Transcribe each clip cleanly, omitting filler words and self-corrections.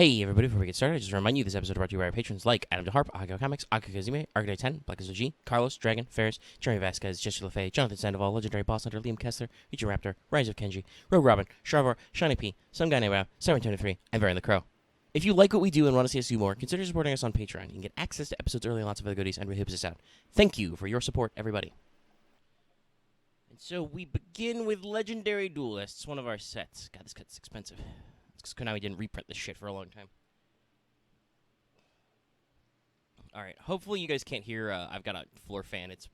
Hey everybody, before we get started, I just remind you this episode is brought to you by our patrons like Adam DeHarp, Akio Comics, Akio Kazime, Arcade 10, Black as a G, Carlos, Dragon, Ferris, Jeremy Vasquez, Jesse LaFay, Jonathan Sandoval, Legendary Boss Hunter, Liam Kessler, Ichi Raptor, Rise of Kenji, Rogue Robin, Sharvar, Shiny P, Some Guy Named Rob, 723, and Baron the Crow. If you like what we do and want to see us do more, consider supporting us on Patreon. You can get access to episodes early and lots of other goodies, and really helps us out. Thank you for your support, everybody. And so we begin with Legendary Duelists, one of our sets. God, this cut's expensive. It's because Konami didn't reprint this shit for a long time. All right, hopefully you guys can't hear. I've got a floor fan. It's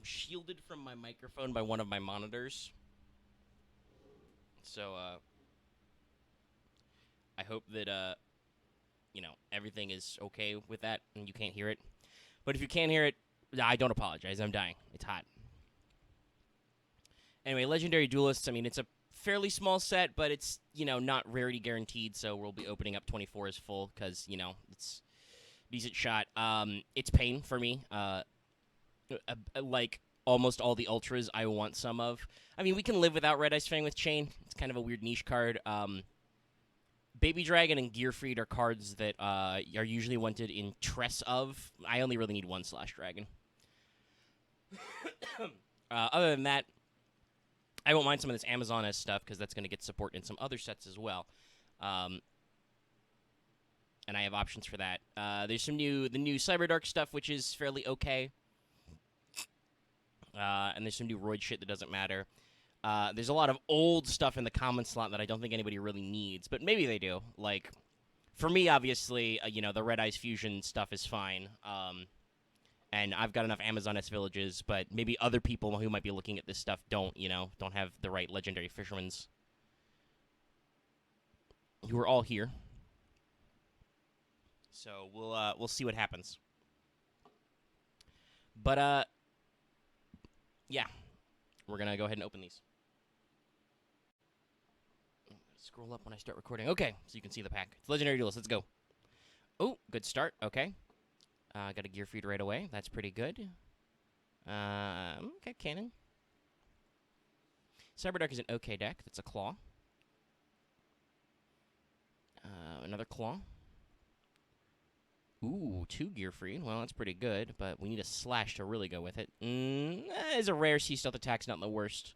shielded from my microphone by one of my monitors. So, I hope that, everything is okay with that and you can't hear it. But if you can't hear it, I don't apologize. I'm dying. It's hot. Anyway, Legendary Duelists, I mean, it's a fairly small set, but it's, not rarity guaranteed, so we'll be opening up 24 as full because, it's decent shot. It's pain for me. Like almost all the ultras, I want some of. I mean, we can live without Red Ice Fang with Chain. It's kind of a weird niche card. Baby Dragon and Gearfried are cards that are usually wanted in Tress of. I only really need one Slash Dragon. Other than that, I won't mind some of this Amazon-esque stuff because that's going to get support in some other sets as well. And I have options for that. There's the new Cyberdark stuff, which is fairly okay. And there's some new Roid shit that doesn't matter. There's a lot of old stuff in the common slot that I don't think anybody really needs, but maybe they do. Like, for me, obviously, the Red Ice Fusion stuff is fine. And I've got enough Amazon-esque villages, but maybe other people who might be looking at this stuff don't have the right Legendary Fishermans. Who are all here. So we'll see what happens. But yeah, we're gonna go ahead and open these. Scroll up when I start recording. Okay, so you can see the pack. It's Legendary Duelist. Let's go. Oh, good start. Okay, got a Gearfried right away. That's pretty good. Okay, Cannon. Cyberdark is an okay deck. That's a Claw. Another Claw. Ooh, 2 Gearfried. Well, that's pretty good, but we need a Slash to really go with it. It's a rare Sea Stealth attack's not the worst.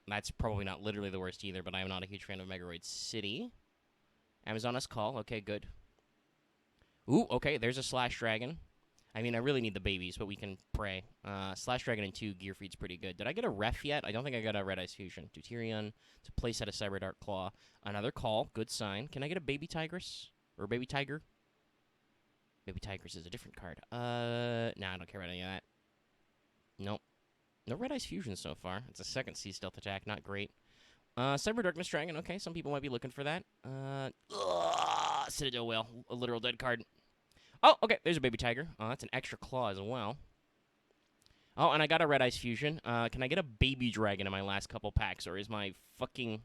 That's probably not literally the worst either, but I am not a huge fan of Megaroid City. Amazoness Call. Okay, good. Ooh, okay, there's a Slash Dragon. I mean, I really need the babies, but we can pray. Slash Dragon and 2 Gearfried's pretty good. Did I get a ref yet? I don't think I got a Red Ice Fusion. Deuterion to place at a Cyberdark Claw. Another Call. Good sign. Can I get a Baby Tigress? Or Baby Tiger? Baby Tigress is a different card. Nah, I don't care about any of that. Nope. No Red Ice Fusion so far. It's a second Sea Stealth attack. Not great. Cyber Darkness Dragon. Okay, some people might be looking for that. Citadel Whale. A literal dead card. Oh, okay. There's a Baby Tiger. That's an extra claw as well. Oh, and I got a Red Ice Fusion. Can I get a Baby Dragon in my last couple packs? Or is my fucking...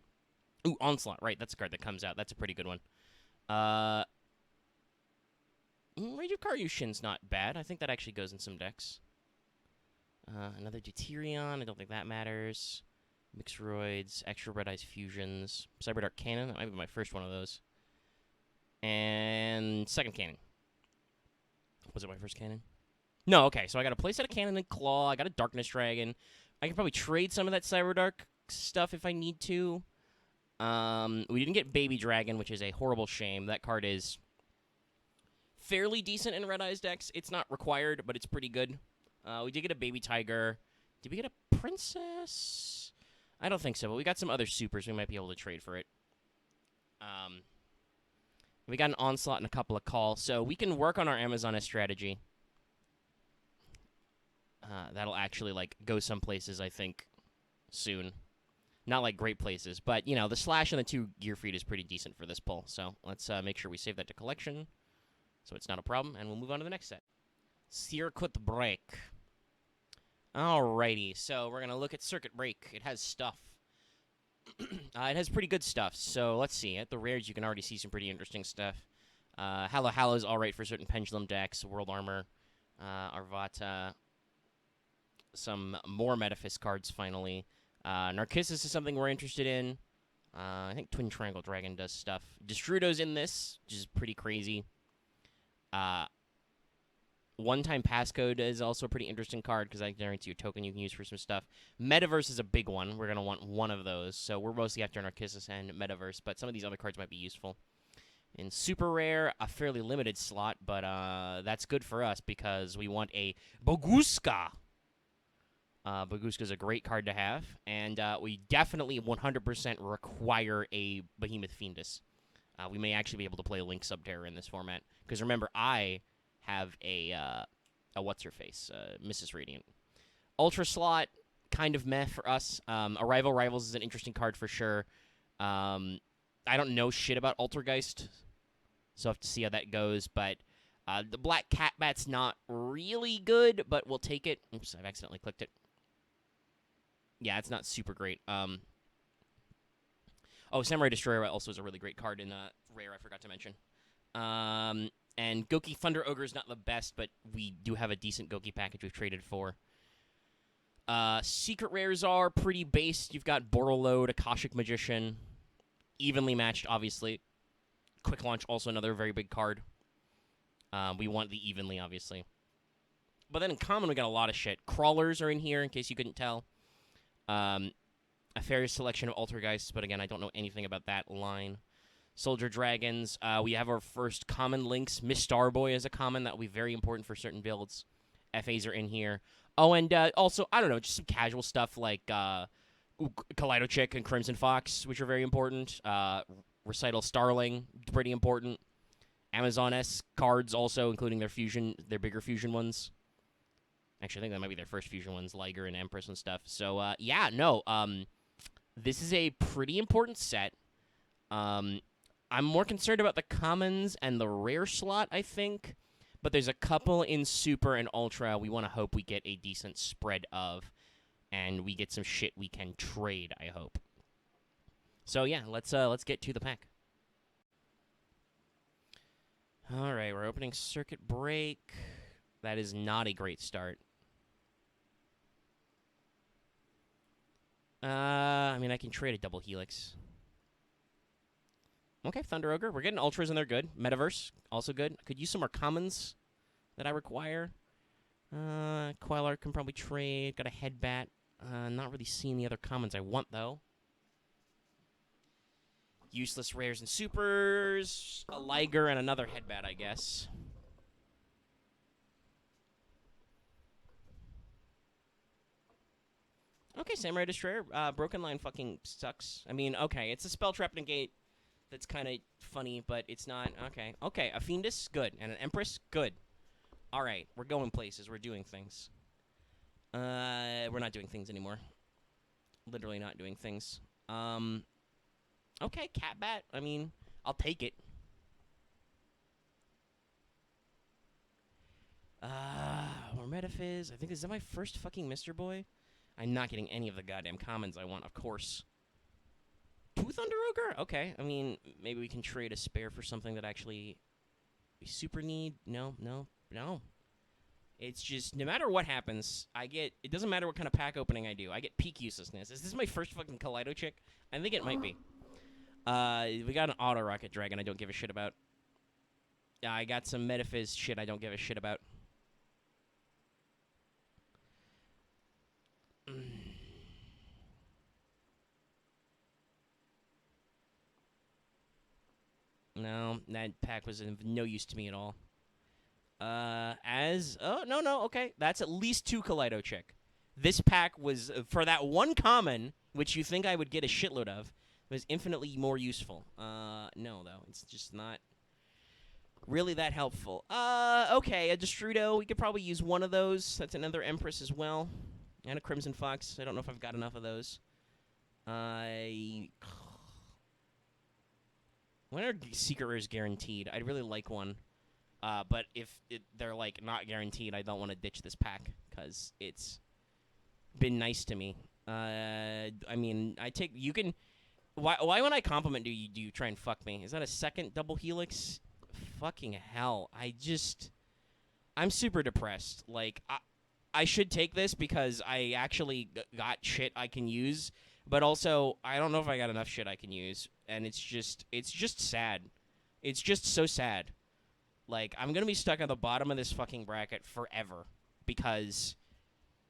Ooh, Onslaught. Right, that's a card that comes out. That's a pretty good one. Rage of Karyushin's not bad. I think that actually goes in some decks. Another Deuterion. I don't think that matters. Mixroids. Extra Red Ice Fusions. Cyberdark Cannon. That might be my first one of those. And second cannon. Was it my first cannon? No, okay. So I got a playset of Cannon and Claw. I got a Darkness Dragon. I can probably trade some of that Cyberdark stuff if I need to. We didn't get Baby Dragon, which is a horrible shame. That card is fairly decent in Red Eyes decks. It's not required, but it's pretty good. We did get a Baby Tiger. Did we get a Princess? I don't think so, but we got some other supers we might be able to trade for it. We got an Onslaught and a couple of calls, so we can work on our Amazon strategy. That'll actually, go some places, I think, soon. Not like great places, but, the Slash and the 2 Gearfried is pretty decent for this pull. So let's make sure we save that to collection so it's not a problem, and we'll move on to the next set. Circuit Break. Alrighty, so we're going to look at Circuit Break. It has stuff. It has pretty good stuff, so let's see. At the rares, you can already see some pretty interesting stuff. Hallow is alright for certain Pendulum decks, World Armor, Arvata, some more Metaphys cards, finally. Narcissus is something we're interested in. I think Twin Triangle Dragon does stuff. Destrudo's in this, which is pretty crazy. One-time passcode is also a pretty interesting card because that generates you a token you can use for some stuff. Metaverse is a big one. We're going to want one of those. So we're mostly after Narcissus and Metaverse, but some of these other cards might be useful. In Super Rare, a fairly limited slot, but that's good for us because we want a Boguska. Boguska's a great card to have, and we definitely 100% require a Behemoth Fiendus. We may actually be able to play Link Subterror in this format because remember, I have a what's-her-face, Mrs. Radiant. Ultra slot, kind of meh for us. Arrival Rivals is an interesting card for sure. I don't know shit about Altergeist, so I have to see how that goes. But the Black Cat Bat's not really good, but we'll take it. Oops, I've accidentally clicked it. Yeah, it's not super great. Oh, Samurai Destroyer also is a really great card in Rare, I forgot to mention. And Goki Thunder Ogre is not the best, but we do have a decent Goki package we've traded for. Secret Rares are pretty based. You've got Borreload, Akashic Magician. Evenly matched, obviously. Quick Launch, also another very big card. We want the evenly, obviously. But then in common, we got a lot of shit. Crawlers are in here, in case you couldn't tell. A fair selection of Altergeists, but again, I don't know anything about that line. Soldier Dragons. We have our first common links. Miss Starboy is a common. That will be very important for certain builds. FAs are in here. Oh, and also, I don't know, just some casual stuff like Kaleido Chick and Crimson Fox, which are very important. Recital Starling, pretty important. Amazon-esque cards also, including their bigger fusion ones. Actually, I think that might be their first fusion ones, Liger and Empress and stuff. So, yeah, no, this is a pretty important set. I'm more concerned about the commons and the rare slot, I think. But there's a couple in Super and Ultra we want to hope we get a decent spread of. And we get some shit we can trade, I hope. So, yeah, let's get to the pack. All right, we're opening Circuit Break. That is not a great start. I mean, I can trade a double Helix. Okay, Thunder Ogre. We're getting Ultras and they're good. Metaverse, also good. Could use some more commons that I require. Quellar can probably trade. Got a Headbat. Not really seeing the other commons I want, though. Useless rares and supers. A Liger and another Headbat, I guess. Okay, Samurai Destroyer. Broken Line fucking sucks. I mean, okay, it's a Spell Trap Negate that's kind of funny, but it's not. Okay, okay, a Fiendus, good. And an Empress, good. All right, we're going places. We're doing things. We're not doing things anymore. Literally not doing things. Okay, Catbat. I mean, I'll take it. More Metaphysics. I think, is that my first fucking Mr. Boy? I'm not getting any of the goddamn commons I want, of course. Two Thunder Ogre? Okay, I mean, maybe we can trade a spare for something that actually we super need. No. It's just, no matter what happens, it doesn't matter what kind of pack opening I do, I get peak uselessness. Is this my first fucking Kaleido Chick? I think it might be. We got an Auto Rocket Dragon I don't give a shit about. I got some Metaphys shit I don't give a shit about. No, that pack was of no use to me at all. Oh, no, okay. That's at least two Kaleido Chick. This pack was, for that one common, which you think I would get a shitload of, was infinitely more useful. No, though. It's just not really that helpful. Okay, a Destrudo. We could probably use one of those. That's another Empress as well. And a Crimson Fox. I don't know if I've got enough of those. When are Secret Rares guaranteed? I'd really like one. But if they're, like, not guaranteed, I don't want to ditch this pack. Because it's been nice to me. I mean, you can... Why when I compliment do you try and fuck me? Is that a second double Helix? Fucking hell. I'm super depressed. Like, I should take this because I actually got shit I can use. But also, I don't know if I got enough shit I can use, and it's just sad. It's just so sad. Like, I'm gonna be stuck at the bottom of this fucking bracket forever because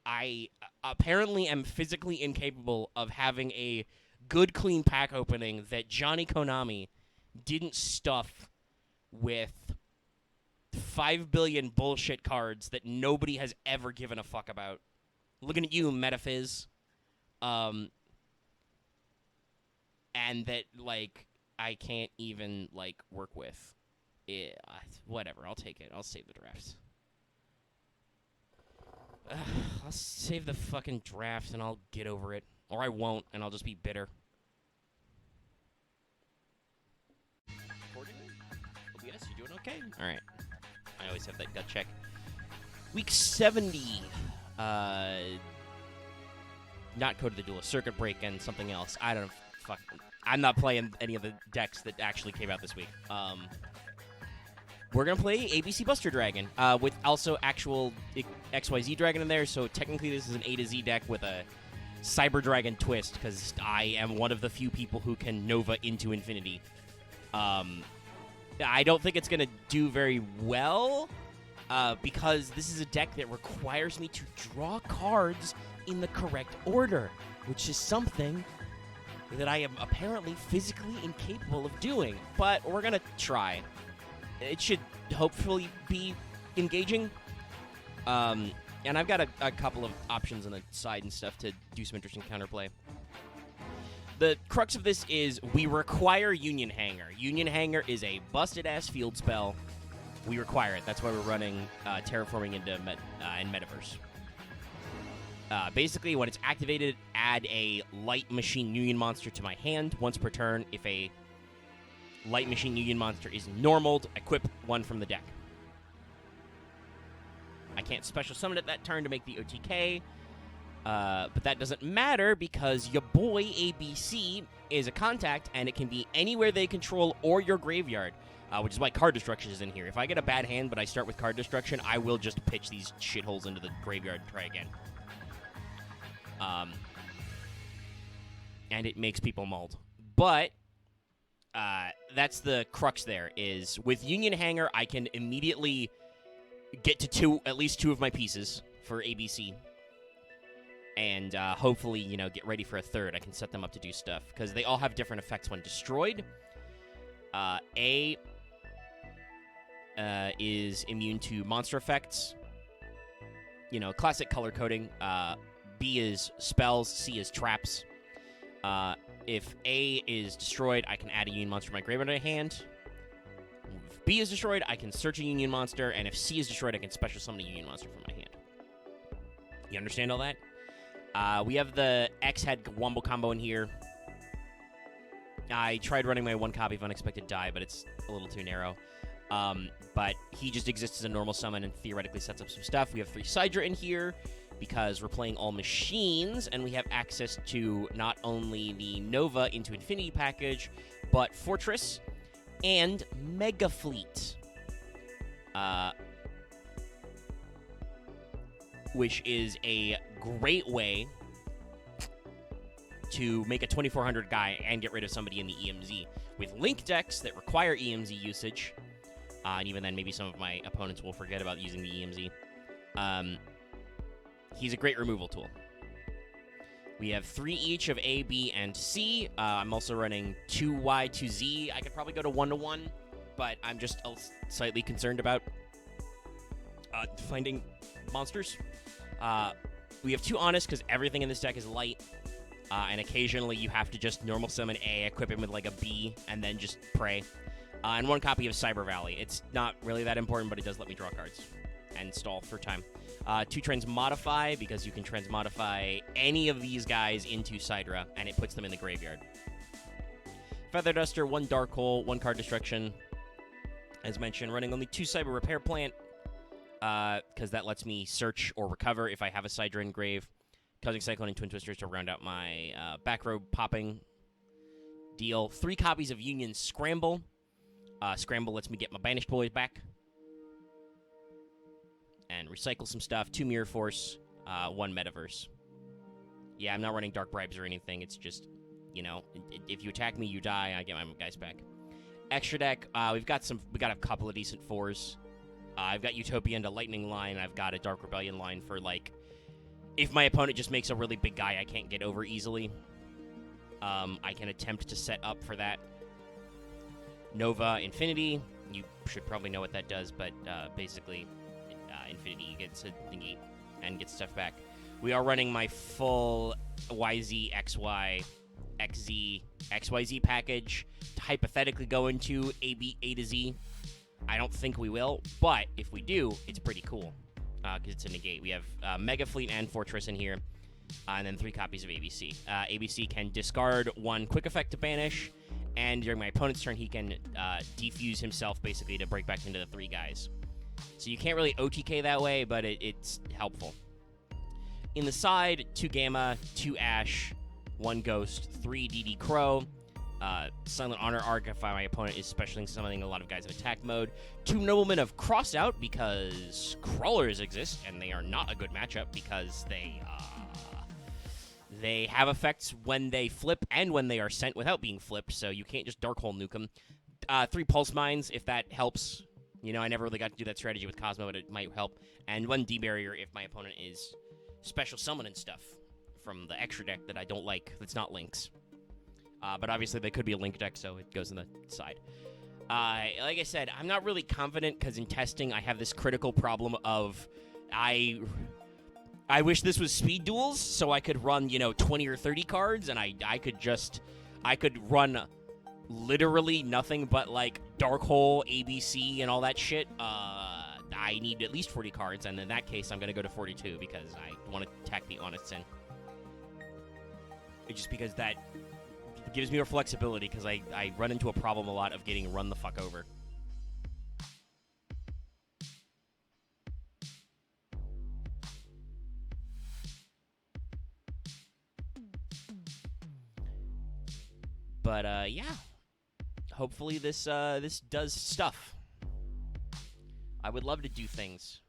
I apparently am physically incapable of having a good, clean pack opening that Johnny Konami didn't stuff with 5 billion bullshit cards that nobody has ever given a fuck about. Looking at you, Metaphiz. And that, like, I can't even, like, work with. Yeah, whatever, I'll take it. I'll save the drafts. I'll save the fucking draft and I'll get over it. Or I won't, and I'll just be bitter. OBS, you doing okay? Alright. I always have that gut check. Week 70. Not Code of the Duelist, Circuit Break, and something else. I don't know. Fuck. I'm not playing any of the decks that actually came out this week. We're going to play ABC Buster Dragon with also actual XYZ Dragon in there, so technically this is an A to Z deck with a Cyber Dragon twist, because I am one of the few people who can Nova into infinity. I don't think it's going to do very well, because this is a deck that requires me to draw cards in the correct order, which is something that I am apparently physically incapable of doing, but we're going to try. It should hopefully be engaging. And I've got a couple of options on the side and stuff to do some interesting counterplay. The crux of this is we require Union Hanger. Union Hanger is a busted-ass field spell. We require it. That's why we're running Terraforming into in Metaverse. Basically, when it's activated, add a Light Machine Union monster to my hand once per turn. If a Light Machine Union monster is normaled, equip one from the deck. I can't special summon it that turn to make the OTK, but that doesn't matter because your boy ABC is a contact, and it can be anywhere they control or your graveyard, which is why card destruction is in here. If I get a bad hand but I start with card destruction, I will just pitch these shitholes into the graveyard and try again. And it makes people mauled. But that's the crux there, is with Union Hanger, I can immediately get to at least two of my pieces for ABC. And hopefully, get ready for a third. I can set them up to do stuff, because they all have different effects when destroyed. A is immune to monster effects. Classic color coding. B is spells, C is traps. If A is destroyed, I can add a Union monster to my graveyard in hand. If B is destroyed, I can search a Union monster, and if C is destroyed, I can special summon a Union monster from my hand. You understand all that? We have the X-Head Wombo combo in here. I tried running my one copy of Unexpected Die, but it's a little too narrow. But he just exists as a normal summon and theoretically sets up some stuff. We have 3 Sidra in here, because we're playing all machines, and we have access to not only the Nova into Infinity package, but Fortress and Mega Fleet. Which is a great way to make a 2400 guy and get rid of somebody in the EMZ. With Link decks that require EMZ usage, and even then maybe some of my opponents will forget about using the EMZ, he's a great removal tool. We have 3 each of A, B, and C. I'm also running 2Y, 2Z. I could probably go to 1-1, but I'm just slightly concerned about finding monsters. We have 2 Honest, because everything in this deck is light, and occasionally you have to just normal summon A, equip him with like a B, and then just pray. And 1 copy of Cyber Valley. It's not really that important, but it does let me draw cards and stall for time. 2 Transmodify, because you can Transmodify any of these guys into Sidra, and it puts them in the graveyard. Feather Duster, 1 Dark Hole, 1 Card Destruction. As mentioned, running only 2 Cyber Repair Plant, because that lets me search or recover if I have a Sidra in grave. Causing Cyclone and Twin Twisters to round out my back row popping deal. 3 copies of Union Scramble. Scramble lets me get my Banished Boys back and recycle some stuff. 2 Mirror Force, 1 Metaverse. Yeah, I'm not running Dark Bribes or anything. It's just, you know, if you attack me, you die. I get my guys back. Extra deck, we got a couple of decent 4s. I've got Utopia into Lightning line. I've got a Dark Rebellion line for, like, if my opponent just makes a really big guy I can't get over easily. I can attempt to set up for that. Nova Infinity. You should probably know what that does, but basically, Infinity gets a negate and gets stuff back. We are running my full YZ, XY, XZ, XYZ package to hypothetically go into A to Z. I don't think we will, but if we do, it's pretty cool because it's a negate. We have Mega Fleet and Fortress in here, and then 3 copies of ABC. ABC can discard 1 quick effect to banish, and during my opponent's turn, he can defuse himself basically to break back into the 3 guys. So you can't really OTK that way, but it's helpful. In the side, 2 Gamma, 2 Ash, 1 Ghost, 3 DD Crow, Silent Honor Arc if my opponent is specialing summoning a lot of guys in attack mode, 2 Noblemen of Crossed Out because Crawlers exist, and they are not a good matchup because they have effects when they flip and when they are sent without being flipped, so you can't just Dark Hole nuke them. 3 Pulse Mines if that helps. You know, I never really got to do that strategy with Cosmo, but it might help. And 1 D-Barrier if my opponent is special summoning stuff from the extra deck that I don't like that's not links. But obviously they could be a link deck, so it goes on the side. Like I said, I'm not really confident because in testing I have this critical problem of I wish this was speed duels so I could run, you know, 20 or 30 cards and I could run literally nothing but like Dark Hole, ABC, and all that shit. I need at least 40 cards, and in that case, I'm going to go to 42 because I want to attack the Honest Sin. Just because that gives me more flexibility because I run into a problem a lot of getting run the fuck over. But, yeah. Hopefully this does stuff. I would love to do things.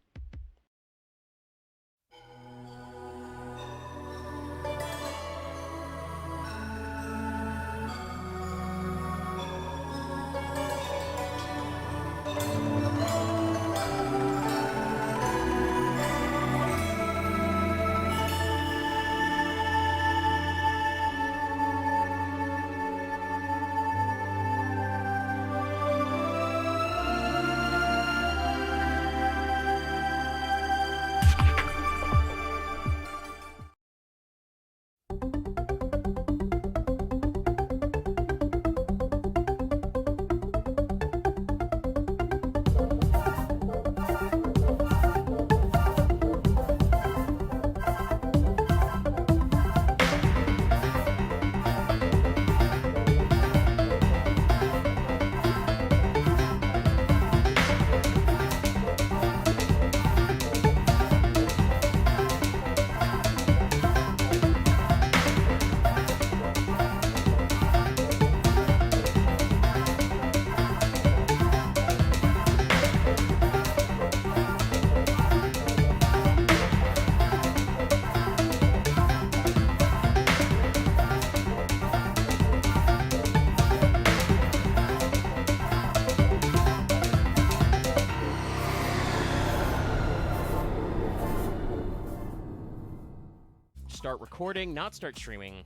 Start recording, not start streaming.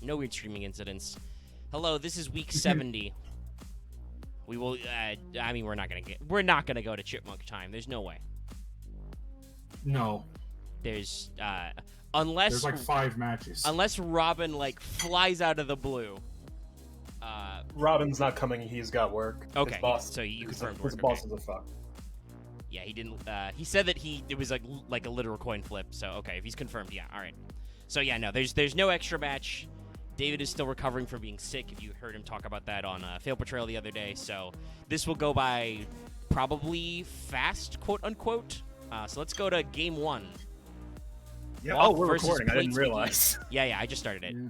No weird streaming incidents. Hello, this is week 70. We will. I mean, we're not gonna go to Chipmunk time. There's no way. No. There's unless there's like 5 matches. Unless Robin like flies out of the blue. Robin's not coming. He's got work. Okay, his boss, so you confirmed work. His boss is a fuck. Yeah, he didn't. He said that it was like a literal coin flip. So okay, if he's confirmed, yeah, all right. So yeah, no, there's no extra match. David is still recovering from being sick. If you heard him talk about that on Fail Portrayal the other day, so this will go by probably fast, quote unquote. So let's go to game 1. Yeah. Oh, we're recording. I didn't realize. Yeah, I just started it. Yeah.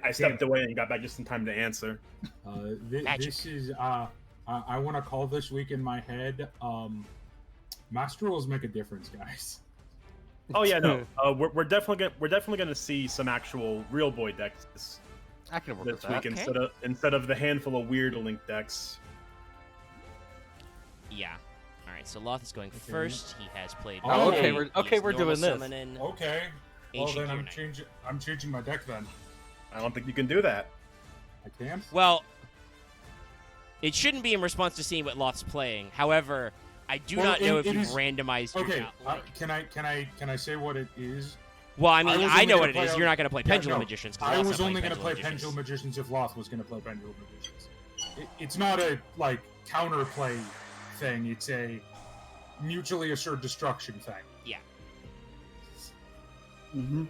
I stepped away and got back just in time to answer. This is I want to call this week in my head Master rules make a difference, guys. Oh yeah, no. We're definitely gonna see some actual real boy decks I can work with this week that. Okay. instead of the handful of weird link decks. Yeah. All right. So Loth is going first. He has played. Oh, okay, Duel. we're He's doing normal this. summoning Okay. Well, Ancient then Gear Knight. I'm changing my deck then. I don't think you can do that. I can't. Well, it shouldn't be in response to seeing what Loth's playing. However, I do Well, not know if it you've is- randomized your Okay. like. Can I say what it is? Well, I mean, was I only know gonna what it play is. on- You're not going to play Yeah, Pendulum no. Magicians. 'cause I Loth's was not only playing going to play Magicians. Pendulum Magicians if Loth was going to play Pendulum Magicians. It's not a like counterplay thing. It's a mutually assured destruction thing. Yeah. Mm-hmm.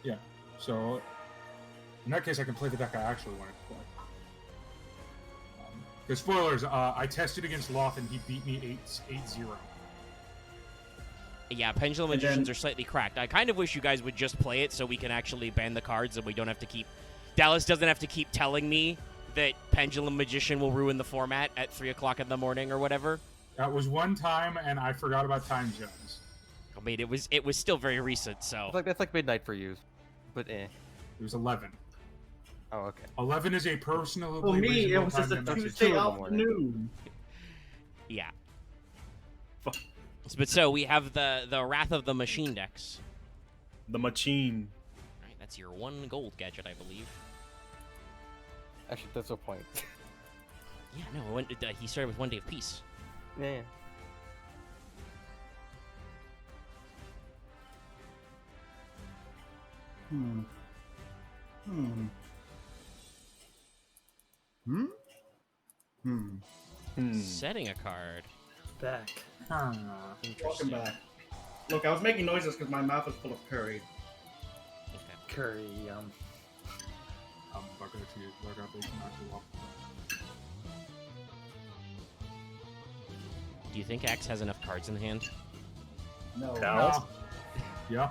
Yeah. So in that case, I can play the deck I actually wanted to play. Because spoilers, I tested against Loth and he beat me 8-0. Yeah, Pendulum And Magicians then- are slightly cracked. I kind of wish you guys would just play it so we can actually ban the cards and we don't have to keep... Dallas doesn't have to keep telling me that Pendulum Magician will ruin the format at 3 o'clock in the morning or whatever. That was one time, and I forgot about time zones. I mean, it was still very recent, so... That's like midnight for you, but eh. It was 11. Oh, okay. 11 is a personally For me, it reasonable was time just a to message. Tuesday 2 in the morning. afternoon. Yeah. Fuck. But so, we have the Wrath of the Machine decks. The machine. Right, that's your 1 gold gadget, I believe. Actually, that's no point. Yeah, no, he started with 1 Day of Peace. Yeah. Hmm. Hmm. Hmm? Hmm. Setting a card. Back. Hmm. Interesting. Welcome back. Look, I was making noises because my mouth was full of curry. Okay. Curry, Bug out to you. Bug out they can actually walk. Do you think Axe has enough cards in hand? No. Dallas? Yeah.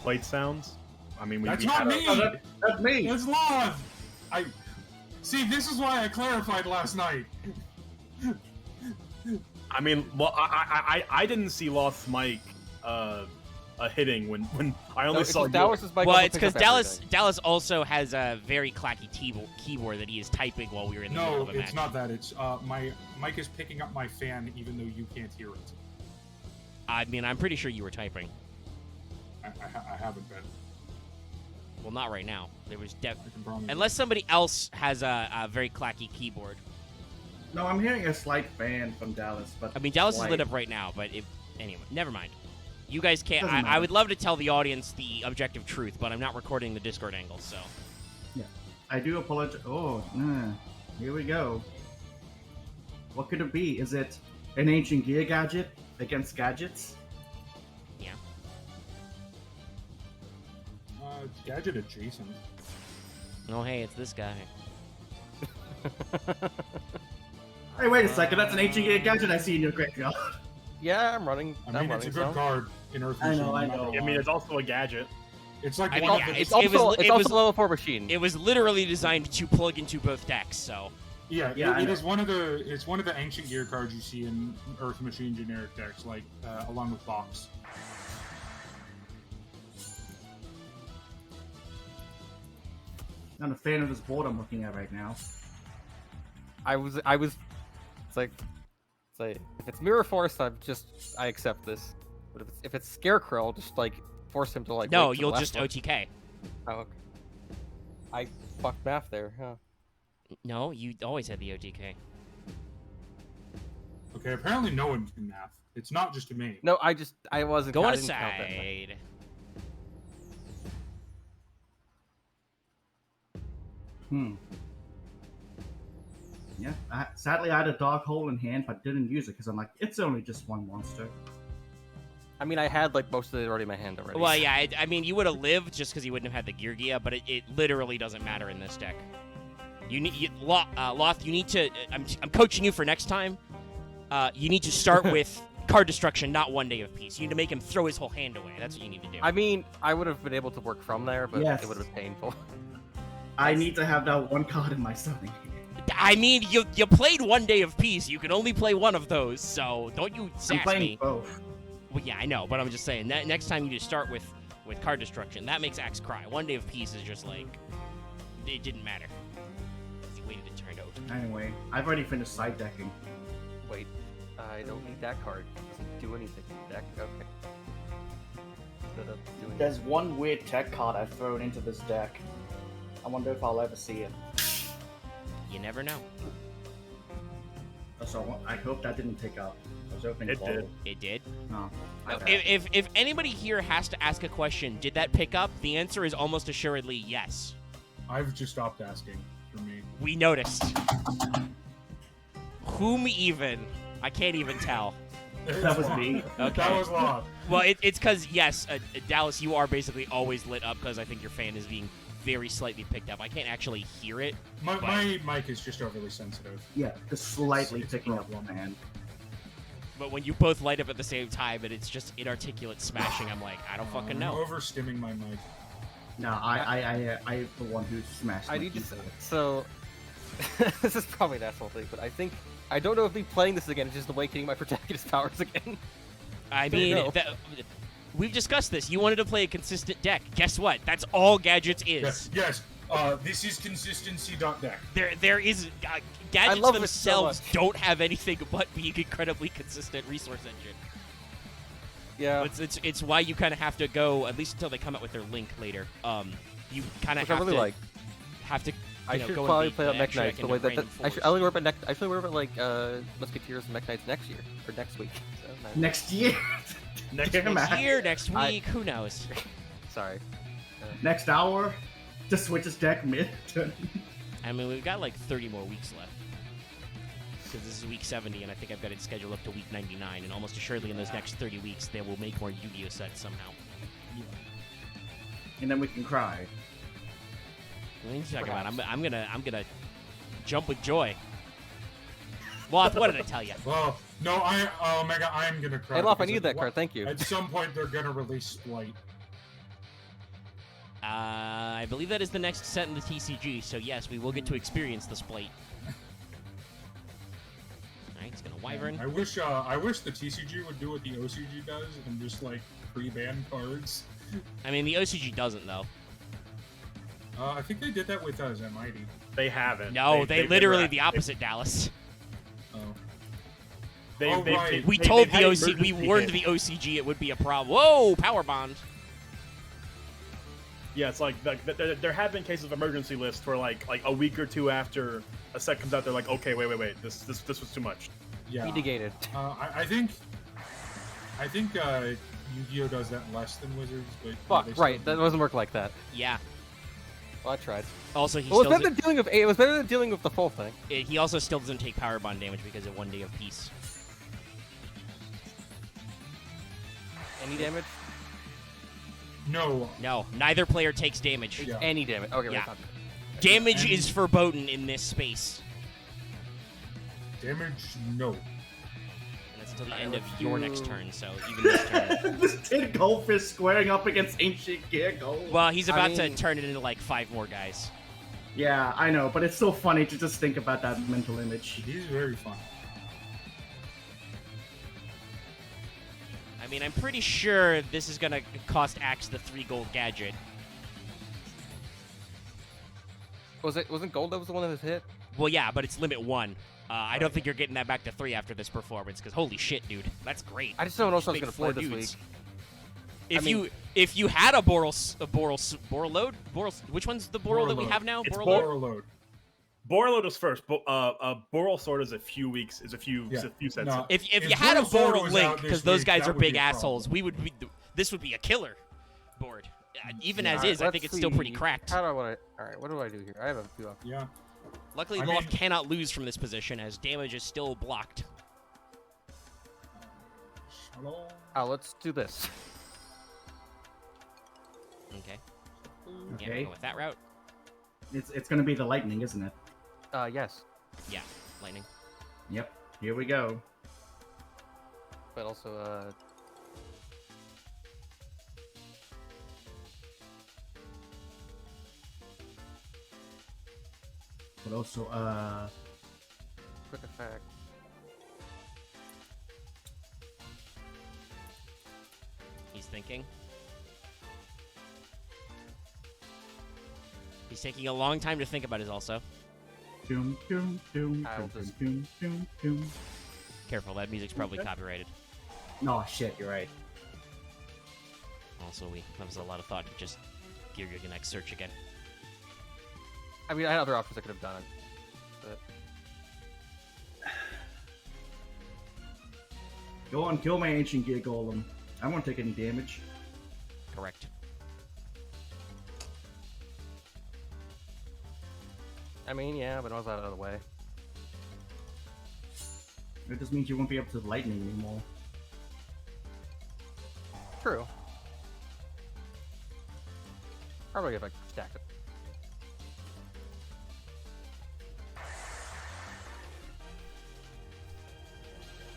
Plate sounds. I mean, we That's we not had a- me! Oh, that's me! It's Loth! I... See, this is why I clarified last night. I mean, well, I didn't see Loth's mic hitting when I only saw you. Dallas is Well, it's because Dallas also has a very clacky keyboard that he is typing while we were in the middle No, of a match. it's not that. It's, my mic is picking up my fan even though you can't hear it. I mean, I'm pretty sure you were typing. I haven't been. Well, not right now. There was I can promise you. unless somebody else has a very clacky keyboard. No, I'm hearing a slight fan from Dallas, but I mean, Dallas is slight. lit up right now, but anyway, never mind. You guys can't. Doesn't I matter. would love to tell the audience the objective truth, but I'm not recording the Discord angle, so. I do apologize. Oh, here we go. What could it be? Is it an ancient gear gadget against gadgets? Yeah. It's gadget adjacent. Oh, hey, it's this guy. Hey, wait a second. That's an ancient gear gadget I see in your graveyard. Yeah, I'm running. I mean, it's a good card in Earth I Machine. know, I I'm not know. gonna I mean, lie. it's also a gadget. It's like I mean, one yeah, of the- It's it also was- it's it also was- a level 4 machine. It was literally designed to plug into both decks, so. Yeah, Yeah, I it know. is one of the. It's one of the ancient gear cards you see in Earth Machine generic decks, like along with Box. Not a fan of this board I'm looking at right now. I was. It's like if it's Mirror Force, I accept this. But if it's Scarecrow, I'll just like force him to like. No, wait till you'll the just last OTK. one. Oh, okay. I fucked math there, huh? No, you always had the OTK. Okay, apparently no one can math. It's not just me. No, I wasn't. Go I on didn't count that way. aside. Yeah. Sadly, I had a dark hole in hand, but didn't use it because I'm like, it's only just one monster. I mean, I had like most of it already in my hand already. Well, yeah, I mean, you would have lived just because you wouldn't have had the Gear Gia, but it literally doesn't matter in this deck. Loth, you need to. I'm coaching you for next time. You need to start with card destruction, not 1 Day of Peace. You need to make him throw his whole hand away. That's what you need to do. I mean, I would have been able to work from there, but Yes. it would have been painful. I need to have that one card in my stomach. I mean, you played 1 Day of Peace. You can only play one of those, so don't you I'm sass playing me. both. Well, yeah, I know, but I'm just saying that next time you just start with card destruction. That makes Axe cry. 1 Day of Peace is just like it didn't matter. He waited to turn out. Anyway, I've already finished side decking. Wait, I don't need that card. It doesn't do anything. Deck, okay. Instead of doing There's one weird tech card I've thrown into this deck. I wonder if I'll ever see it. You never know. So I hope that didn't pick up. I was hoping It did. It did. No. If anybody here has to ask a question, did that pick up? The answer is almost assuredly yes. I've just stopped asking for me. We noticed. Whom even? I can't even tell. That was me. Okay. That was Loth. Well, it's because, yes, Dallas, you are basically always lit up because I think your fan is being very slightly picked up. I can't actually hear it. My mic is just overly sensitive. Yeah, just slightly It's a picking up problem. one hand. But when you both light up at the same time and it's just inarticulate smashing, I'm like, I don't fucking I'm know. overstimming my mic. No, I'm the one who smashed. I my need to. keyboard. So, this is probably an asshole thing, but I don't know if me playing this again is just awakening my protagonist powers again. I There you mean, go. we've discussed this. You wanted to play a consistent deck. Guess what? That's all Gadgets is. Yes. This is consistency.deck. There is Gadgets love this so themselves much. don't have anything but being incredibly consistent resource engine. Yeah. It's why you kind of have to go at least until they come out with their link later. You kind of Which I have really to like. have to. I You know, should go probably and play beat up Mech extra Knights the into way that random I should fours. only worry about I should worry about like Musketeers and Mech Knights next year or next week. So, nice. Next year. Next Damn week. it. Year next I- week, who knows? Sorry. Next hour. Just switch his deck mid. I mean, we've got like 30 more weeks left. Because this is week 70, and I think I've got it scheduled up to week 99, and almost assuredly in those next 30 weeks, they will make more Yu-Gi-Oh sets somehow. And then we can cry. What are you talking about? I'm gonna jump with joy. Loth, what did I tell you? Well, no, Omega, I'm gonna cry. Hey, Loth, I because need that at card. Thank you. At some point, they're gonna release Splight. I believe that is the next set in the TCG, so yes, we will get to experience the Splate. Alright, it's gonna Wyvern. I wish the TCG would do what the OCG does and just like pre-ban cards. I mean, the OCG doesn't, though. I think they did that with Zemighty. They haven't. No, they literally never- the opposite, Dallas. Oh. They, Oh, they, right. We they- told they've the had OCG, we emergency warned hit. the OCG it would be a problem. Whoa, Power Bond. Yeah, it's like there have been cases of emergency lists where like a week or two after a set comes out, they're like, okay, wait, this was too much. Yeah. Be negated. I think Yu-Gi-Oh does that less than Wizards, but Fuck. they still Right. That do. doesn't work like that. Yeah. Well, I tried. Also, he Well, it was still better doesn't- than dealing with. It was better than dealing with the full thing. he also still doesn't take Power Bond damage because of 1 Day of Peace. Any damage? No. No, neither player takes damage. Yeah. Any damage. Okay. Yeah. Wait, not- Damage And- is verboten in this space. Damage, no. And that's until the end of your next turn, so even this turn. This tin goldfish squaring up against ancient gear gold. Well, he's I about to mean- turn it into like 5 more guys. Yeah, I know, but it's so funny to just think about that mental image. He's very fun. I mean, I'm pretty sure this is gonna cost Axe the 3 gold gadget. Wasn't gold that was the one that was hit? Well, yeah, but it's limit 1. I don't think you're getting that back to 3 after this performance, because holy shit, dude, that's great. I just don't know if I was Big gonna 4 play this dudes. week. If you had a Borload, which one's the Boral that we Borload. have now? It's Borload? Overload. Borload is first. Boral Sword is a few weeks. Is a few Yeah. sets. No. If If you had a Boral Sword Boral was link, out this because those week, guys that are would be big a problem. assholes, this would be a killer board. Even as Alright, is, I let's think it's still pretty see. cracked. How do I want to? All right, what do I do here? I have a few options. Yeah. Luckily, I Loth mean- cannot lose from this position, as damage is still blocked. Hello? Oh, let's do this. Okay. Yeah, Okay. we'll go with that route. It's gonna be the lightning, isn't it? Yes, Yeah, lightning. Yep. Here we go. but also but also Quick effect. He's thinking. He's taking a long time to think about his also. doom doom doom I'll doom just- doom doom doom. Careful, that music's probably Okay. copyrighted. No shit, you're right. Also, that was a lot of thought to just gear your next search again. I mean, I had other options I could have done, but Go on, kill my ancient gear golem. I won't take any damage. Correct. I mean, yeah, but I was out of the way. It just means you won't be able to lightning anymore. True. Probably if I stacked it.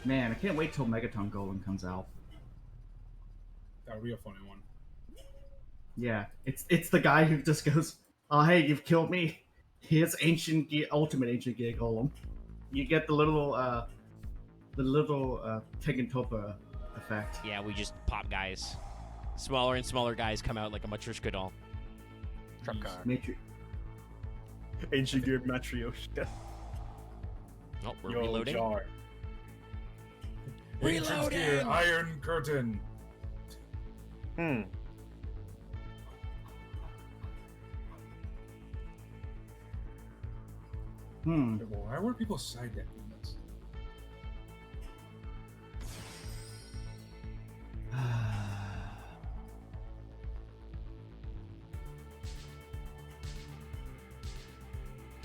Man, I can't wait till Megaton Golem comes out. That would be a funny one. Yeah, it's the guy who just goes, "Oh hey, you've killed me. Here's ancient gear, ultimate ancient gear golem." You get the little Tekken Topa effect. Yeah, we just pop guys. Smaller and smaller guys come out like a Matryoshka doll. Trap card. Matri- Ancient Gear Matryoshka. Oh, we're Yo, reloading. Jar. Ancient gear, Iron Curtain. Hmm. Why were people side decking this?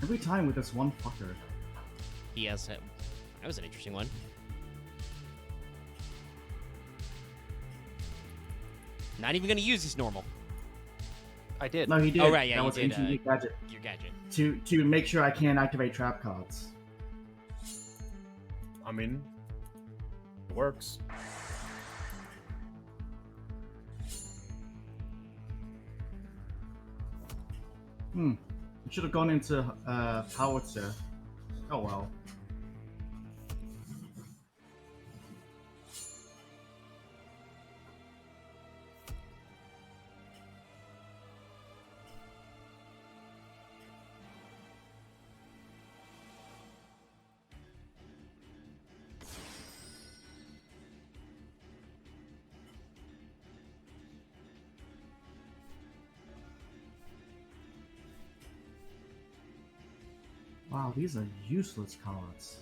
Every time with this one fucker. He has that was an interesting one. Not even gonna use his normal. I did. No, he did. Oh, right, yeah, that he was did, ancient gear gadget. Your gadget. To make sure I can't activate trap cards. I mean, it works. I should have gone into Howitzer. Oh well. Wow, these are useless cards.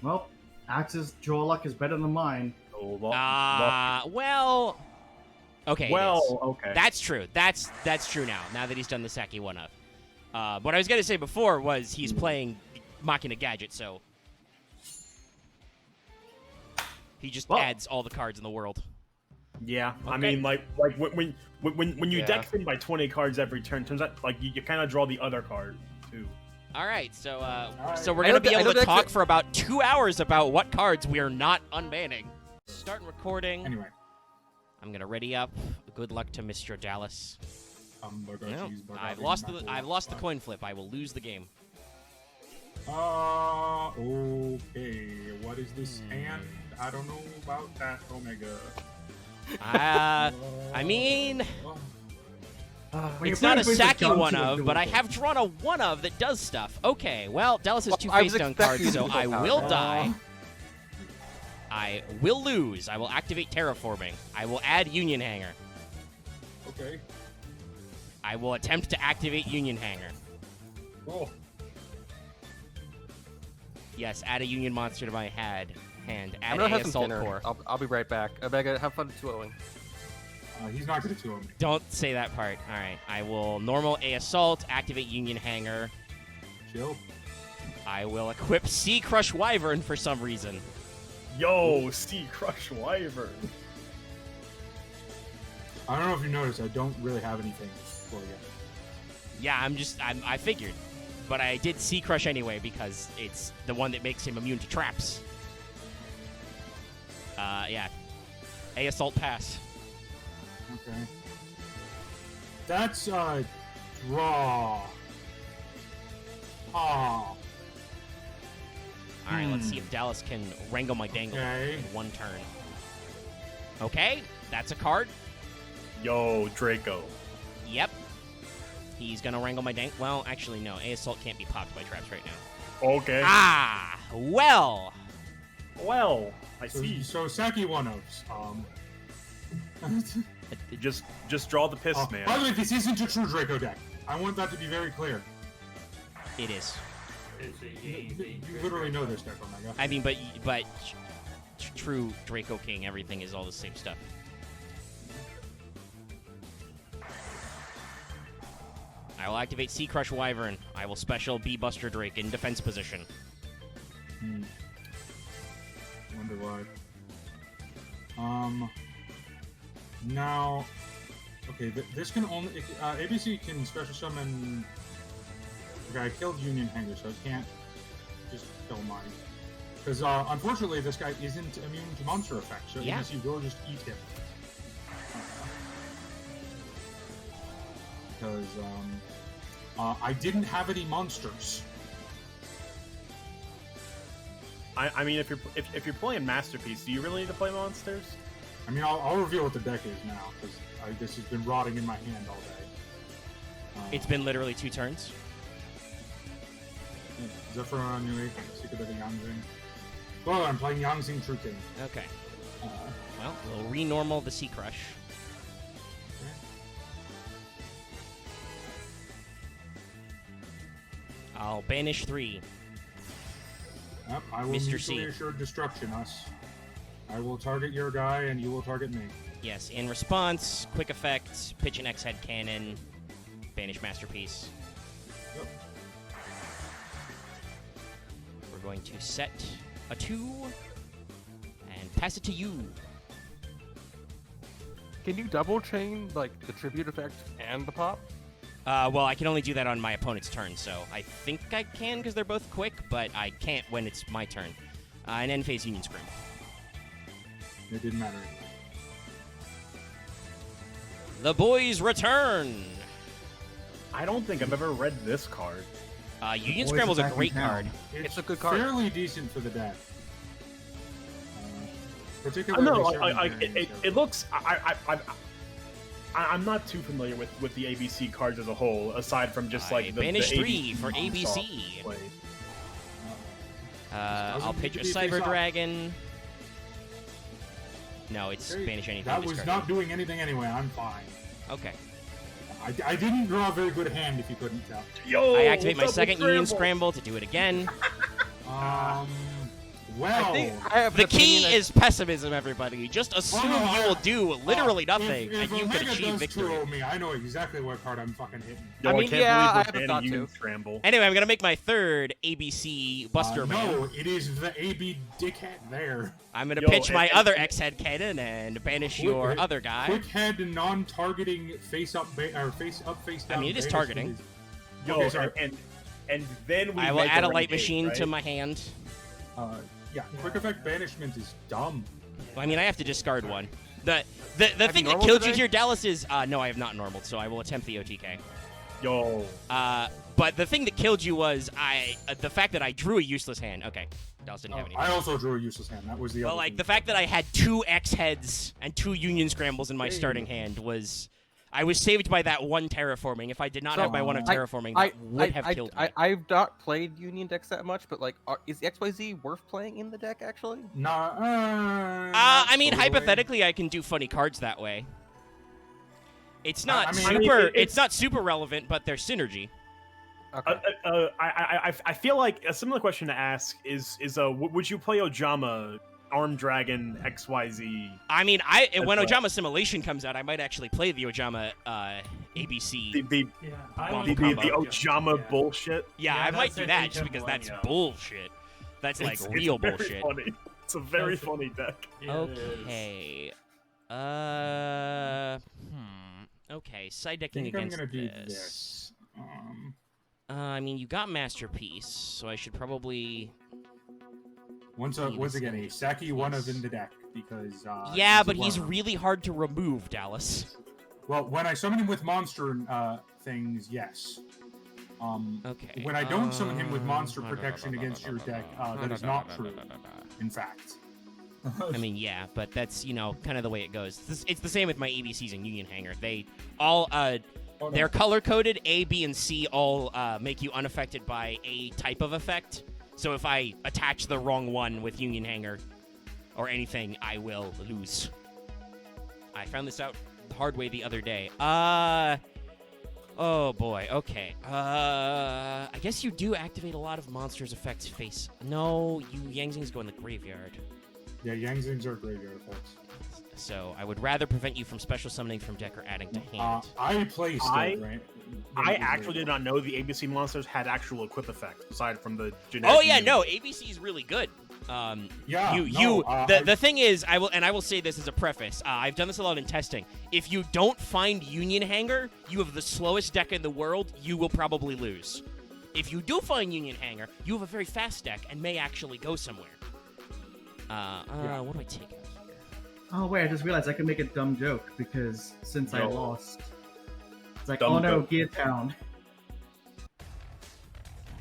Well, Axe's draw luck is better than mine. Oh, Well. Okay. it well, is. okay. That's true. That's true now. Now that he's done the Saki one up. What I was gonna say before was he's playing Machina Gadget, so he just Well- adds all the cards in the world. Yeah, I Okay. mean, like when you Yeah. deck thin by 20 cards every turn, turns out like you kind of draw the other card too. All right, so right. so we're I gonna don't be thi- I able to don't talk think for about 2 hours about what cards we are not unbanning. Starting recording. Anyway, I'm gonna ready up. Good luck to Mr. Dallas. hamburger, No, cheeseburger, I've Big lost Mac, I've lost the fuck. coin flip. I will lose the game. Okay. What is this hand? I don't know about that, Omega. I mean, When it's you're not a playing with Saki Johnson one and of, but I Duel. have drawn a one of that does stuff. Okay, well, Dallas has Well, two I was face down expecting cards, so you to I go will power. die. I will lose. I will activate Terraforming. I will add Union Hanger. Okay. I will attempt to activate Union Hanger. Cool. Yes, add a Union monster to my hand. I'm Add gonna a have some Assault dinner. Core. I'll be right back. Omega, have fun 2-0ing. He's not going to 2 me. Don't say that part. All right. I will normal A Assault, activate Union Hanger. Chill. I will equip Sea Crush Wyvern for some reason. Yo, Sea Crush Wyvern. I don't know if you noticed, I don't really have anything for you. Yeah, I figured. But I did Sea Crush anyway because it's the one that makes him immune to traps. Yeah. A Assault pass. Okay. That's draw. Oh, All right, let's see if Dallas can wrangle my dangle Okay. in one turn. Okay, that's a card. Yo, Draco. Yep. He's gonna wrangle my dangle. Well, actually, no. A Assault can't be popped by traps right now. Okay. Ah, well. Well, I so, see. so Saki one-ups. Just draw the piss, man. By the way, this isn't a true Draco deck. I want that to be very clear. It is. You literally know this deck, Omega. I mean, but true Draco King, everything is all the same stuff. I will activate Sea Crush Wyvern. I will special B Buster Drake in defense position. Wonder why. Now, okay, this can only ABC can special summon. Okay, I killed Union Hanger, so I can't just kill mine. Because unfortunately, this guy isn't immune to monster effects, so Yeah. ABC will just eat him. Because I didn't have any monsters. I mean, if you're playing Masterpiece, do you really need to play monsters? I mean, I'll reveal what the deck is now, because this has been rotting in my hand all day. It's been literally 2 turns. Zephyr on Nui, Secret of the Yangzing. Oh, I'm playing Yangzing True King. Okay. Well, we'll re-normal the Sea Crush. I'll banish 3. Yep, I will Mr. mutually C. assured destruction us. I will target your guy, and you will target me. Yes, in response, quick effect, pitch an X-Head Cannon, banish Masterpiece. Yep. We're going to set a 2 and pass it to you. Can you double chain like the tribute effect and the pop? Well, I can only do that on my opponent's turn, so I think I can because they're both quick, but I can't when it's my turn. And end phase Union Scrim. It didn't matter. The boys return. I don't think I've ever read this card. Union Boys Scramble's a Attack in great Town. card. It's a good card. Fairly decent for the deck. I Particularly. know. certain It variants. looks. I'm not too familiar with the ABC cards as a whole, aside from just like the banish the 3 ABC for non-soft ABC. play. I'll Doesn't pitch need a to be Cyber face-off. Dragon. No, it's Okay, banish anything. That was discard. not doing anything anyway. I'm fine. Okay. I didn't draw a very good hand, if you couldn't tell. Yo, I activate my double second Union Scramble to do it again. Well, I think I have The an key opinion is pessimism, everybody. Just assume no, you will do literally nothing, if and you can Omega achieve does victory. 2-0 me, I know exactly what card I'm fucking hitting. Yo, I mean, can't yeah, I believe have we're a banning thought Union too. Scramble. Anyway, I'm gonna make my third ABC Buster Man. No, it is the AB dickhead there. I'm gonna Yo, pitch my and- other X-Head Cannon and banish your Quick- other guy. Quick head non-targeting face up or face up face down. I mean, it is banish targeting. with his- Yo, Okay, sorry. and then we I will make add a renegade, light machine to right? my hand. Yeah, quick effect banishment is dumb. I mean, I have to discard one. The Have thing you that normaled killed you today? here, Dallas, is no, I have not normaled, so I will attempt the OTK. Yo, But the thing that killed you was the fact that I drew a useless hand. Okay, Dallas didn't have anything. I also drew a useless hand. That was the Well, other like thing. the fact that I had 2 X heads and 2 Union Scrambles in my Hey. starting hand was. I was saved by that one terraforming. If I did not So, have my one of I- terraforming, that would have killed me. I've not played Union decks that much, but like, is XYZ worth playing in the deck actually? Nah, I mean, totally. hypothetically, I can do funny cards that way. It's not I mean, super. it's- It's not super relevant, but there's synergy. Okay. I feel like a similar question to ask is would you play Ojama, Arm Dragon, XYZ? I mean, when well. Ojama Simulation comes out, I might actually play the Ojama ABC. The Ojama bullshit. Yeah, I might that's do it, that just because HM1, that's yeah. bullshit. That's like It's real very bullshit. Funny. It's a very That's it. funny deck. Yeah, it is. Okay. Okay, side I decking think I'm against gonna do this. this. I mean, you got Masterpiece, so I should probably. Once again, a Saki one of in the deck because. Yeah, a but he's worm. really hard to remove, Dallas. Well, when I summon him with monster things, yes. Okay. When I don't summon him with monster protection against your deck, that is not true. In fact. I mean, yeah, but that's, you know, kind of the way it goes. It's the same with my ABCs and Union Hanger. They all, Oh, no. they're color-coded. A, B, and C all make you unaffected by a type of effect. So if I attach the wrong one with Union Hanger or anything, I will lose. I found this out the hard way the other day. Oh boy, okay. I guess you do activate a lot of monsters' effects face. No, Yangzings go in the graveyard. Yeah, Yangzings are graveyard effects. So I would rather prevent you from special summoning from deck or adding to hand. I play still, right? I actually did not know the ABC monsters had actual equip effect aside from the generic. Oh yeah, no, ABC is really good. Yeah, the thing is, I will say this as a preface. I've done this a lot in testing. If you don't find Union Hanger, you have the slowest deck in the world. You will probably lose. If you do find Union Hanger, you have a very fast deck and may actually go somewhere. What do I take out here? Oh wait, I just realized I could make a dumb joke because since I No. lost, it's like, Dumb oh no, joke. Gear Town.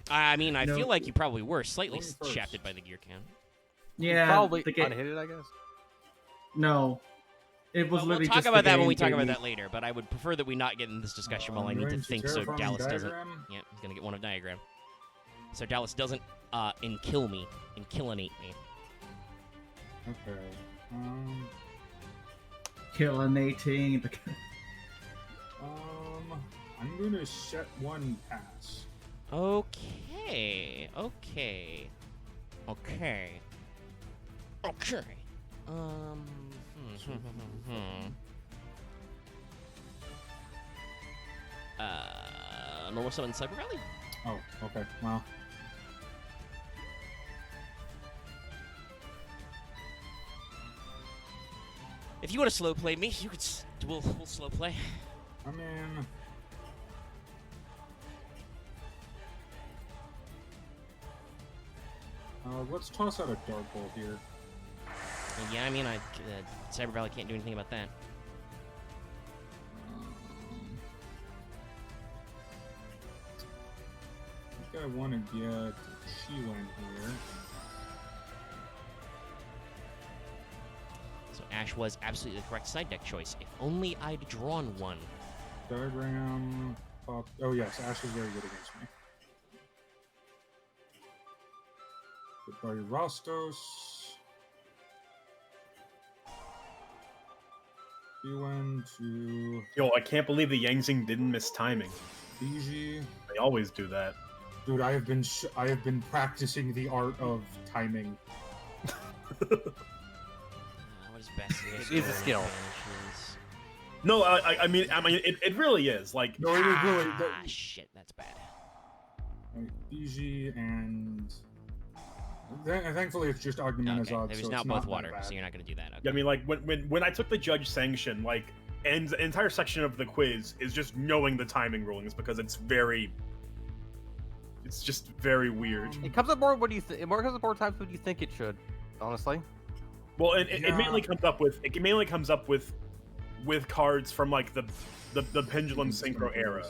I mean, I No. feel like you probably were slightly Going first. shafted by the gear can. Yeah, Probably the game. unhitted, I guess. No, it was Well, we'll literally talk just about the that when game we talk gave about me- that later, but I would prefer that we not get in this discussion while I I'm need to going think so terraforming Dallas doesn't. diagram. Yeah, he's gonna get one of diagram. So Dallas doesn't inkilinate me. Okay. Killinating the. I'm gonna set one pass. Okay. Normal summon Cyber Rally? Oh, okay. Well, If you want to slow play me, you could. We'll slow play. I mean, let's toss out a Dark Hole here. Yeah, I mean, Cyber Valley can't do anything about that. I think I want to get Shiwen here. So Ash was absolutely the correct side deck choice. If only I'd drawn one. Diagram. Pop. Oh yes, Ash is very good against me. Goodbye, Rostos. Shiwen to Yo, I can't believe the Yangzing didn't miss timing. Fiji. They always do that. Dude, I have been practicing the art of timing. What is best? It is a skill. No, I mean, it really is. Like, No, it is really. Shit, that's bad. Fiji and. Thankfully, it's just Augmented Okay, odds. there's so not it's both that water, bad. so you're not gonna do that. Okay. I mean, like when I took the judge sanction, like, and an entire section of the quiz is just knowing the timing rulings because it's just very weird. It comes up more when it comes up more times when you think it should. Honestly, Well, it Yeah. mainly comes up with cards from like the pendulum synchro era.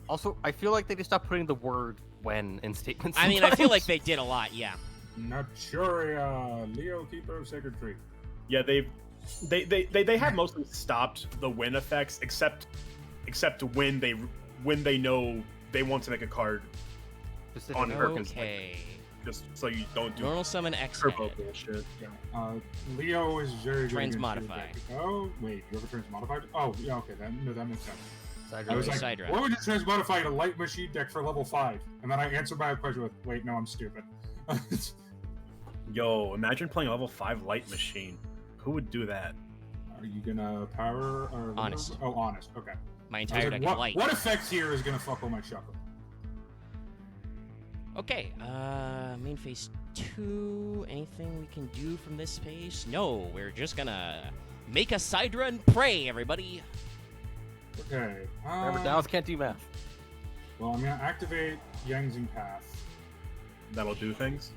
also I feel like they just stopped putting the word "when" in statements. I mean, I feel like sometimes. they did a lot. Yeah. Naturia, Leo, Keeper of Sacred Tree. Yeah, they have mostly stopped the win effects, except when they know they want to make a card Specific- on purpose. Okay. Just so you don't do Normal summon X turbo head. bullshit. Yeah. Leo is very good. Transmodify. against your deck. Oh wait, you have a transmodified? Oh yeah, okay. That makes sense. Side I was road. like, Side route. what would you transmodify a light machine deck for level 5? And then I answered my question with, wait, no, I'm stupid. Yo, imagine playing a level 5 light machine. Who would do that? Are you gonna power or Honest. Oh, honest. Okay. My I was entire like, deck is light. what effect here is gonna fuck with my shuffle? Okay, main phase 2. Anything we can do from this space? No, we're just gonna make a Sidra and pray, everybody. Okay. Remember, Dallas can't do math. Well, I'm gonna activate Yangzing Path. That'll do things.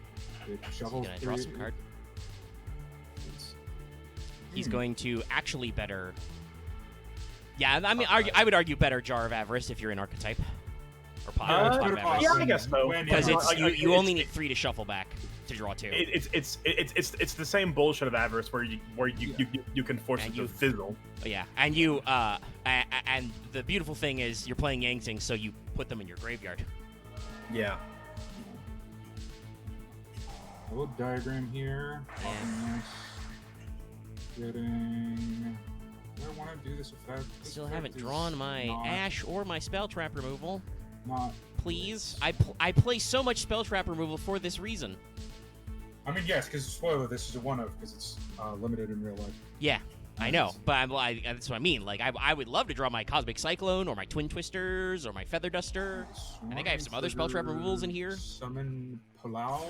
It He's shovels gonna draw 3. some card. It's- He's Hmm. going to actually better. Yeah, I mean, I would argue better Jar of Avarice if you're an archetype. Or pot, Uh, pot of yeah, Everest. Yeah, I guess so. When- Because Like, you only need 3 to shuffle back to draw 2. It's the same bullshit of Avarice where you can force And it to you- fizzle. Yeah, and and the beautiful thing is you're playing Yangzing, so you put them in your graveyard. Yeah. A little diagram here. Yeah. Getting. Do I want to do this effect? This Still effect haven't is drawn my not- Ash or my Spell Trap removal. Not. Please, I play so much Spell Trap removal for this reason. I mean, yes, because spoiler, this is a one of because it's limited in real life. Yeah, I know, but that's what I mean. Like, I would love to draw my Cosmic Cyclone or my Twin Twisters or my Feather Duster. I think I have some other spell trap removals in here. Summon Palau.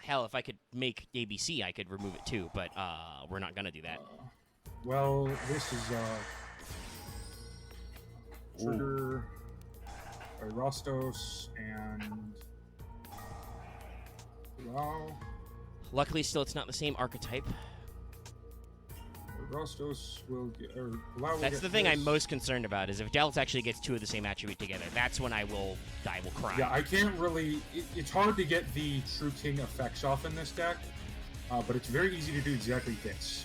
Hell, if I could make ABC, I could remove it too, but we're not gonna do that. Well, this is trigger by Rostos and Palau. Luckily, still, it's not the same archetype. Rostos will get, or Palau will That's get the thing this. I'm most concerned about, is if Delta actually gets 2 of the same attribute together, that's when I will cry. Yeah, I can't really. It's hard to get the True King effects off in this deck, but it's very easy to do exactly this.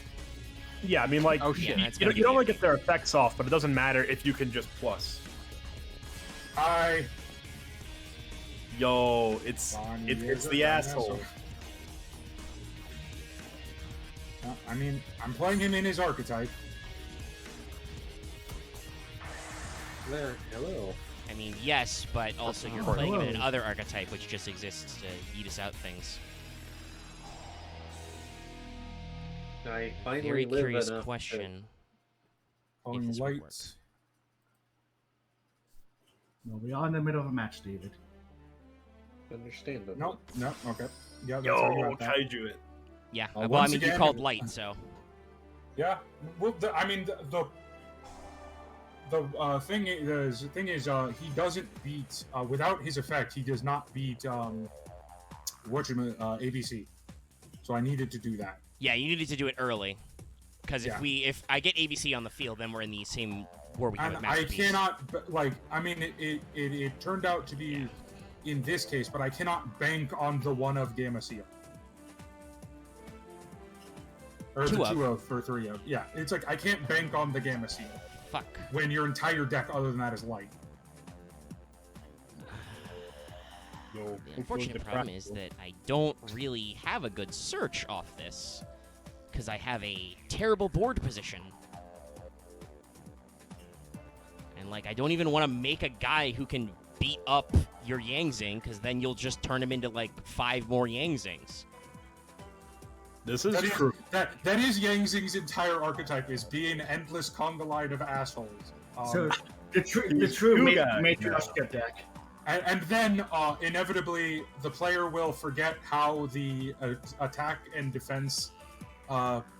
Yeah, I mean, like, Oh, shit, that's you gonna don't be want it. to get their effects off, but it doesn't matter if you can just plus. Yo, it's Bonnie it's is a the dinosaur. asshole. I mean, I'm playing him in his archetype. There, hello. I mean, yes, but also you're Oh, playing him in hello. another archetype, which just exists to eat us out things. I finally Very live curious enough question. Calling this would work. lights. No, we are in the middle of a match, David. to understand it. No, okay. Yeah, that's how you Yo, got that. kaiju it. Yeah, Uh, well, I once mean, you again- called light, so. Yeah, well, the thing is, he doesn't beat without his effect. He does not beat ABC. So I needed to do that. Yeah, you needed to do it early. Because Yeah. if I get ABC on the field, then we're in the same war we have And with I Masterpiece. cannot I mean, it turned out to be in this case, but I cannot bank on the one of Gamma Seal. Or Two the of. 2 of for 3 of. Yeah, it's like I can't bank on the Gamma Seal Fuck. when your entire deck other than that is light. Yo, The unfortunate problem is that I don't really have a good search off this. Because I have a terrible board position. And, like, I don't even want to make a guy who can beat up your Yangzing, because then you'll just turn him into, like, 5 more Yangzings. This is That is, true. that is Yangzing's entire archetype, is being an endless conga line of assholes. So the true you guys, Matryoshka deck. And then inevitably the player will forget how the attack and defense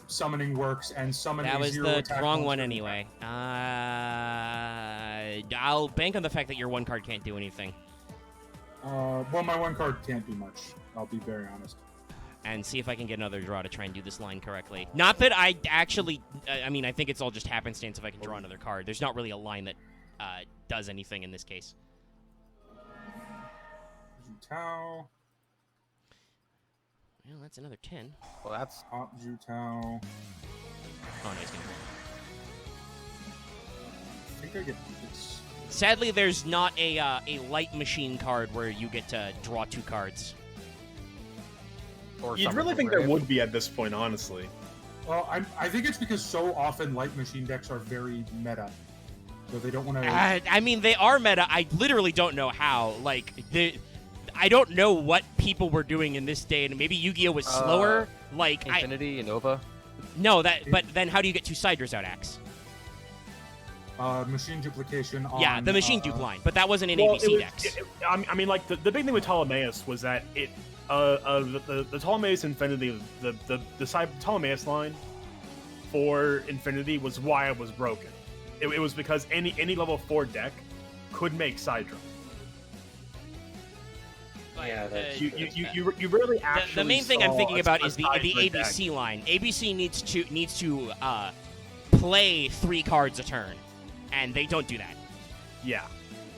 summoning works and summon That a was zero the attack wrong monster one in anyway. I'll bank on the fact that your 1 card can't do anything. Well, my 1 card can't do much. I'll be very honest. And see if I can get another draw to try and do this line correctly. Not that I actually... I mean, I think it's all just happenstance if I can draw another card. There's not really a line that does anything in this case. Tao, Well, that's another 10. Well, that's Top Jutao. Oh, no, he's gonna... I think I get this. Sadly, there's not a light machine card where you get to draw 2 cards. or You'd something really think where there would be at this point, honestly. Well, I think it's because so often light machine decks are very meta. So they don't want to... I mean, they are meta. I literally don't know how. Like, I don't know what people were doing in this day, and maybe Yu-Gi-Oh was slower. Like, Infinity and Nova. no, but then how do you get 2 Siders out Axe? machine duplication on... Yeah, the machine dupe line, but that wasn't in Well, ABC decks. I mean, like, the big thing with Ptolemaeus was that it, the Ptolemaeus Infinity, the Ptolemaeus line for Infinity was why it was broken. It was because any level 4 deck could make Sidra. Yeah, that's, You rarely actually. The main thing I'm saw thinking a about is the Sidra deck. ABC line. ABC needs to play 3 cards a turn, and they don't do that. Yeah.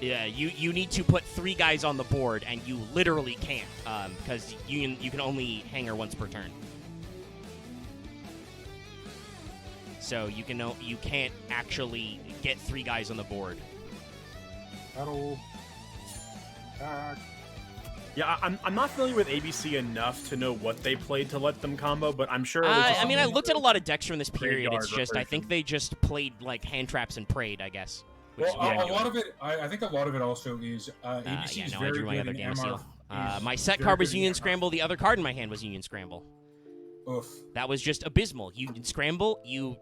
Yeah, you need to put 3 guys on the board, and you literally can't, because you can only hanger once per turn. So you can't actually get 3 guys on the board. Battle. Attack. Yeah, I'm not familiar with ABC enough to know what they played to let them combo, but I'm sure. I mean, I looked at a lot of decks from this period. Graveyard It's just I think recursion. they just played like hand traps and prayed, I guess. Which Well, is what I'm a doing. lot of it, I think a lot of it also is ABC Yeah, is no, I very drew my good other in game MR. seal. is My set very card good was in Union MR. Scramble. The other card in my hand was Union Scramble. Oof. That was just abysmal. Union Scramble, you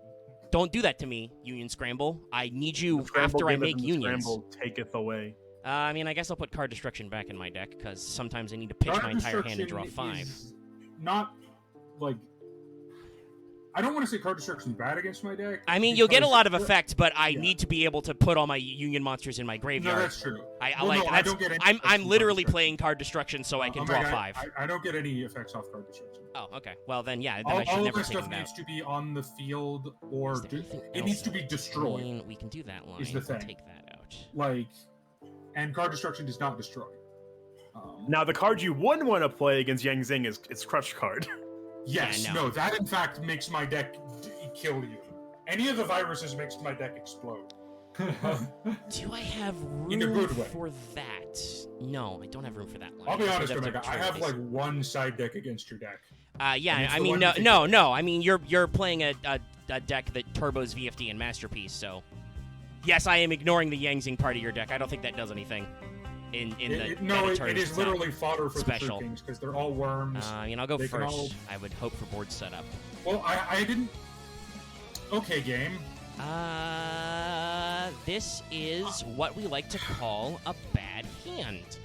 don't do that to me, Union Scramble. I need you Scramble after I giveth make and the unions. Scramble taketh away. I mean, I guess I'll put Card Destruction back in my deck, because sometimes I need to pitch Card my entire hand and Destruction draw 5. is Not like I don't want to say Card Destruction is bad against my deck. I mean, you'll get a because- lot of effect, but I Yeah. need to be able to put all my Union monsters in my No, graveyard. that's true. I Well, like no, I that's don't get any I'm effects from Card literally Destruction. playing Card Destruction so I can Oh draw my God, 5. I don't get any effects off Card Destruction. Oh, okay. Well then, yeah, then All I should of never my take stuff them out. needs to be on the field or Is there anything it needs else to be out? destroyed. I mean, we can do that line. Is the We'll thing. take that out. Like, and Card Destruction does not destroy. Now, the card you wouldn't want to play against Yang Zing is its Crutch card. Yes, Yeah, no, that in fact makes my deck kill you. Any of the viruses makes my deck explode. Do I have room In a good way. for that? No, I don't have room for that line. I'll be So honest, I'd have Omega, to I have trade like one side deck against your deck. these. Yeah, and it's I the mean, one no, you think no, of. no. I mean, you're playing a deck that turbos VFD and Masterpiece, so yes, I am ignoring the Yangzing part of your deck. I don't think that does anything. In the No, meta it terms, is it's not. literally fodder for special. the True Kings because they're all worms. I mean, I'll go They can first. all- I would hope for board setup. Well, I didn't. Okay, game. This is what we like to call a bad hand.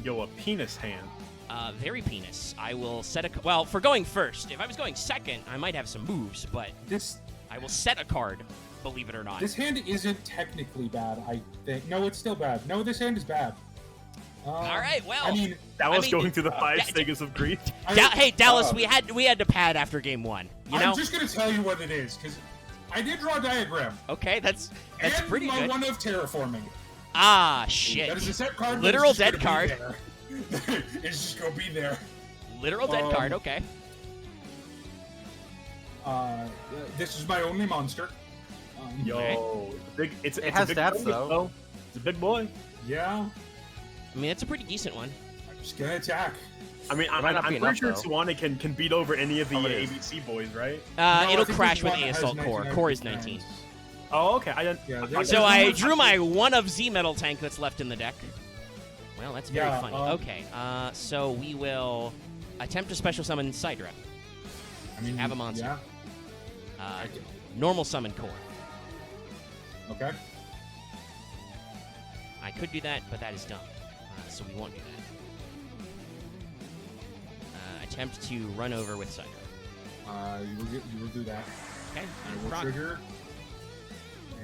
Yo, a penis hand. Very penis. I will set a... Well, for going first, if I was going second, I might have some moves, but This I will set a card, believe it or not. this hand isn't technically bad. I think. No, it's still bad. No, this hand is bad. All right, well... I mean, That I was mean, going through the 5 yeah, stages of grief. Hey, Dallas, we had to pad after game 1, you know? I'm just gonna tell you what it is because I did draw a diagram. Okay, that's and pretty my good. one of terraforming. Ah, shit. That is a set card. that Literal is just dead gonna be card. there. It's just gonna be there. Literal dead card, okay. This is my only monster. Yo, it's a has big stats, boy, though. It's a big boy. Yeah, I mean, it's a pretty decent one. I'm just gonna attack. I mean, I'm might not be pretty sure enough, though. Suwane can beat over any of the Oh, it is. ABC boys, right? No, I It'll think crash there's with one that has ASL Core. 99 Core is defense. 19. Oh, okay. I didn't. Yeah, I- there's- So there's I one drew that's- my one of Z Metal Tank that's left in the deck. Well, that's very Yeah, funny. um, Okay, so we will attempt to special summon Sidra. I mean, Have a monster. Yeah. Normal summon Core. Okay. I could do that, but that is dumb. So we won't do that. Attempt to run over with Sidra. You will do that. Okay, I will proc. trigger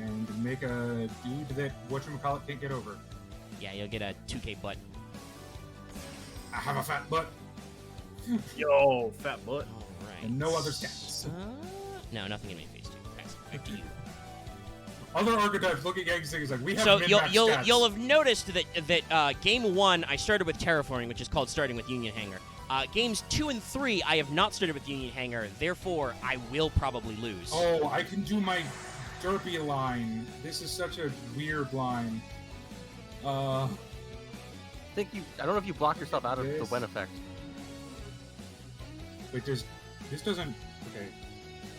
and make a dude that whatchamacallit can't get over. Yeah, you'll get a 2K butt. I have a fat butt Yo, fat butt. All right. and no other stats. No, nothing in main phase 2. Pass it back to you. Other archetypes looking at things like we have So min-max you'll stats. you'll have noticed that game 1 I started with Terraforming, which is called starting with Union Hanger. Games 2 and 3 I have not started with Union Hanger, therefore I will probably lose. Oh, I can do my derpy line. This is such a weird line. I don't know if you block yourself out of the This- Wen effect. Wait, this doesn't. Okay.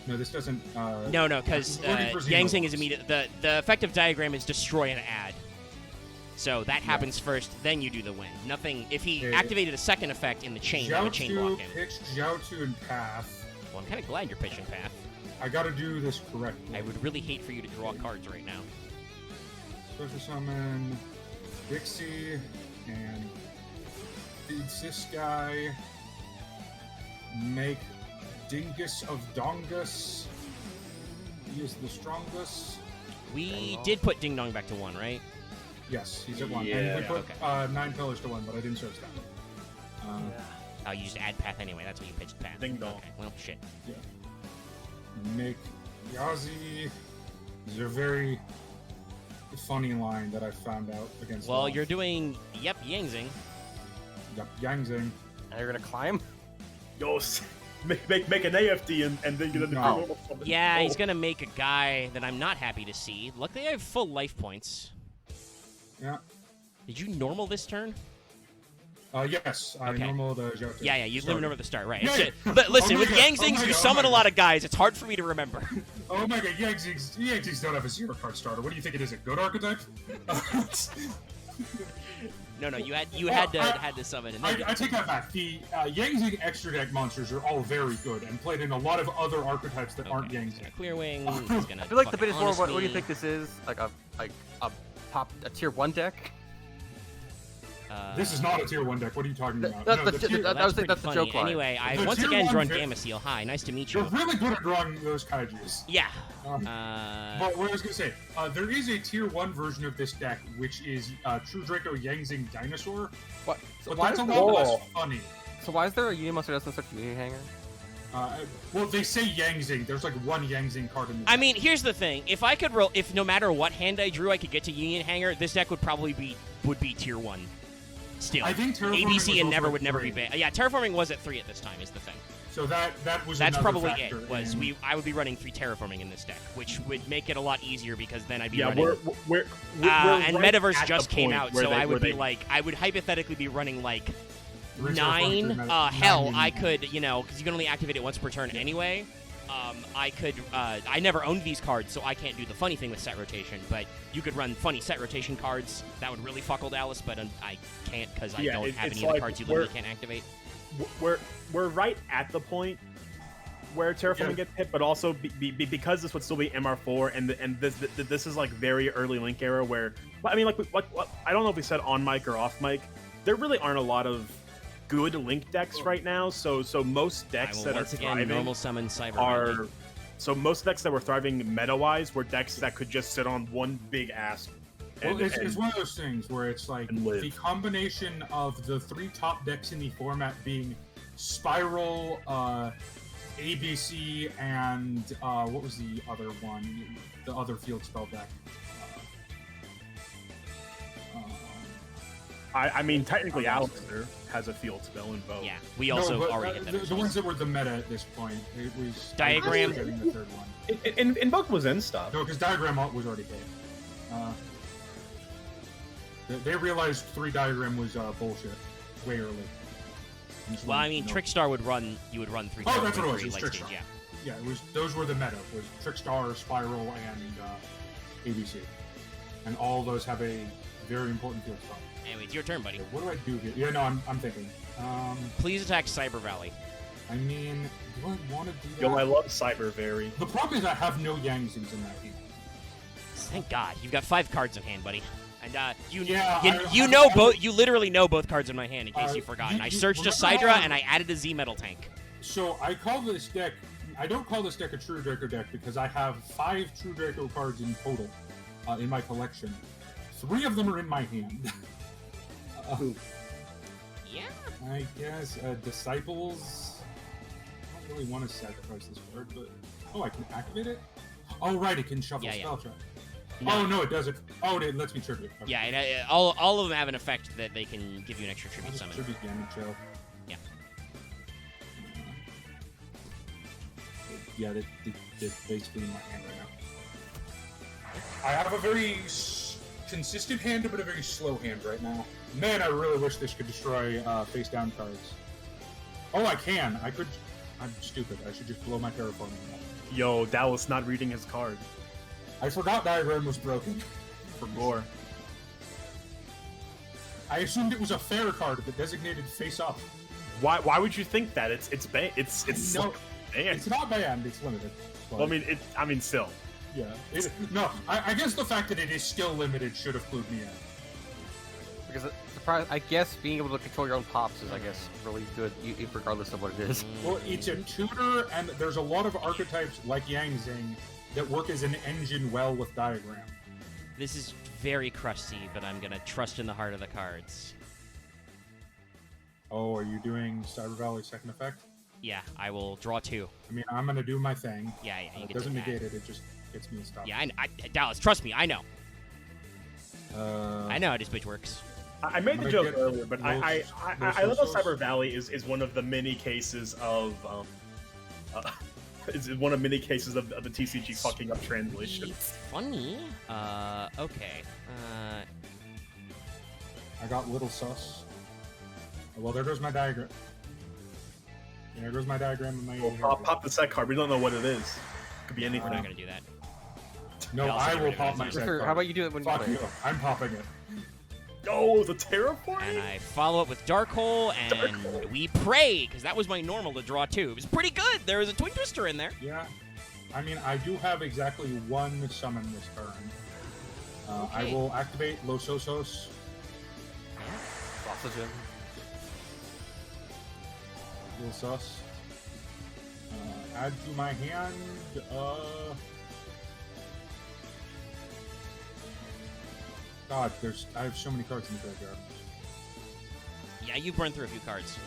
No, this doesn't. No, because I'm looking for Xeno Yang Zing is ones. immediate. The effective diagram is destroy and add. So that happens first, then you do the win. Nothing. If he Okay. activated a second effect in the chain, I would chain block Jiaotu, him. pitched Jiaotu and Path. Well, I'm kind of glad you're pitching Path. I gotta do this correctly. I would really hate for you to draw cards right now. Special summon Dixie and feeds this guy. Make Dingus of Dongus. He is the strongest. We did put Ding Dong back to 1, right? Yes, he's at 1. Yeah. And we put Okay. 9 pillars to 1, but I didn't search that. Oh, you just add Path anyway. That's what you pitched Path. Ding dong. Okay, well, shit. Make Yazi. These are very funny line that I found out against. Well, Loth. you're doing yep Yangzing. Yep, Yangzing. And you're gonna climb? Yo, make an AFD and then get into No. normal summon. Yeah, he's Oh. gonna make a guy that I'm not happy to see. Luckily, I have full life points. Yeah. Did you normal this turn? Yes, I Okay. normal the Jotun. Yeah, you Sorry. remember at the start, right? Yeah, It's yeah. just- but listen, Oh with my God, Yangzings, oh my you God, summon oh a my lot of guys. It's hard for me to remember. Oh my god, Yangzings don't have a zero card starter. What do you think it is? A good archetype? No, you had Well, had to summon. And I then take that back. The Yangzing extra deck monsters are all very good and played in a lot of other archetypes that aren't okay, he's Yangzing. gonna clear wing. He's gonna. I feel like the fucking bit is more. honest What do you me. think this is? Like a tier 1 deck? This is not a tier 1 deck. What are you talking about? That's No, the the tier- tier- that- That's was the- pretty that's the funny. joke line. Anyway, I The once tier again one drawn vi- Gameciel. Hi, nice to meet You're you. really good at drawing those kaijus. Yeah. But what I was gonna say, there is a tier 1 version of this deck, which is True Draco Yangzing Dinosaur, What? So but why, that's a is, lot Oh. less funny. so why is there a Union Monster that doesn't start Union Hanger? Well, they say Yangzing. There's like one Yangzing card in the I deck. mean, here's the thing: if I could roll, if no matter what hand I drew, I could get to Union Hanger, this deck would probably would be tier 1. Still, I think Terraforming ABC was and also never at would never be 3. bad. Yeah, Terraforming was at 3 at this time. Is the thing. So that was That's another probably factor it. Was in- I would be running 3 Terraforming in this deck, which would make it a lot easier because then I'd be Yeah, running. we're and right Metaverse at just the came point out, where so they- I where would be they- like, I would hypothetically be running like Three 9. Terraforming Hell, Union I Hanger. could, because you can only activate it once per turn anyway. I could. I never owned these cards, so I can't do the funny thing with set rotation. But you could run funny set rotation cards. That would really fuck old Alice, but I can't because I Yeah, don't have it's any of the like cards you we're- literally can't activate. we're right at the point where Terraforming Yeah. gets hit, but also because this would still be MR4, and this is like very early Link era where, I mean, like what I don't know if we said on mic or off mic, there really aren't a lot of good Link decks right now. So most I decks will that are once again thriving normal summon Cyber Valley. are so most decks that were thriving meta-wise were decks that could just sit on one big ass. Well, it's one of those things where it's like and live. the combination of the 3 top decks in the format being Spiral, ABC, and what was the other one? The other field spell deck. I mean, technically, Alistair has a field spell in both. Yeah, we also but, already hit that. the ourselves. ones that were the meta at this point. It was Diagram. I was getting the third one. Invoke was in stuff. No, because Diagram was already hit. They realized 3 Diagram was bullshit way early. And just Well, I went, mean, no. Trickstar would run. You would run 3. Oh, that's what it was. Terraforming It was late stage, Trickstar. yeah. Yeah, it was. Those were the meta. Was Trickstar, Spiral, and ABC, and all those have a very important field spell. Anyway, it's your turn, buddy. Okay, what do I do here? Yeah, no, I'm thinking. Please attack Cyber Valley. I mean, do I want to do that? Yo, I love Cyber very. The problem is I have no Yangzings in that game. Thank God, you've got 5 cards in hand, buddy. And you I know would- both. You literally know both cards in my hand, in case you've forgotten. you- I you searched a remember Sidra how- and I added a Z Metal Tank. So I call this deck. I don't call this deck a True Draco deck because I have 5 True Draco cards in total in my collection. 3 of them are in my hand. Yeah. I guess Disciples. I don't really want to sacrifice this card, but I can activate it. Oh right, it can shuffle Yeah, yeah. spell check. No. Oh no, it doesn't. Oh, it lets me tribute. Okay. Yeah, and, all of them have an effect that they can give you an extra I'll tribute just summon. tribute damage show. Yeah. Yeah, they're basically in my hand right now. I have a very consistent hand, but a very slow hand right now. Man, I really wish this could destroy face down cards. Oh, I can. I could. I'm stupid. I should just blow my terraforming up. Yo, Dallas not reading his card I forgot Diagram was broken. for gore. I assumed it was a fair card that designated face up. Why would you think that? It's No, banned. it's not banned. It's limited. But, Well, I mean, still. yeah. No, I guess the fact that it is still limited should have clued me in. Because I guess being able to control your own pops is, I guess, really good, regardless of what it is. Well, it's a tutor, and there's a lot of archetypes like Yangzing that work as an engine well with Diagram. This is very crusty, but I'm gonna trust in the heart of the cards. Oh, are you doing Cyber Valley second effect? Yeah, I will draw 2. I mean, I'm gonna do my thing. Yeah, you It can doesn't do that. negate it. It just gets me to stop. Yeah, Dallas, trust me, I know. I know how this bitch works. I made the I'm joke gonna get earlier, but I love how Cyber Valley is one of the many cases of it's one of many cases of the TCG fucking up translation. Funny. Okay. I got little sus. Well, there goes my diagram. There goes my diagram of my. Well, pop the set card. We don't know what it is. Could be anything. We're not gonna do that. No, I'll I get will rid of pop it. my set Vespairr, card. how about you do it when you Fuck play? you. I'm popping it. Oh, the Terraform! And I follow up with Dark Hole, and we pray, because that was my normal to draw two. It was pretty good. There was a Twin Twister in there. Yeah. I mean, I do have exactly one summon this turn. I Okay. will activate Los Osos. Oxygen. Little sus. Add to my hand. God, I have so many cards in the graveyard. Yeah, you burned through a few cards.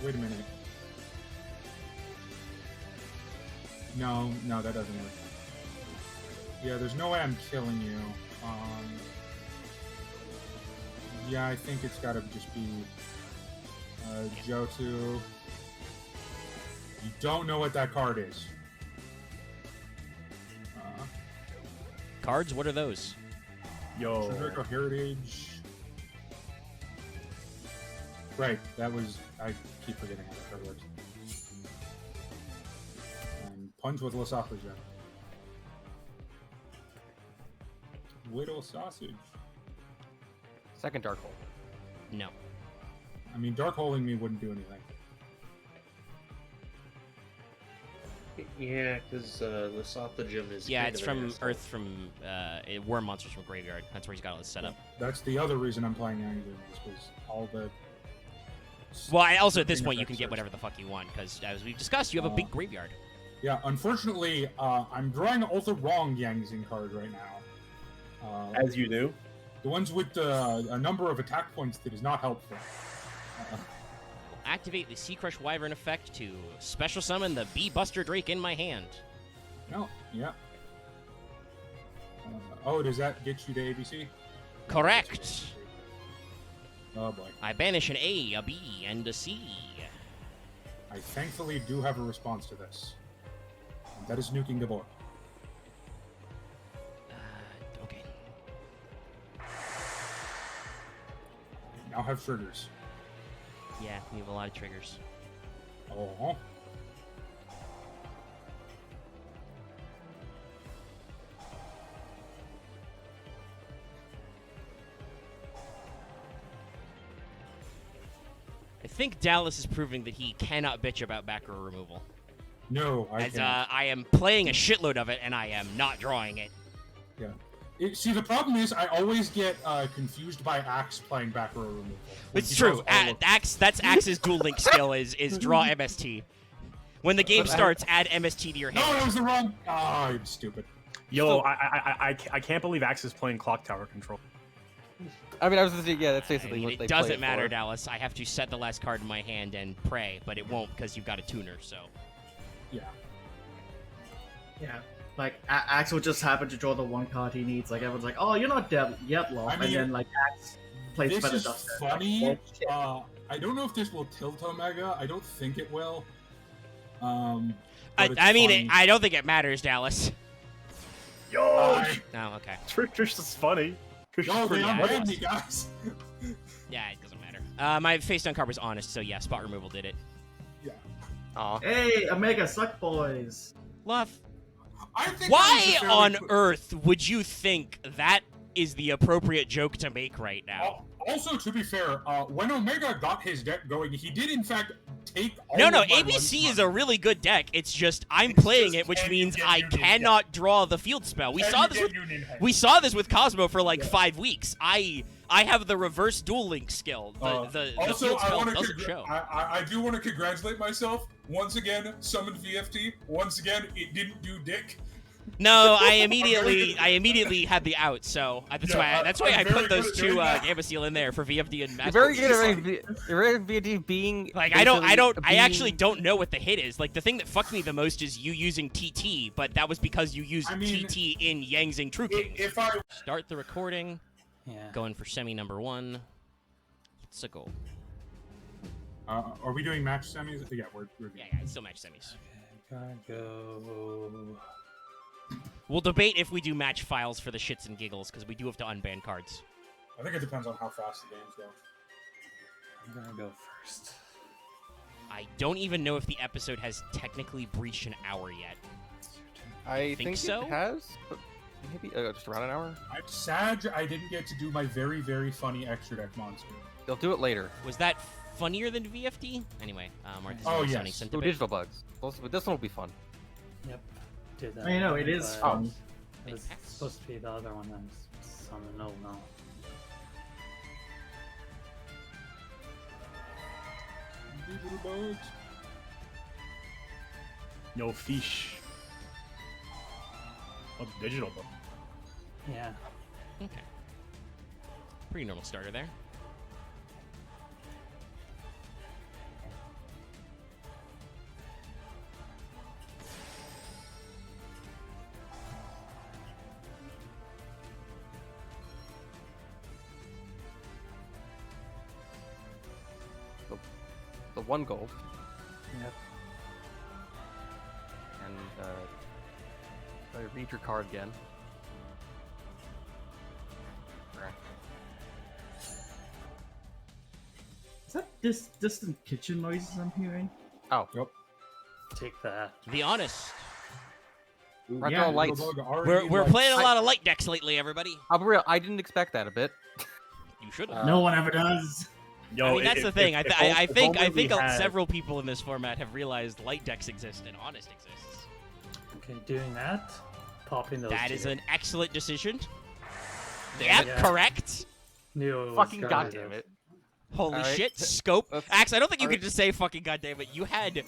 Wait a minute. No, that doesn't work. Yeah, there's no way I'm killing you. Yeah, I think it's gotta just be Johto. You don't know what that card is. Cards? What are those? Yo. Draco Heritage. Right, that was. I keep forgetting how that card works. And Punch with Lysophagen. Whittle Sausage. Second Dark Hole. No. I mean, Dark Holing me wouldn't do anything. Yeah, because Lysophagen is. Yeah, kind it's of an from asshole. Earth, from Worm Monsters from Graveyard. That's where he's got all his setup. That's the other reason I'm playing Yang is because all the. Well, also at this Thing point you can affects get us. whatever the fuck you want, because as we've discussed, you have a big graveyard. Yeah, unfortunately, I'm drawing all the wrong Yangzing cards right now. As you do. The ones with a number of attack points that is not helpful. Activate the Sea Crush Wyvern effect to special summon the Bee Buster Drake in my hand. No, yeah. Oh, does that get you to ABC? Correct. Oh boy. I banish an A, a B, and a C. I thankfully do have a response to this. And that is nuking the board. Okay. I now have triggers. Yeah, we have a lot of triggers. Oh. I think Dallas is proving that he cannot bitch about back row removal. No, I As can't. I am playing a shitload of it, and I am not drawing it. Yeah. See, the problem is I always get confused by Axe playing back row removal. It's He true. draws all of- Axe, that's Axe's dual link skill is draw MST. When the game starts, add MST to your No, hand. that was the wrong. Ah, I'm stupid. Yo, I can't believe Axe is playing Clock Tower Control. I mean, I was just yeah, that's I basically mean, what they it play doesn't it matter, for. Dallas. I have to set the last card in my hand and pray, but it won't because you've got a tuner. So Yeah. Yeah. Like, Axe will just happen to draw the one card he needs. Like, everyone's like, oh, you're not dead yet, Loth. I mean, and then, like, Axe plays This Feather is Duster. funny. Like, oh, shit. I don't know if this will tilt Omega. I don't think it will. But it's I mean, funny. I don't think it matters, Dallas. Yo, Oh, okay. Trish is funny. Trish Yo, is they pretty Yeah, unbanned funny. me, guys. Yeah, it doesn't matter. My face down card was honest, so yeah, spot removal did it. Yeah. Aw. Hey, Omega suck boys. Luff. I think Why that was a fairly on quick- earth would you think that is the appropriate joke to make right now? Also, to be fair, when Omega got his deck going, he did in fact take all No, of my ABC lunch is a money. really good deck. It's just I'm It's playing just, it, which can you means get I Union? cannot draw the field spell. We Can saw you this get with Union Head? we saw this with Cosmo for like Yeah. 5 weeks. I have the reverse dual link skill. The Also, field I spell want doesn't to. show. I do want to congratulate myself once again. Summoned VFT. Once again, it didn't do dick. No, I immediately had the out, so that's why I put those two Gamma Seal in there for VFD and Master. You're very good at VFD being Like I actually don't know what the hit is. Like the thing that fucked me the most is you using TT, but that was because you used TT in Yangzing True King. If I Start the recording. Yeah. Going for semi number 1. Let's go. are we doing match semis? Yeah, we're Yeah, it's still match semis. Okay, gotta go. We'll debate if we do match files for the shits and giggles, because we do have to unban cards. I think it depends on how fast the games go. I'm gonna go first. I don't even know if the episode has technically breached an hour yet. I think so? It has, but maybe just around an hour. I'm sad I didn't get to do my very, very funny extra deck monster. They'll do it later. Was that funnier than VFD? Anyway, Marth is Oh, now yes. sounding sent a Ooh, bit. digital bugs. This one will be fun. Yep. Did that. I know, it is but fun. It was supposed to be the other one. That's on the no now. Digital bugs. No fish. What's digital bug? Yeah. Okay. Pretty normal starter there. The 1 gold. Yep. And read your card again. Right. Is that distant kitchen noises I'm hearing? Oh, Take that. To be honest, retro lights. we're playing a lot of light decks lately, everybody. I'll be real. I didn't expect that a bit. You should have. No one ever does. Yo, I mean, that's the thing. I think we had- several people in this format have realized light decks exist and honest exists. Okay, doing that. Popping those. That two. is an excellent decision. Damn Yep, it. correct. Knew it was Fucking gonna goddamn do. it. Holy All right. shit, scope. Let's- Axe, I don't think you all could right. just say fucking goddamn it. You had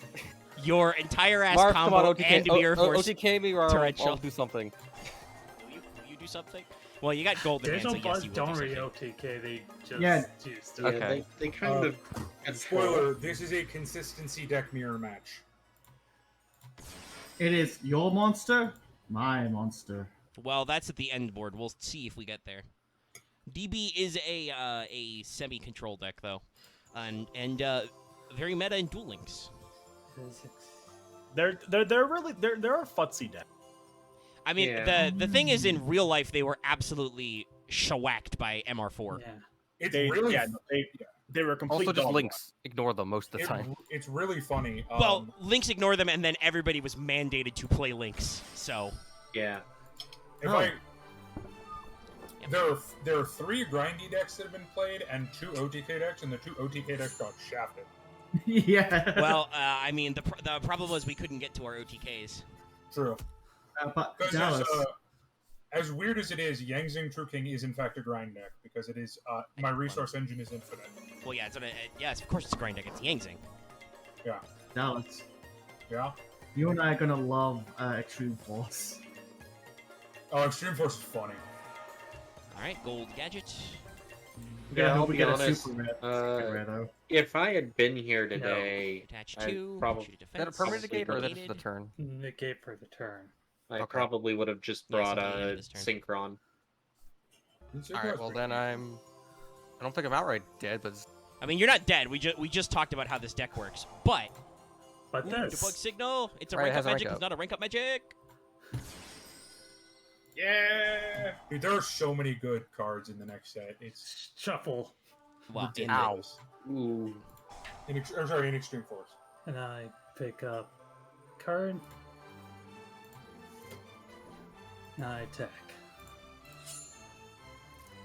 your entire ass Marth, combo come on, OTK, and Mirror Force. OTK me or torrential. I'll do something. Will you do something? Well, you got gold in hand, so Digital yes, bugs you will don't do read something. OTK. They just Yeah. use Yeah, Okay. they kind of. Spoiler: this is a consistency deck mirror match. It is your monster, my monster. Well, that's at the end board. We'll see if we get there. DB is a semi-control deck though, and very meta in Duel Links. They're really they're a futsy deck. I mean, Yeah. the thing is, in real life, they were absolutely shellacked by MR4. Yeah. It's They really they were complete. Also, just dog links. Ignore them most of the time. it's really funny. Well, Lynx ignore them, and then everybody was mandated to play Lynx. So Yeah. if Oh. there are 3 grindy decks that have been played and 2 OTK decks, and the 2 OTK decks got shafted. Yeah. well, I mean, the problem was we couldn't get to our OTKs. True. But Because Dallas, as weird as it is, Yangzing True King is in fact a grind deck because it is my resource engine is infinite. Well, yeah, yes, of course it's a grind deck. It's Yangzing. Dallas, Yeah. you and I are gonna love Extreme Force. Oh, Extreme Force is funny. All right, gold gadget. We gotta Yeah, hope I'll we be get a honest, super rare. uh, Rare though. If I had been here today, Attach I 2. probably- shoot a Is that a defense, permanent Probably negate or is that negated. just the turn? Negate for the turn. I Okay. probably would have just Yes, brought at the end of a this turn. Synchron. All right. Well, then I don't think I'm outright dead, but I mean, you're not dead. We just talked about how this deck works, but But ooh, this. debug signal. It's a Right, it rank up has a rank magic. up. It's not a rank up magic. Yeah. Dude, there are so many good cards in the next set. It's Shuffle. Well, in ridiculous. Ooh. In Extreme Force. And I pick up card. And I attack.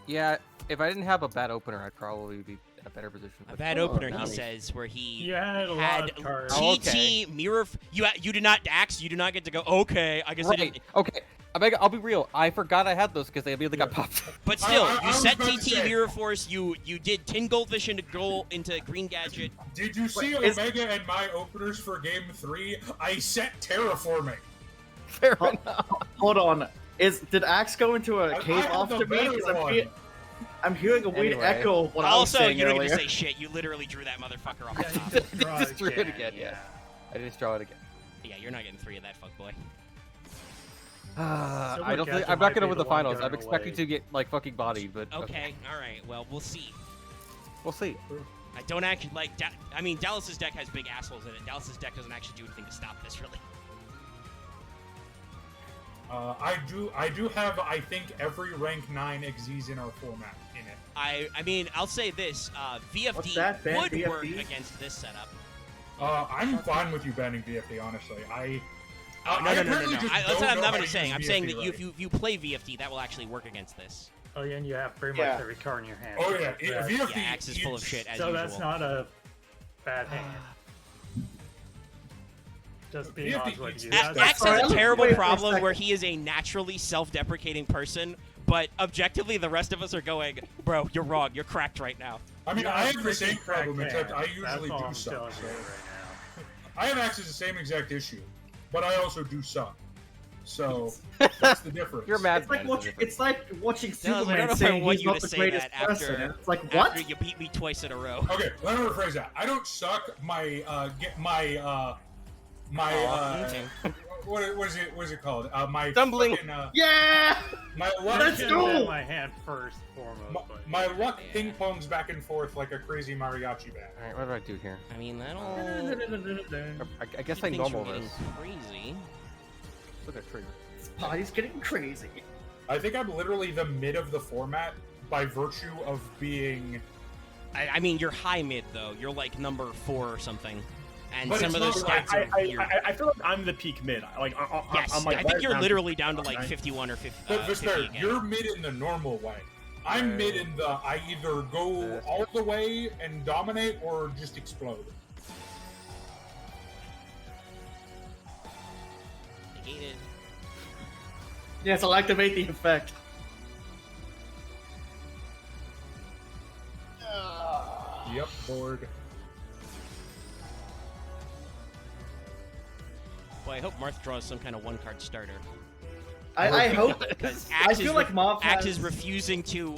yeah, if I didn't have a bad opener, I'd probably be in a better position. a but- bad oh, opener, now he he's- says, where he You had a lot had of cards. Oh, TT okay. mirror. You do not Axe. You do not get to go. Okay, I guess I Right. didn't. Okay. I'll be real. I forgot I had those because they immediately got popped. But still, I you was set about to TT say- mirror force. You did 10 goldfish into green gadget. Did you see Wait, is- Omega and my openers for Game 3? I set terraforming. Fair Huh. enough. Hold on. Did Axe go into a I cave have the after me? 'Cause better one. I'm hearing a weird Anyway. echo of what I was Also, saying you don't earlier. get to say shit. You literally drew that motherfucker off Yeah, the you top. just draw Just drew it again, yeah. I just draw it again. Yeah, you're not getting 3 of that fuckboy. I don't think Gadget I'm might not gonna be win the the one finals. I'm going expecting away. to get like fucking bodied, but Okay, all right. Well, we'll see. we'll see. I don't actually like. I mean, Dallas's deck has big assholes in it. Dallas's deck doesn't actually do anything to stop this, really. I do have, I think, every rank 9 Xyz in our format in it. I mean, I'll say this: VFD What's that, ban would work VFD? against this setup. I'm fine with you banning VFD, honestly. No. I That's apparently just what don't know I'm how not to saying. use I'm saying VFD that right. if you play VFD, that will actually work against this. Oh, yeah, and you have pretty Yeah. much every card in your hand. Oh yeah, Yeah. VFD. Yeah, Axe is full of shit as So usual. that's not a bad hand. Just being VFD honest with you. eats That's- Axe Sorry, has a wait terrible for a problem second. where he is a naturally self-deprecating person, but objectively, the rest of us are going, bro, you're wrong. You're cracked right now. I mean, you I have have the same freaking cracked problem, except I hands. usually That's all do I'm suck. telling So. you right I have access to the same exact issue, but I also do suck. So that's the difference. You're mad. It's like watching No, I Superman don't know if I saying want he's you not to the say greatest that person. after- And it's like, what? After you beat me twice in a row. Okay, let me rephrase that. I don't suck. My what is it called? My Stumbling. fucking, Yeah! my now. luck. Let's I go! should've had my hand first, foremost. but- My luck Yeah. ping pongs back and forth like a crazy mariachi band. All right, what do I do here? I mean, that'll. I guess I keep things normal from getting this. crazy. Look at trigger. This party's getting crazy. I think I'm literally the mid of the format by virtue of being. I mean, you're high mid though. You're like number 4 or something, and But some it's of those not like- stats are weird. I feel like I'm the peak mid. Like, Yes, I'm like I think right you're around literally down to 55, like right? 51 or 50. But 50 Vespairr, again. you're mid in the normal way. I'm mid in the I either go This. all the way and dominate or just explode. Negated. Yes, I'll activate the effect. Yep, board. Boy, I hope Marth draws some kind of 1-card starter. I hope. Because I feel like Marth Axe has... is refusing to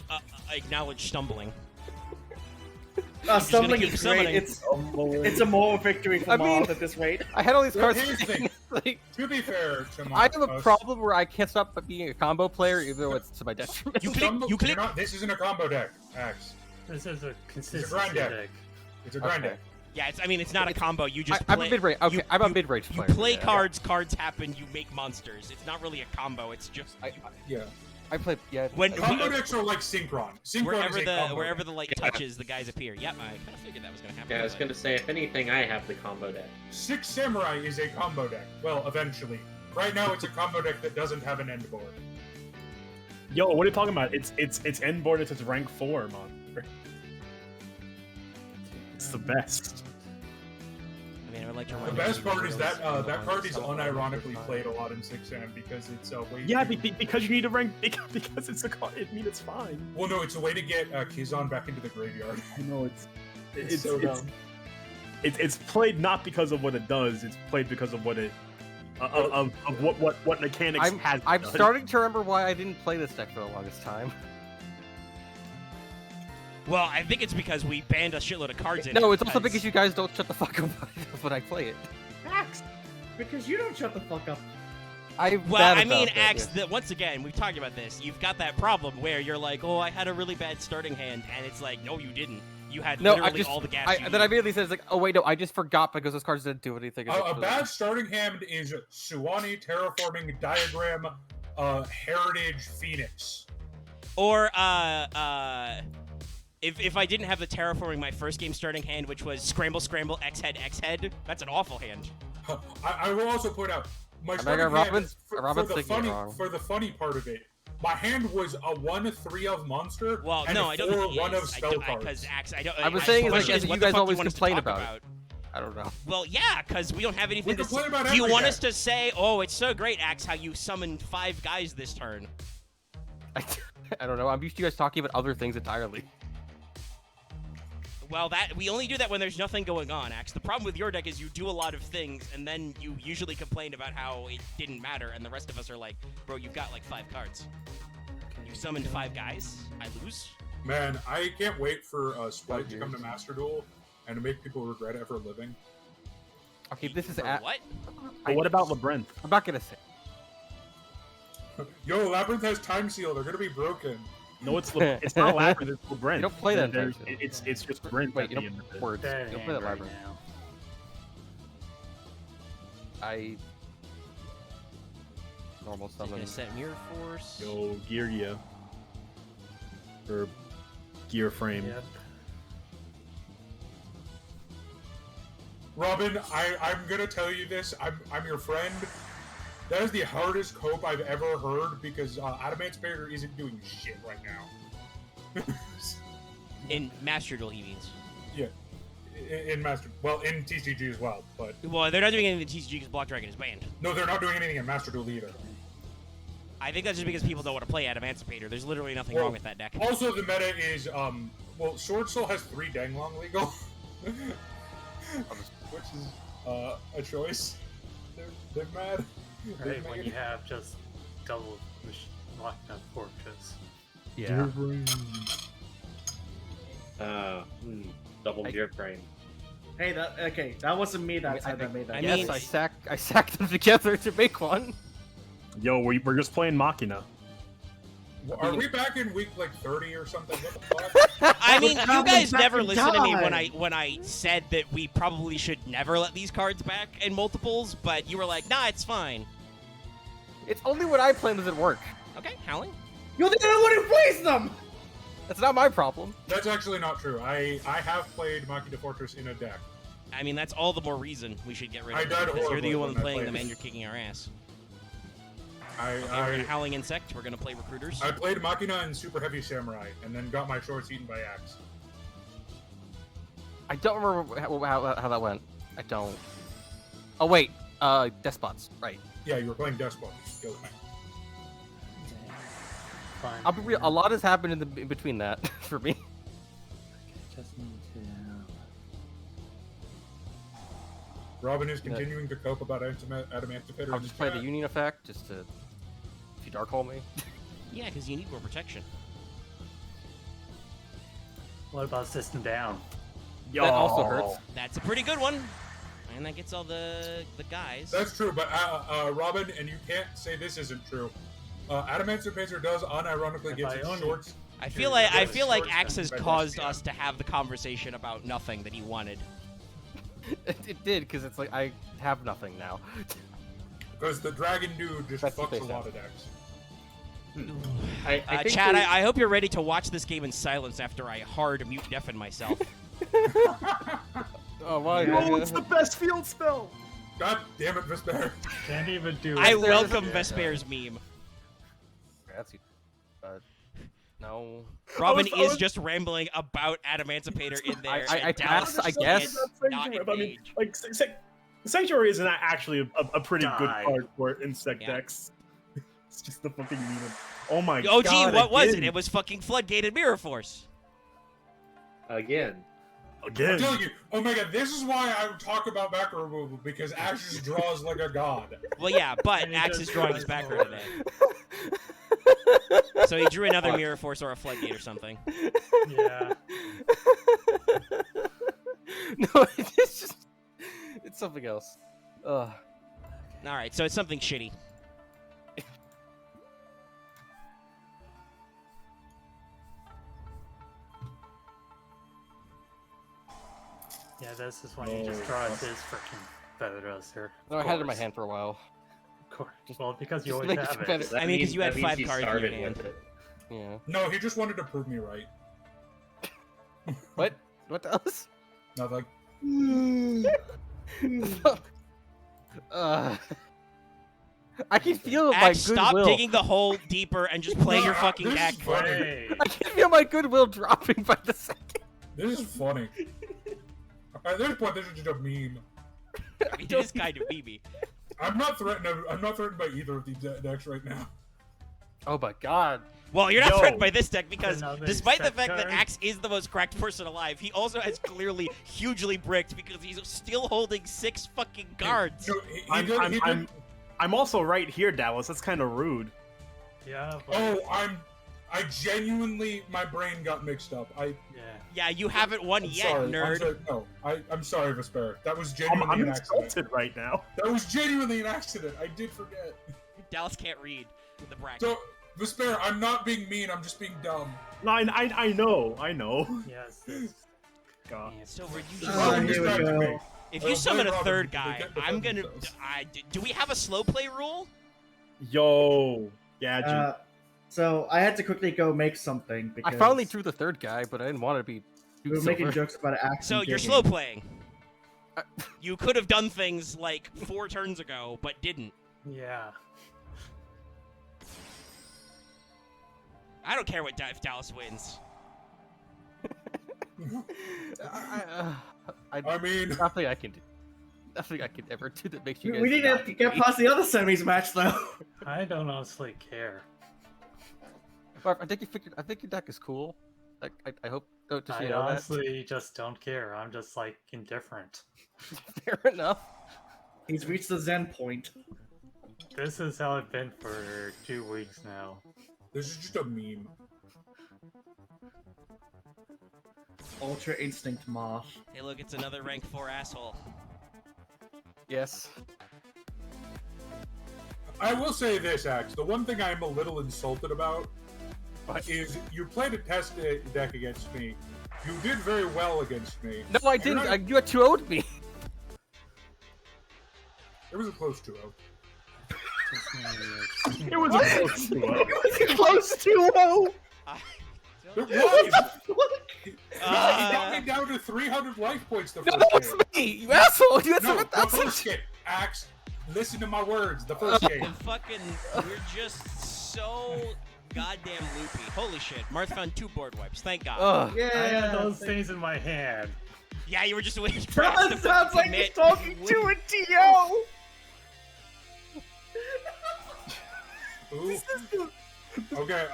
acknowledge stumbling. Stumbling keep is great. summoning. It's a moral victory for I mean- Marth at this rate. I had all these Well, cards. here's the thing. like, To be fair to I have a Marth, problem where I can't stop being a combo player, even though it's to my detriment. You click. You click. This isn't a combo deck, Axe. This is a It's a consistency grind deck. deck. It's a grind Okay. deck. Yeah, I mean, it's not a combo. You just I'm play. a mid-range. Okay, you- I'm a you- mid-range You player. play yeah. cards. Cards happen. You make monsters. It's not really a combo. It's just Yeah. I play. Yeah. when Combo decks are like Synchron. Synchron wherever is a the combo wherever deck. the light touches, the guys appear. Yep, I kind of figured that was gonna happen. Yeah, I was but- gonna say, if anything, I have the combo deck. Six Samurai is a combo deck. Well, eventually. Right now, it's a combo deck that doesn't have an end board. Yo, what are you talking about? It's end board. It's rank 4, man. It's the best. I mean, I would like to The remind best everybody part is that that that card is unironically played a lot in 6M because it's a way. Yeah, to... because you need a rank. Because it's a card. I mean, it's fine. Well, no, it's a way to get Kizan back into the graveyard. I know it's so dumb. It's played not because of what it does. It's played because of what it of what mechanics has. I'm done. starting to remember why I didn't play this deck for the longest time. Well, I think it's because we banned a shitload of cards in No, it. it's also because you guys don't shut the fuck up when I play it. Axe! Because you don't shut the fuck up. Well, I mean, Axe, once again, we've talked about this. You've got that problem where you're like, oh, I had a really bad starting hand, and it's like, no, you didn't. You had No, literally I just, all the gas you then I needed. immediately said, it's like, oh wait, no, I just forgot because those cards didn't do anything. A bad starting hand is Suwani, Terraforming, Diagram, Heritage, Phoenix. Or, if I didn't have the terraforming my first game starting hand, which was Scramble, Scramble, X-Head, X-Head, that's an awful hand. I will also point out, my Omega starting hand, Robin's- for Robin's the thinking it funny, wrong. for the funny part of it, my hand was a 1/3 of monster Well, and no, a I don't 4 think he 1 of is. spell cards. Because Axe, I don't. I was I- saying the is, like, question as you what the guys fuck always want us to complain talk about. I don't know. Well, yeah, because we don't have anything We to complain about Do you every want deck. us to say, oh, it's so great, Axe, how you summoned 5 guys this turn? I don't know. I'm used to you guys talking about other things entirely. Well, we only do that when there's nothing going on, Axe. The problem with your deck is you do a lot of things, and then you usually complain about how it didn't matter, and the rest of us are like, bro, you've got like 5 cards. You summoned 5 guys. I lose. Man, I can't wait for Split to come to Master Duel and to make people regret ever living. Okay, this is For at. what? But what about Labyrinth? I'm not gonna say. Yo, Labyrinth has Time Seal. They're gonna be broken. No, it's not Labyrinth. It's Labyrinth. You don't play that. There's- It's just Labyrinth. Wait, at you the don't end of it. words. Dead You don't play that hand right labyrinth. now. Normal So you're summon. gonna set Mirror Force. Yo, Gear or Gear Frame. Yep. Robin, I'm gonna tell you this. I'm your friend. That is the hardest cope I've ever heard because Adamantipator isn't doing shit right now. In Master Duel, he means. Yeah, in Master. Well, in TCG as well, but Well, they're not doing anything in TCG because Block Dragon is banned. no, they're not doing anything in Master Duel either. I think that's just because people don't want to play Adamantipator. There's literally nothing Well, wrong with that deck. Also, the meta is well, Sword Soul has 3 Danglong legal, which is a choice. They're mad. They Right, when made you it. have just double lockdown fortress. Yeah. Double gear frame. Hey, that wasn't me that time that made that. I Yes, mean- I sacked them together to make one. Yo, we're just playing Machina. Are we back in week like 30 or something? What the fuck? I mean, How you guys many never fucking listened to me times? when I said that we probably should never let these cards back in multiples, but you were like, nah, it's fine. It's only when I play them does it work. Okay, Howling. Yo, they don't want to place them. That's not my problem. That's actually not true. I have played Machina Fortress in a deck. I mean, that's all the more reason we should get rid I of died them, because you're the horribly one when I playing played them it. and you're kicking our ass. Okay, we're gonna I Howling Insect, we're gonna play Recruiters. I played Machina and Super Heavy Samurai, and then got my shorts eaten by Axe. I don't remember how that went. I don't. Oh wait, Despots, right? Yeah, you were playing Despot. Killed me. Fine. I'll be real. A lot has happened in between that for me. Just need to. Robin is continuing to cope about Adamantipator. I'll just play the Union effect just to, if you dark hole me. Yeah, because you need more protection. What about system down? Yo. That also hurts. That's a pretty good one. And that gets all the guys. That's true, but Robin, and you can't say this isn't true. Adamantipator does unironically If get I its owned- shorts. I feel like Dude, shorts Axe and has red caused vest, yeah. us to have the conversation about nothing that he wanted. It did because it's like I have nothing now. Because the dragon dude just That's the fucks a face lot out. of decks. I think Chad, we- I hope you're ready to watch this game in silence after I hard mute deafen myself. Oh my Oh, it's the best field spell. God damn it, Vespairr. Can't even do I it. welcome Yeah. Vespair's meme. That's no. Robin I was- is just rambling about Adamantipator in there. I and pass, Dallas I is guess. not I mean, engaged. like Sanctuary is actually a pretty good Die. card for insect Yeah. decks. It's just the fucking meme. Oh my Oh, god! gee, what was it? again. It was fucking Floodgated Mirror Force. again. I'm Again. telling you, oh my god, this is why I talk about backer removal, because Axe just draws like a god. Well, yeah, but And he Axe just is drawing draws his backer all today. So he drew another Mirror Force or a Floodgate or something. Yeah. No, it's just it's something else. Ugh. Alright, so it's something shitty. Yeah, this is when he just draws his freaking Feather No, I had it in my hand for a while. Of course. Well, because you just always make have it it. better. That I mean, 'cause means- you had that means 5 he cards in your started hand. with it. Yeah. No, he just wanted to prove me right. What? What else? Nothing. I can feel my Axe, stop goodwill. digging the hole deeper and just play your fucking This deck. is funny. Hey. I can feel my goodwill dropping by the second. This is funny. At this point, this is just a meme. I mean, it is kind of memes. I'm not threatened. I'm not threatened by either of these decks right now. Oh my god. Well, you're not Yo. threatened by this deck because Another despite the set fact that card. Axe is the most cracked person alive, he also has clearly hugely bricked because he's still holding 6 fucking guards. No, he did- I'm also right here, Dallas. That's kind of rude. Yeah. But, Oh, I genuinely, my brain got mixed up. yeah. Yeah, you haven't won I'm yet, sorry. nerd. I'm sorry, Vespairr. That was genuinely I'm an accident. insulted right now. That was genuinely an accident. I did forget. Dallas can't read the bracket. So, Vespairr, I'm not being mean. I'm just being dumb. No, I know. Yes. This, God. yeah. Silver, you Oh, just Oh, here we back to go. me. if you Blame summon a Robin, third because they guy, get to I'm defend gonna. themselves. Do we have a slow play rule? Yo, yeah. So I had to quickly go make something I because finally drew the third guy, but I didn't want to be. we were making jokes about it. So you're slow playing. You could have done things like 4 turns ago, but didn't. Yeah. I don't care what if Dallas wins. I mean, Nothing I can do. Nothing I can ever do that makes you guys. We need not to get happy. past the other semis match though. I don't honestly care. But I think your deck is cool. I hope to see I you know that. honestly just don't care. I'm just like indifferent. Fair enough. He's reached the Zen point. This is how it's been for 2 weeks now. this is just a meme. Ultra Instinct Marth. Hey, look, it's another rank 4 asshole. Yes. I will say this, Axe. The one thing I'm a little insulted about is you played a test deck against me. You did very well against me. No, I didn't. You had 2-0'd me. It was a close 2-0. It was a close duo. Close to 0. It was! He got me down to 300 life points the No, first that was game. me. You asshole. You had No, someone the else. first game. Axe, listen to my words. The first game. And fucking, we're just so goddamn loopy. Holy shit. Marth found 2 board wipes. Thank God. Ugh. Yeah. I had those things in my hand. Yeah, you were just waiting for us to That sounds like commit. you're talking to a TO. Ooh. Okay,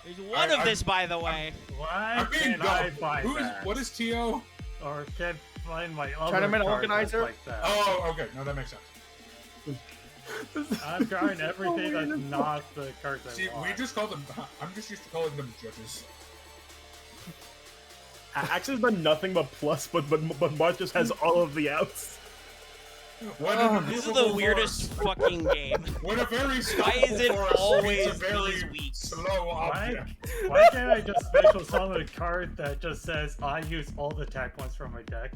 There's one of this, by the way. Why I'm being can't I dumb. buy that? What is TO? Or can't find my other Tournament cards organizer? like that. Oh, okay. No, that makes sense. I'm trying everything that's not the cards I See, want. we just call them. I'm just used to calling them judges. Axe has done nothing but plus, but Marth just has all of the outs. When This is the weirdest fucking game. When a very Why is it forest always meets a very these weeks? slow object. Why can't I just special summon a card that just says I use all the attack points from my deck?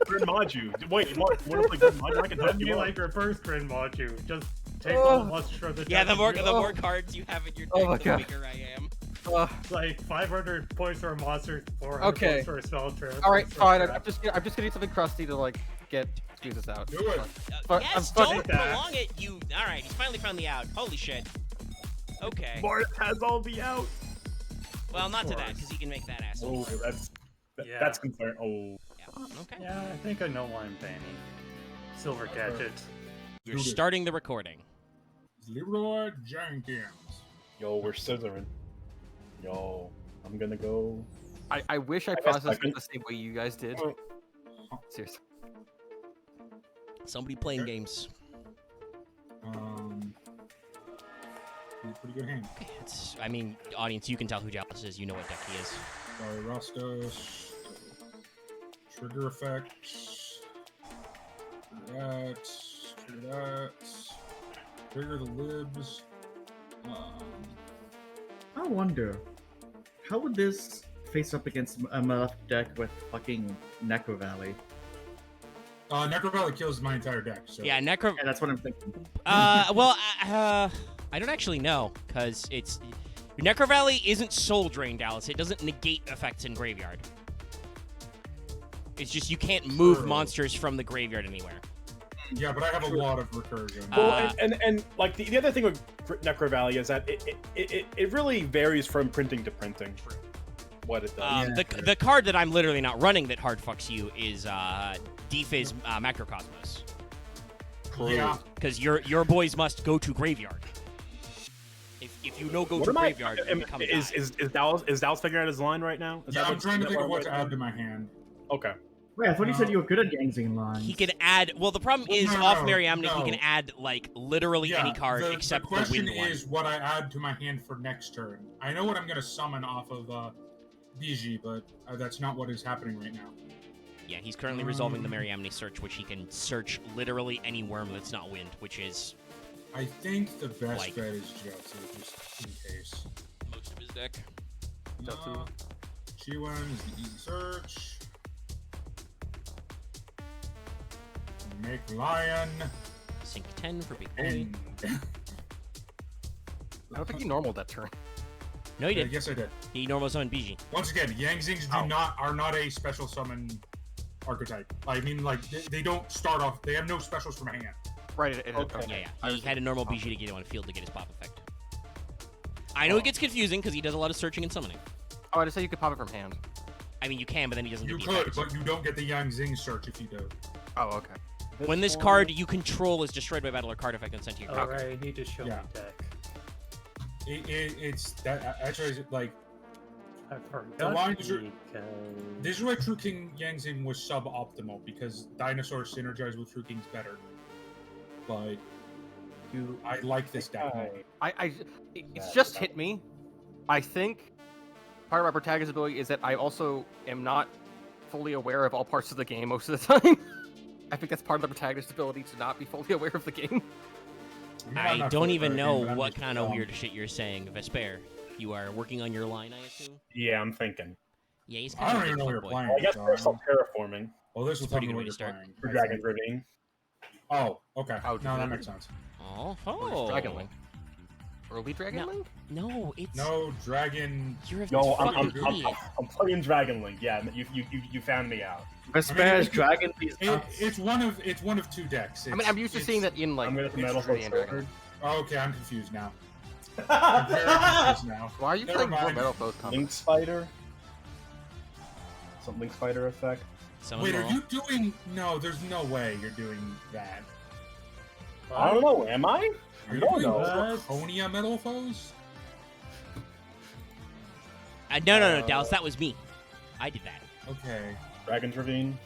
Grid Maju. Wait, Marth, what if Grid Maju? I can That'd help be you like reverse Grid Module. Just take all the monsters from the deck. Yeah, the more and the more cards you have in your Oh my deck, the God. weaker I am. It's like 500 points for a monster, 400 Okay. points for a spell trip. All right, for a fine. trap. I'm just gonna need something crusty to like squeeze this out. Do it. But Yes, I'm don't fucking- prolong it, you. Alright, he's finally found the out. Holy shit. Okay. Marth has all the outs. Well, not to that, because he can make that asshole. Oh, Yeah. that's concern. Oh. Yeah. Okay. Yeah, I think I know why I'm banning. Silver Gadget. We're starting the recording. Leroy Jenkins. Yo, we're scissoring. Yo, I'm gonna go. I wish I guess processed I it the same way you guys did. Seriously. Somebody playing games. Pretty good hand. It's, I mean, audience, you can tell who Dallas is. You know what deck he is. Sorry, Rastos. Trigger effects. Trigger that. Trigger that. Trigger the libs. I wonder, how would this face up against a Marth deck with fucking Necro Valley? Necro Valley kills my entire deck. So. Yeah, Necro. Yeah, that's what I'm thinking. Well, I don't actually know, because it's... Necro Valley isn't Soul Drain, Dallas. It doesn't negate effects in Graveyard. It's just you can't move True. monsters from the graveyard anywhere. Yeah, but I have a lot of recursion. Well, and like the other thing with Necro Valley is that it really varies from printing to printing. True. What it does. The card that I'm literally not running that hard fucks you is Defizz Macrocosmos. Yeah. Because your boys must go to graveyard. if you no go What to am I? graveyard, you become Is Dallas figuring out his line right now? Is Yeah, that I'm what- trying to is that think of what I'm to right add to now? my hand. Okay. Wait, I thought you said No. you were good at Gangzing lines. He can add. Well, the problem Well, is no, off no, Mariamne, he no. can add like literally any card except the question the wind is what I add to my hand for next turn. I know what I'm gonna summon off of BG, but that's not what is happening right now. one. Yeah, he's currently resolving the Mariamne search, which he can search literally any worm that's not wind, which is I think the best Like- bet is Jutsu, just in case. most of his deck. No. Chiwen is the easy search. Make Lion. Sink 10 for big boy. And I don't think he normaled that turn. No, he did. yes, I did. He normal summoned BG. Once again, Yangzings are not a special summon archetype. I mean, like they don't start off. They have no specials from hand. Right. Yeah. He had a normal BG to get him on field to get his pop effect. I know it gets confusing because he does a lot of searching and summoning. Oh, I just said you could pop it from hand. I mean, you can, but then he doesn't You get the could, effects. but you don't get the Yangzing search if you do. Oh, okay. When this card you control is destroyed by battle or card effect and sent to your Alright, graveyard. you need to show Yeah. me deck. It's that actually like I forgot lines are- because... this is why True King Yangzing was suboptimal because dinosaurs synergize with True Kings better. But I like this deck more. It's just hit me. I think part of my protagonist ability is that I also am not fully aware of all parts of the game most of the time. I think that's part of the protagonist ability to not be fully aware of the game. I'm I not don't fully even aware know of it, but I'm what just kind of dumb. weird shit you're saying, Vespairr. You are working on your line, I assume? Yeah, I'm thinking. Yeah, he's I kind don't of a even know what big you're fuckboy. playing. Well, I guess so- there's some terraforming Well, this will It's tell pretty me good what way you're to start. playing. for I Dragon think. Ravine. Oh, okay. Oh, No, that Dragon. makes sense. Oh, Dragon Link. Early Dragon No. Link? No, it's... No, Dragon. You're a No, fucking I'm idiot. playing Dragon Link. Yeah, you found me out. Vespair's it- Dragon Beast. It's one of two decks. I mean, I'm used to seeing that in like I'm gonna have to Witch metal Tree and Dragon sword. Link. Okay, I'm confused now. I'm very confused now. Why are you Never playing more mind. Metal Foes combos? Link Spider. Some Link Spider effect. Some Wait, of are them you doing? No, there's no way you're doing that. I don't know. Am I? Are you don't doing know. Draconia Metal Foes? No, Dallas, that was me. I did that. Okay. Dragon's Ravine.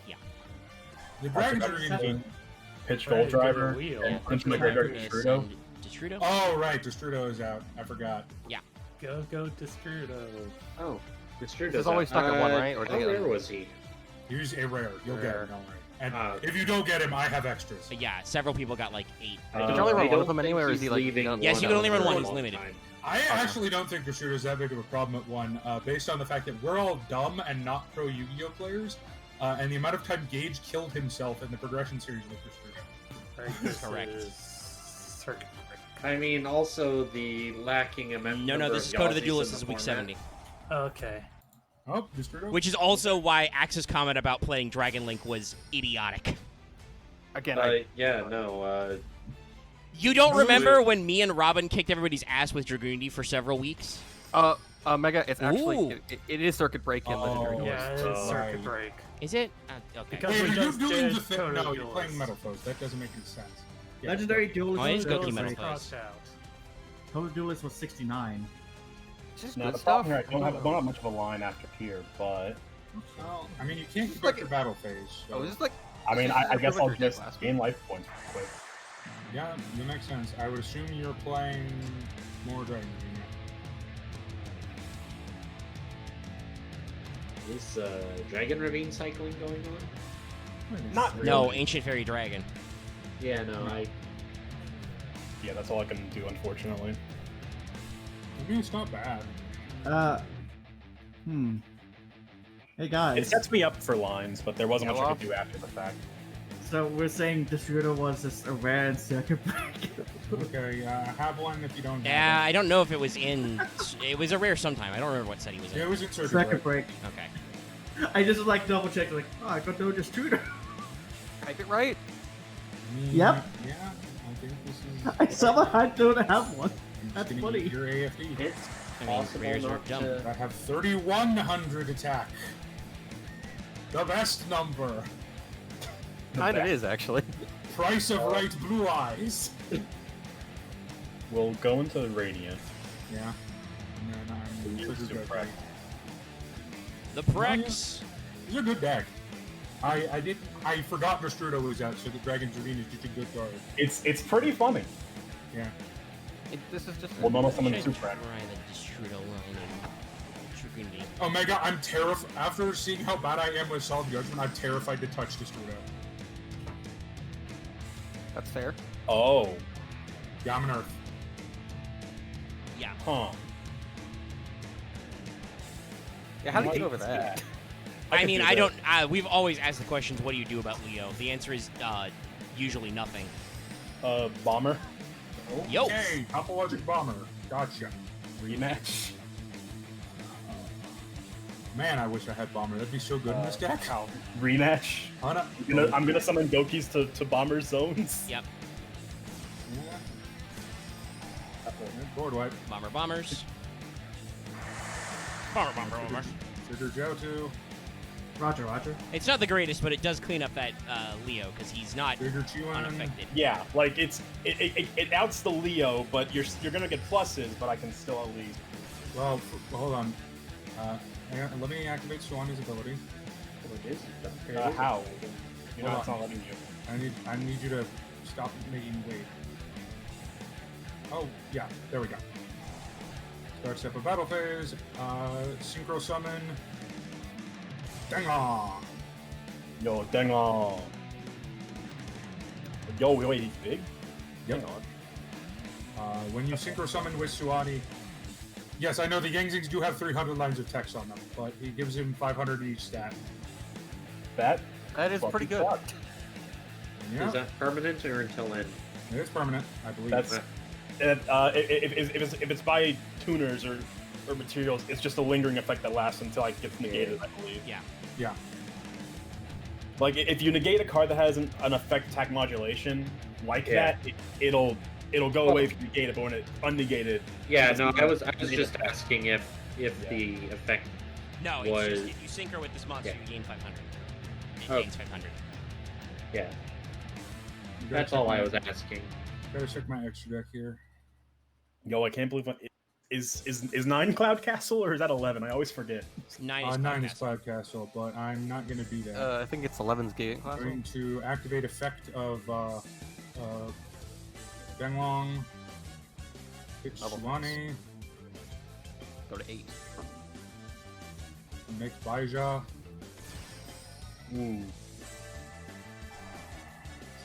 The Dragon's forgot Ravine. seven. Pitch Right, Gold Driver. wheel. And Punch My Graveyard Yes, Destrudo. and Destrudo? Oh right, Destrudo is out. I forgot. Go Destrudo. Oh, Mr. There's always stuck at one, right? Or How the other? rare was he? Use a rare. You'll get Rare. it. Don't worry. And Ah. if you don't get him, I have extras. But yeah, several people got like 8. Did you only run I one of don't them think anyway, or is he's he, like, leaving done? Yes, you can only run for a one, he's long limited. time. I actually don't think Destrudo is that big of a problem at one, based on the fact that we're all dumb and not pro Yu-Gi-Oh players, and the amount of time Gage killed himself in the progression series with Destrudo. Right, this Correct. is Circuit Breaker. I mean, also the lacking amount. No, this is Code of the Duelists is week 70. Okay. Oh, Destrudo. Which is also why Axe's comment about playing Dragon Link was idiotic. Again, You don't No, remember when me and Robin kicked everybody's ass with Dragoonity for several weeks? Mega, it's actually Ooh. it is Circuit Break in Legendary Oh. Duelist. Yeah, it is Oh. Circuit Break. Is it? Okay. Because Wait, we are you just doing did the thing? Code of No, the you're playing Duelists. Metal Foes. That doesn't make any sense. Yeah. Legendary Duelist. Oh, it is was Goki Metal like- Foes. Crossed out. Code of Duelist was 69. It's just Now good the stuff. problem here, I don't have much of a line after here, but Well, I mean, you can't keep Like up your battle phase. So. Oh, this is like I mean, This is I guess I'll River's just last gain life points quick. Yeah, that makes sense. I would assume you're playing more Dragon. Is Dragon Ravine cycling going on? Not really. No, Ancient Fairy Dragon. Yeah, no, Yeah, that's all I can do, unfortunately. I mean, it's not bad. Hey guys. It sets me up for lines, but there wasn't Yeah, much I well. could do after the fact. So we're saying Destrudo was just a rare in Circuit Break. Okay, have one if you don't. have Yeah, I don't know if it was in. It was a rare sometime. I don't remember what set he was it. Yeah, in. it was in Circuit Circuit Break. Break. Okay. I just like double checked, like, oh, I got no Destrudo. type it right. Yep. Yeah, I think this is. I somehow don't have one. I'm That's just gonna funny. eat your AFD. it's I mean, possible rares are not dumb. to. I have 3,100 attack. The best number. Kind of is actually. Price of right blue eyes. We'll go into the Radiant. Yeah. And then I'm Use trigger Super deck. Preg. The Prex. It's a good deck. I forgot Destrudo was out, so the Dragon's Ravine is just a good card. It's pretty funny. Yeah. This is just. Well, no, Should someone I Super try Preg. the Destrudo line in Dragooney? Omega, I'm terrified. After seeing how bad I am with Solid Judgment, I'm terrified to touch Destrudo. That's fair. Oh. Yeah, I'm an Earth. Yeah. Huh. Yeah, how do you Might get over that? I can mean, do I that. don't. We've always asked the questions, what do you do about Leo? The answer is usually nothing. Bomber. Yo. Okay, Topologic Bomber. Gotcha. Rematch. Man, I wish I had Bomber. That'd be so good in this deck. Rematch. I'm gonna summon Gokis to Bomber zones. Yep. Board wipe. Bombers. Bomber. Trigger Johto. Roger. It's not the greatest, but it does clean up that Leo because he's not Trigger Chiwan. unaffected. Yeah, like it outs the Leo, but you're gonna get pluses, but I can still at least. Well, hold on. Let me activate Swani's ability. How? You know, Hold it's on. not letting you. I need you to stop making wait. Oh, yeah, there we go. Start step of battle phase. Synchro summon. Dang-on! Yo, dang on. Yo, wait, he's big? Yep. Hang on. When you synchro summon with Suani, yes, I know the Yangzings do have 300 lines of text on them, but he gives him 500 each stat. That That is fucking pretty good. sucked. Yeah, Is that permanent or until end? it is permanent, I believe. That's if it's by tuners or materials, it's just a lingering effect that lasts until it gets negated, I believe. Yeah. Like if you negate a card that has an effect attack modulation like Yeah. that, it'll go away if you negate it, but when it's unnegated. Yeah, it's no, not- I was just asking if the effect. No, it's Was- just if you synchro with this monster, Yeah. you gain 500. It Oh. gains 500. Yeah, You gotta that's check all my- I was asking. Gotta check my extra deck here. Yo, I can't believe is 9 Cloud Castle or is that 11? I always forget. 9 is 9 is Cloudcastle. Cloud Castle, but I'm not gonna be there. I think it's 11's Gate class. I'm going to activate effect of Denglong, hit Level Suani, Go to 8. make Baija, Ooh.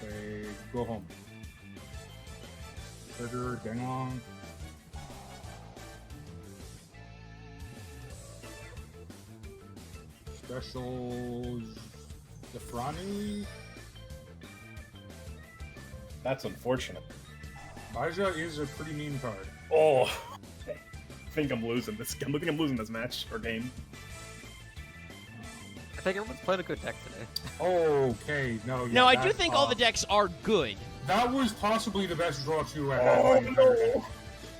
say go home. Trigger Denglong. Special Zafrani. That's unfortunate. Baija is a pretty mean card. Oh, I think I'm losing this. I think I'm losing this match or game. I think everyone's played a good deck today. Okay, no. Yeah, No, I do that, think all the decks are good. That was possibly the best draw 2 I had. in the entire deck.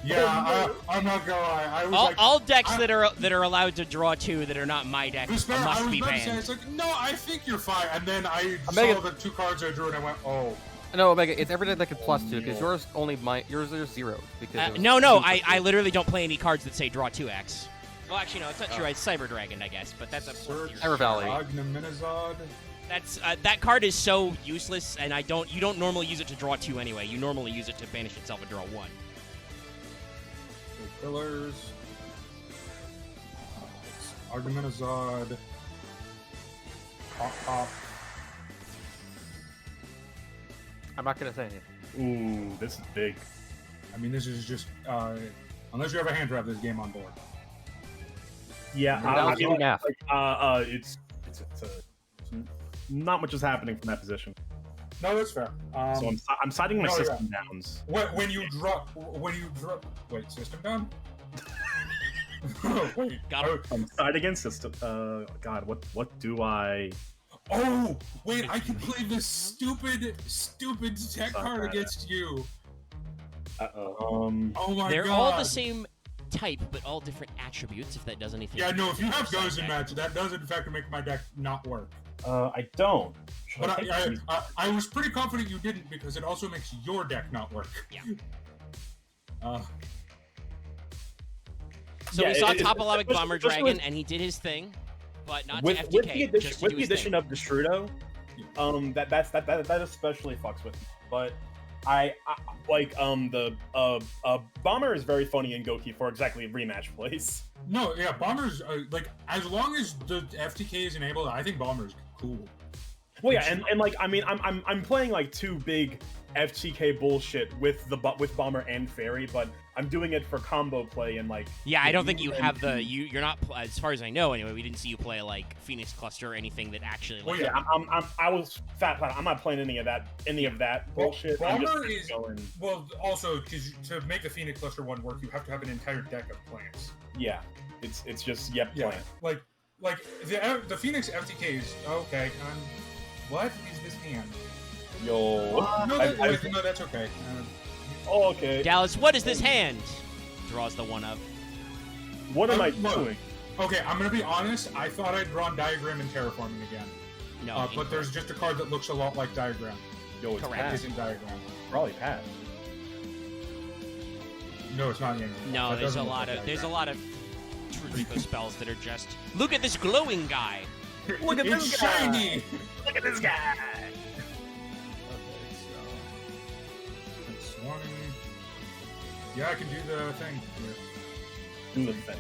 Yeah, I'm not gonna lie. I was like, All decks that are allowed to draw 2 that are not my deck Vespairr, I must was be about to say, banned. it's like, no, I think you're fine. And then I Omega- saw the 2 cards I drew, and I went, oh. No, Omega, it's every deck that can +2 because yours is 0 because it was No, two for I two. literally don't play any cards that say draw 2x. Well, actually, no, it's not true. It's Cyber Dragon, I guess, but that's a Search Cyber Valley. Agnaminazad. That's that card is so useless, and you don't normally use it to draw 2 anyway. You normally use it to banish itself and draw 1. Pillars. Agnaminazad. Pop. I'm not gonna say anything. Ooh, this is big. I mean, this is just, unless you have a hand trap, this game on board. Yeah, Without doing math. it's not much is happening from that position. No, that's fair. So I'm siding my no, yeah. system downs. When you drop, wait, system down? Wait, Got him. I'm side against system. God, what do I? oh, wait, I can play this stupid tech card against you. Uh-oh. Oh my They're god. all the same type, but all different attributes. If that does anything. Yeah, no, if you have Side goes in deck. match, that does in fact make my deck not work. I don't. Should But take these? I was pretty confident you didn't because it also makes your deck not work. Yeah. So Yeah, we saw it- Topologic especially- Bomber especially Dragon, with- and he did his thing, but not with, to with FTK. the addition, just to with do the his addition thing. of Destrudo, that especially fucks with me. But I like Bomber is very funny in Goki for exactly rematch plays. No, yeah, Bomber's like as long as the FTK is enabled, I think Bomber's cool. Well, yeah, and like I mean, I'm playing like two big FTK bullshit with Bomber and Fairy, but I'm doing it for combo play and like. Yeah, I don't think you have the you're not as far as I know anyway. We didn't see you play like Phoenix Cluster or anything that actually. Well, Like, yeah. I was fat. I'm not playing any of that bullshit. I'm Bomber just is going. well. Also, because to make the Phoenix Cluster one work, you have to have an entire deck of plants. Yeah, it's just Yeah, playing. like the Phoenix FTK is okay. What is this hand? Yo. No, no, that's okay. Oh, okay. Dallas, what is this hand? Draws the one up. What am I look. doing? Okay, I'm gonna be honest. I thought I'd drawn Diagram and Terraforming again, No, but there's just a card that looks a lot like Diagram. Yo, it's Correct. That passed. isn't Diagram. Probably passed. No, it's not Yang. no. That There's a doesn't look lot like of there's a Diagram. lot of True spells that are just look at this glowing guy. Look at It's this guy. shiny. Look at this guy. Okay, so it's 20. Yeah, I can do the thing here. Do the thing.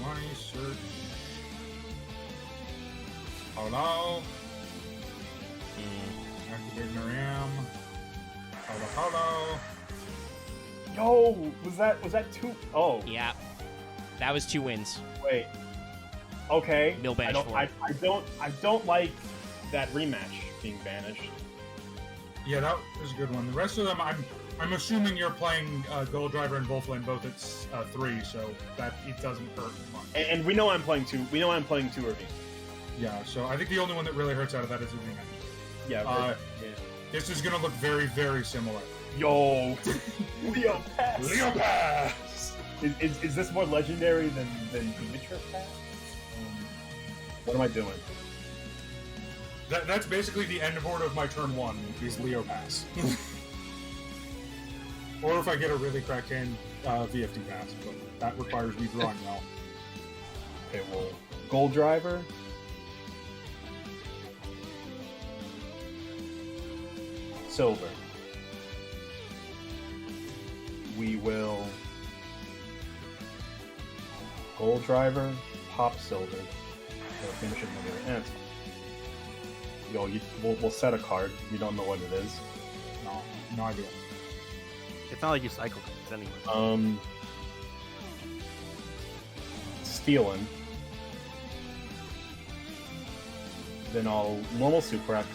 20 search. Hello. Activate Miriam. Hello. Yo, was that two? Oh, Yeah, that was 2 wins. wait. Okay. Mill banish for it. I don't like that rematch being banished. Yeah, that was a good one. The rest of them, I'm assuming you're playing Gold Driver and Wolflane both at 3, so that it doesn't hurt much. And we know I'm playing two. We know I'm playing two Irving. Yeah, so I think the only one that really hurts out of that is the rematch. Yeah. Yeah. This is gonna look very, very similar. Yo, Leo Pass. Leo Pass! Is this more legendary than Demetra Pass? What am I doing? That's basically the end board of my turn 1, is Leo Pass. Or if I get a really cracked hand, VFD Pass, but that requires me drawing well. Okay, well, Gold Driver. Silver. We will Gold Driver, pop Silver. Finish it in the end. Yo, we'll set a card. You don't know what it is. No idea. It's not like you cycle cards anyway. Stealing. Then I'll normal suplex.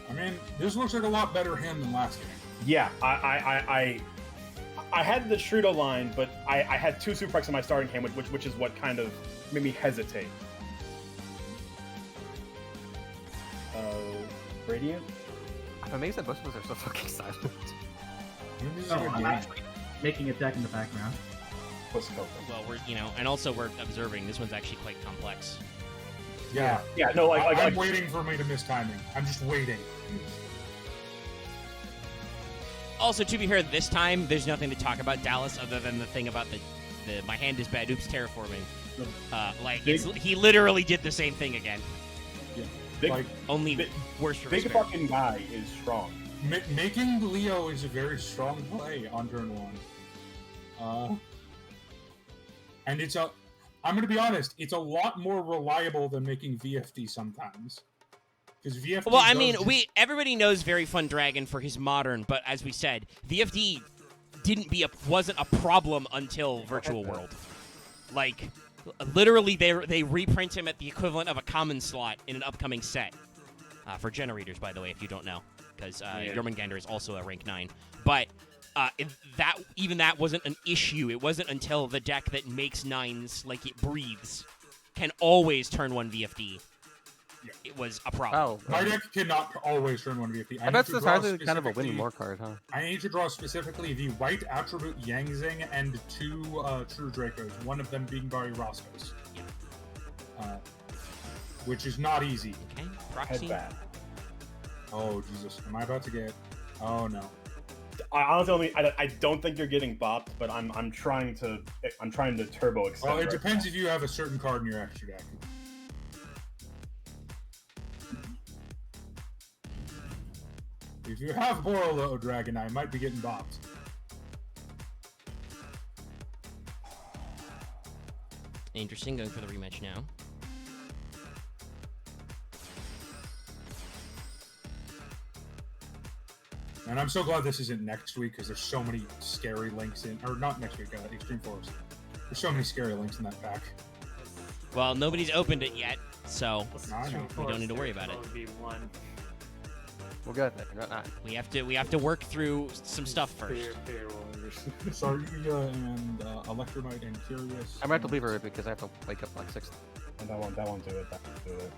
I mean, this looks like a lot better hand than last game. Yeah, I had the Shrudo line, but I had 2 suplex in my starting hand, which is what kind of made me hesitate. Radiant? I'm amazed that most of us are so fucking silent. This is No, a good I'm game. actually making a deck in the background. What's called? Well, and also we're observing. This one's actually quite complex. Yeah. Yeah, no, I'm waiting for me to miss timing. I'm just waiting. Also, to be heard, this time there's nothing to talk about Dallas other than the thing about the my hand is bad. Oops, terraforming. He literally did the same thing again. Big, Like, Only big, worse for big Vespairr. fucking guy is strong. Making Leo is a very strong play on turn 1. And I'm going to be honest, it's a lot more reliable than making VFD sometimes. Because VFD Well, I mean, everybody knows Very Fun Dragon for his modern, but as we said, VFD wasn't a problem until Virtual World. Like, literally, they reprint him at the equivalent of a common slot in an upcoming set. For generators, by the way, if you don't know, because Jormungandr is also a rank 9. But that wasn't an issue. It wasn't until the deck that makes 9s like it breathes can always turn 1 VFD. Yeah. It was a problem. My deck cannot always turn 1 VFD. I bet it's hardly kind of a winning more card, huh? I need to draw specifically the white attribute Yangzing and 2 True Dracos, one of them being Bari Roscoe's. Yeah. Which is not easy. Okay, proxy. Headbat. Oh, Jesus. Am I about to get... Oh, no. I honestly I don't think you're getting bopped, but I'm trying to turbo extend. Well, it right depends now. if you have a certain card in your extra deck. If you have Borolo Dragon, I might be getting bopped. Interesting, going for the rematch now. And I'm so glad this isn't next week because there's so many scary links in, or not next week, Extreme Force. There's so many scary links in that pack. Well, nobody's opened it yet, so I know. we don't need to worry about it. Be one. We'll get there. Not. We have to work through some stuff first. Fair warriors. Saruya and Electromite and Curious. I'm gonna have to leave her because I have to wake up like 6. That won't do it. That won't do it.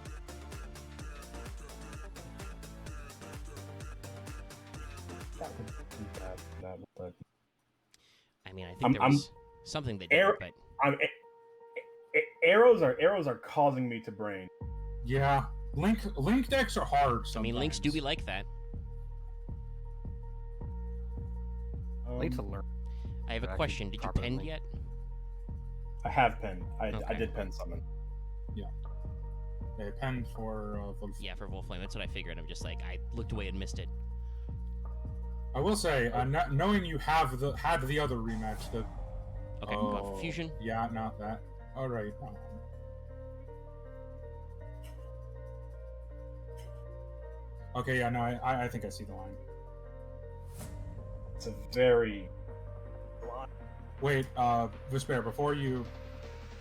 But I mean, I think there was something that did, Arrow- but arrows are causing me to brain. Yeah, link decks are hard. Sometimes. I mean, links do be like that. Need to learn. I have a Actually, question. Did you properly. pend yet? I have pen. I Okay. did pen summon. They pen for Wolf. Yeah, for Wolflame. That's what I figured. I'm just like, I looked away and missed it. I will say, knowing you had the other rematch, the Okay, got Fusion. Yeah, not that. All right. Okay, yeah, no, I think I see the line. It's a very Wait, Vespairr, before you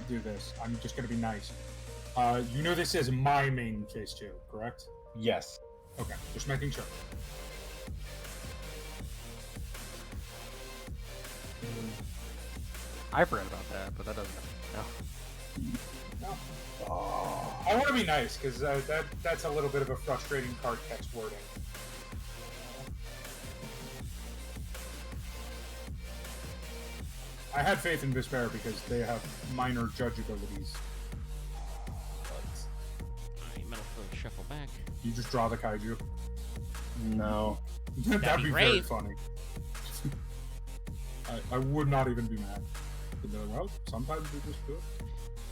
do this, I'm just gonna be nice. You know this is my main phase 2, correct? yes. Okay, just making sure. I forgot about that, but that doesn't. No. I want to be nice because that's a little bit of a frustrating card text wording. I had faith in Vespairr because they have minor judge abilities. Alright, Metal Foot, shuffle back. You just draw the kaiju. No. That'd be be very great. funny. I would not even be mad. But then, well, sometimes we just do it.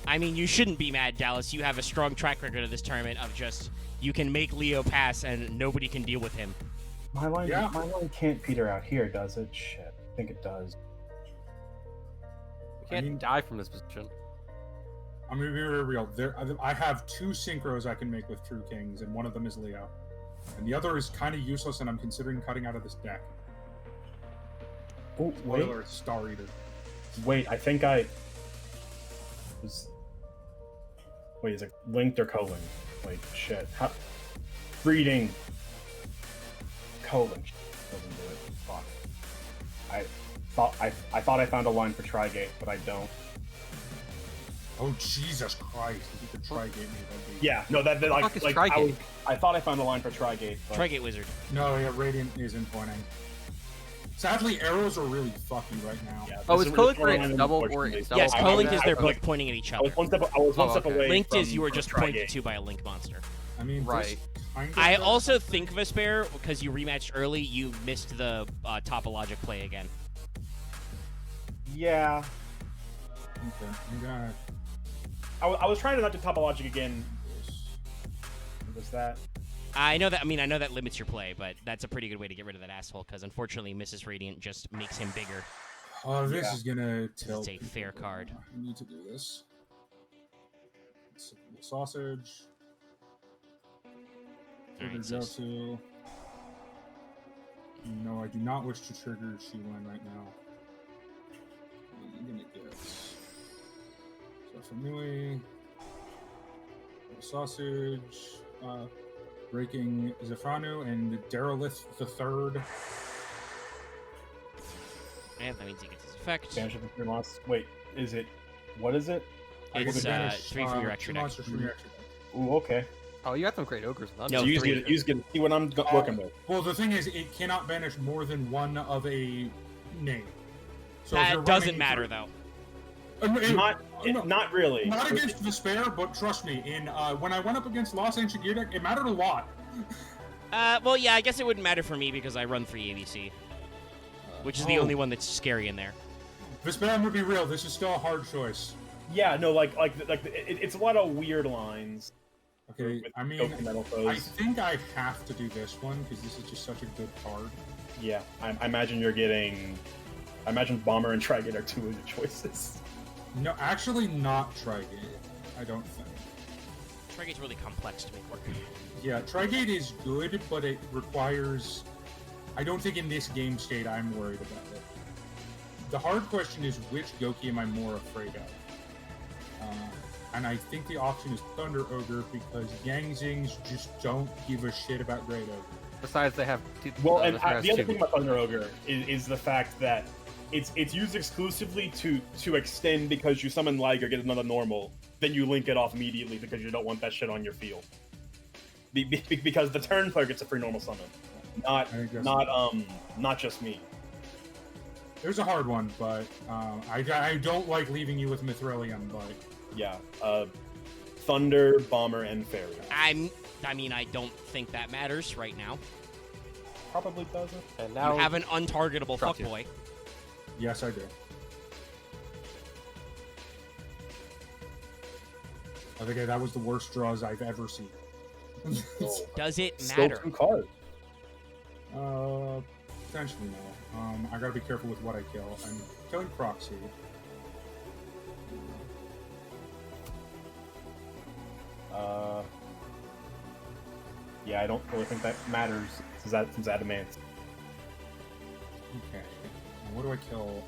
I mean, you shouldn't be mad, Dallas. You have a strong track record of this tournament of just, you can make Leo pass and nobody can deal with him. My line Yeah. can't peter out here, does it? Shit. I think it does. You can't die from this position. I'm gonna be very real. I have 2 synchros I can make with True Kings, and one of them is Leo. And the other is kind of useless, and I'm considering cutting out of this deck. Oh, wait. Spoiler, it's Star Eater. Wait, I think I was. Wait, is it linked or co-linked? Wait, shit. How... Breeding. Co-linked. Doesn't do it. Fuck. I thought I found a line for Trigate, but I don't. Oh, Jesus Christ. If you could Trigate me, that'd be... Yeah, no, that fuck like is like Trigate? I thought I found a line for Trigate. But... Trigate Wizard. No, yeah, Radiant isn't pointing. Sadly, arrows are really fucky right now. Yeah, Oh, this is a Colink really where it's poor double line, or unfortunately. it's double? Yes, I- co-linked is they're I- both pointing at each I other. was one step okay. away. Linked is from- you were from just pointed Trigate. to by a link monster. I mean, Right. Kind of I also think, Vespairr, because you rematched early, you missed the topologic play again. Yeah, Okay, I'm gonna... I was trying to not do Topologic again. What was that? I know that limits your play, but that's a pretty good way to get rid of that asshole, because unfortunately Mrs. Radiant just makes him bigger. Oh, this Yeah. is gonna tilt. It's a fair card. I need to do this. Sausage. Alright, Trigger so go to. No, I do not wish to trigger Shiwan right now. I'm gonna get Safanui, Sausage, breaking Zafranu and Derelith the Third. and that means he gets his effect. Banish the 3 monsters. Wait, is it? What is it? It's I can 3 for your extra 2 deck. monsters from your extra deck. Ooh, okay. Oh, you got some great ogres. No, So you 3. just get to see what I'm working with. Well, the thing is, it cannot banish more than one of a name. So if you're That doesn't running matter, through- though. Not really. Not against Vespairr, but trust me, when I went up against Lost Ancient Gear deck, it mattered a lot. Well, yeah, I guess it wouldn't matter for me because I run 3 ABC. which is the only one that's scary in there. Vespairr, I'm gonna be real. This is still a hard choice. Yeah, no, it's a lot of weird lines. Okay, with I mean, Goku Metal I Foes. think I have to do this one because this is just such a good card. Yeah, I imagine you're getting. I imagine Bomber and Trigate are two of your choices. No, actually not Trigate. I don't think. Trigate's really complex to make work. Yeah, Trigate is good, but it requires... I don't think in this game state I'm worried about it. The hard question is which Goki am I more afraid of? And I think the option is Thunder Ogre because Yangzings just don't give a shit about Great Ogre. Besides, they have. Well, and Vespairr has the other two. thing about Thunder Ogre is the fact that it's used exclusively to extend because you summon Liger, get another normal, then you link it off immediately because you don't want that shit on your field. Because the turn player gets a free normal summon, not just me. There's a hard one, but I don't like leaving you with Mithrilium, but... Yeah, Thunder, Bomber, and Fairy. I mean, I don't think that matters right now. Probably doesn't. And You now have an untargetable Drop you. fuckboy. Yes, I do. I think that was the worst draws I've ever seen. Does it Still matter? 2 cards. Potentially no. I gotta be careful with what I kill. I'm killing Proxy. Yeah, I don't really think that matters since Adamant. Okay. What do I kill?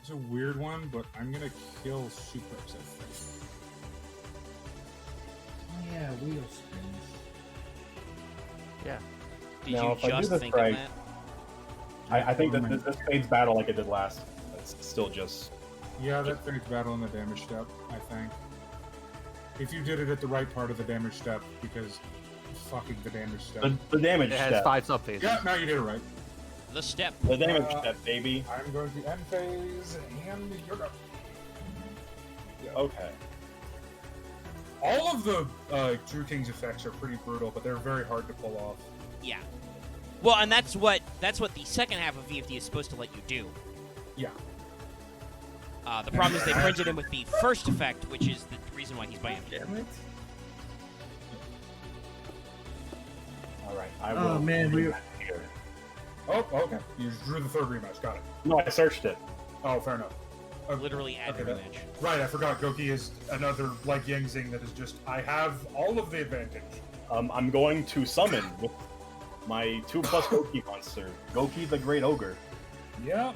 It's a weird one, but I'm gonna kill Suplex, I think. Oh yeah, wheel springs. yeah. Did Now, you if I do just this think right- of that? I think that this fades battle like it did last. It's still just. Yeah, that fades battle in the damage step, I think. If you did it at the right part of the damage step, because fucking the damage step. The damage It has step. 5 sub phases. Yeah, no, you did it right. The step. The damage step, baby. I'm going to end phase, and you're up. Okay. All of the True King's effects are pretty brutal, but they're very hard to pull off. Yeah. Well, and that's what the second half of VFD is supposed to let you do. Yeah. The problem is they printed him with the first effect, which is the reason why he's banned. Damn it. All right. I Oh, will man, bring we- that here. Oh, okay. You just drew the third rematch. Got it. No, I searched it. Oh, fair enough. Literally add Okay, okay, that- match. Right, I forgot. Goki is another like Yangzing that is just, I have all of the advantage. I'm going to summon with my 2+ Goki monster, Goki the Great Ogre, Yeah,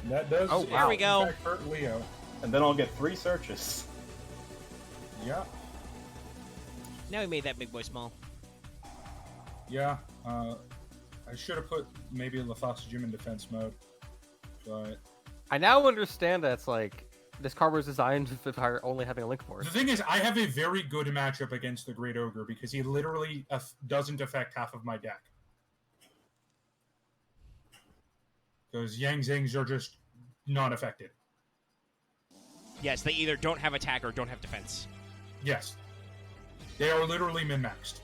that does. Oh, There we go. in fact, hurt Leo. and then I'll get 3 searches. Yeah, Now he made that big boy small. yeah. I should have put maybe Loth's Gym in defense mode, but I now understand that it's like this card was designed for only having a link for it. the thing is, I have a very good matchup against the Great Ogre because he literally doesn't affect half of my deck. Because Yangzings are just not affected. Yes, they either don't have attack or don't have defense. Yes. They are literally min-maxed.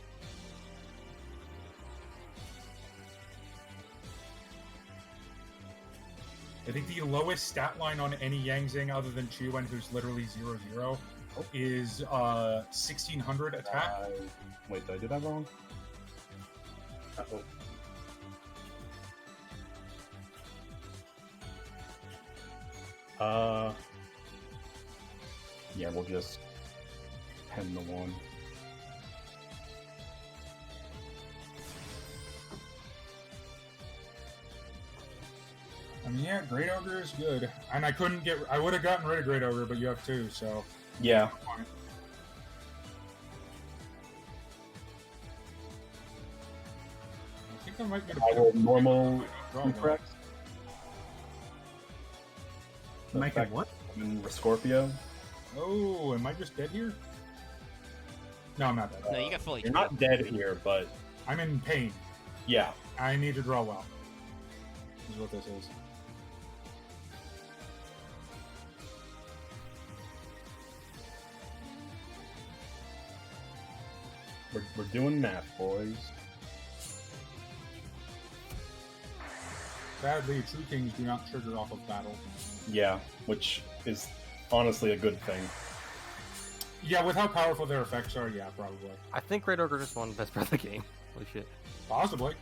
I think the lowest stat line on any Yangzing other than Chiwen, who's literally 0/0, is 1600 attack. Wait, did I do that wrong? Uh-oh. Yeah, we'll just pen the 1. I mean, yeah, Great Ogre is good. And I couldn't get... I would have gotten rid of Great Ogre, but you have 2, so... Yeah. I think I might get a I will normal Wrong, correct. Make it what? And Scorpio. Oh, am I just dead here? No, I'm not dead. No, you got fully. You're not dead here, but I'm in pain. yeah. I need to draw well. Is what this is. We're doing math, boys. Sadly, True Kings do not trigger off of battle. Yeah, which is honestly a good thing. Yeah, with how powerful their effects are, yeah, probably. I think Great Ogre just won Best of the game. Holy shit. Possibly.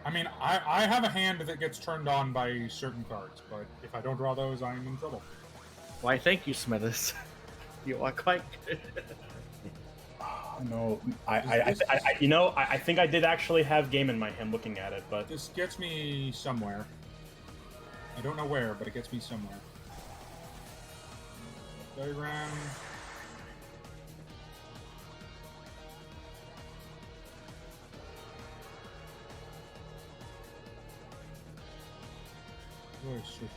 I mean, I have a hand that gets turned on by certain cards, but if I don't draw those, I'm in trouble. Why, thank you, Smithers. You are quite good. No, I think I did actually have game in my hand looking at it, but This gets me somewhere. I don't know where, but it gets me somewhere. Diagram. Oh, shit.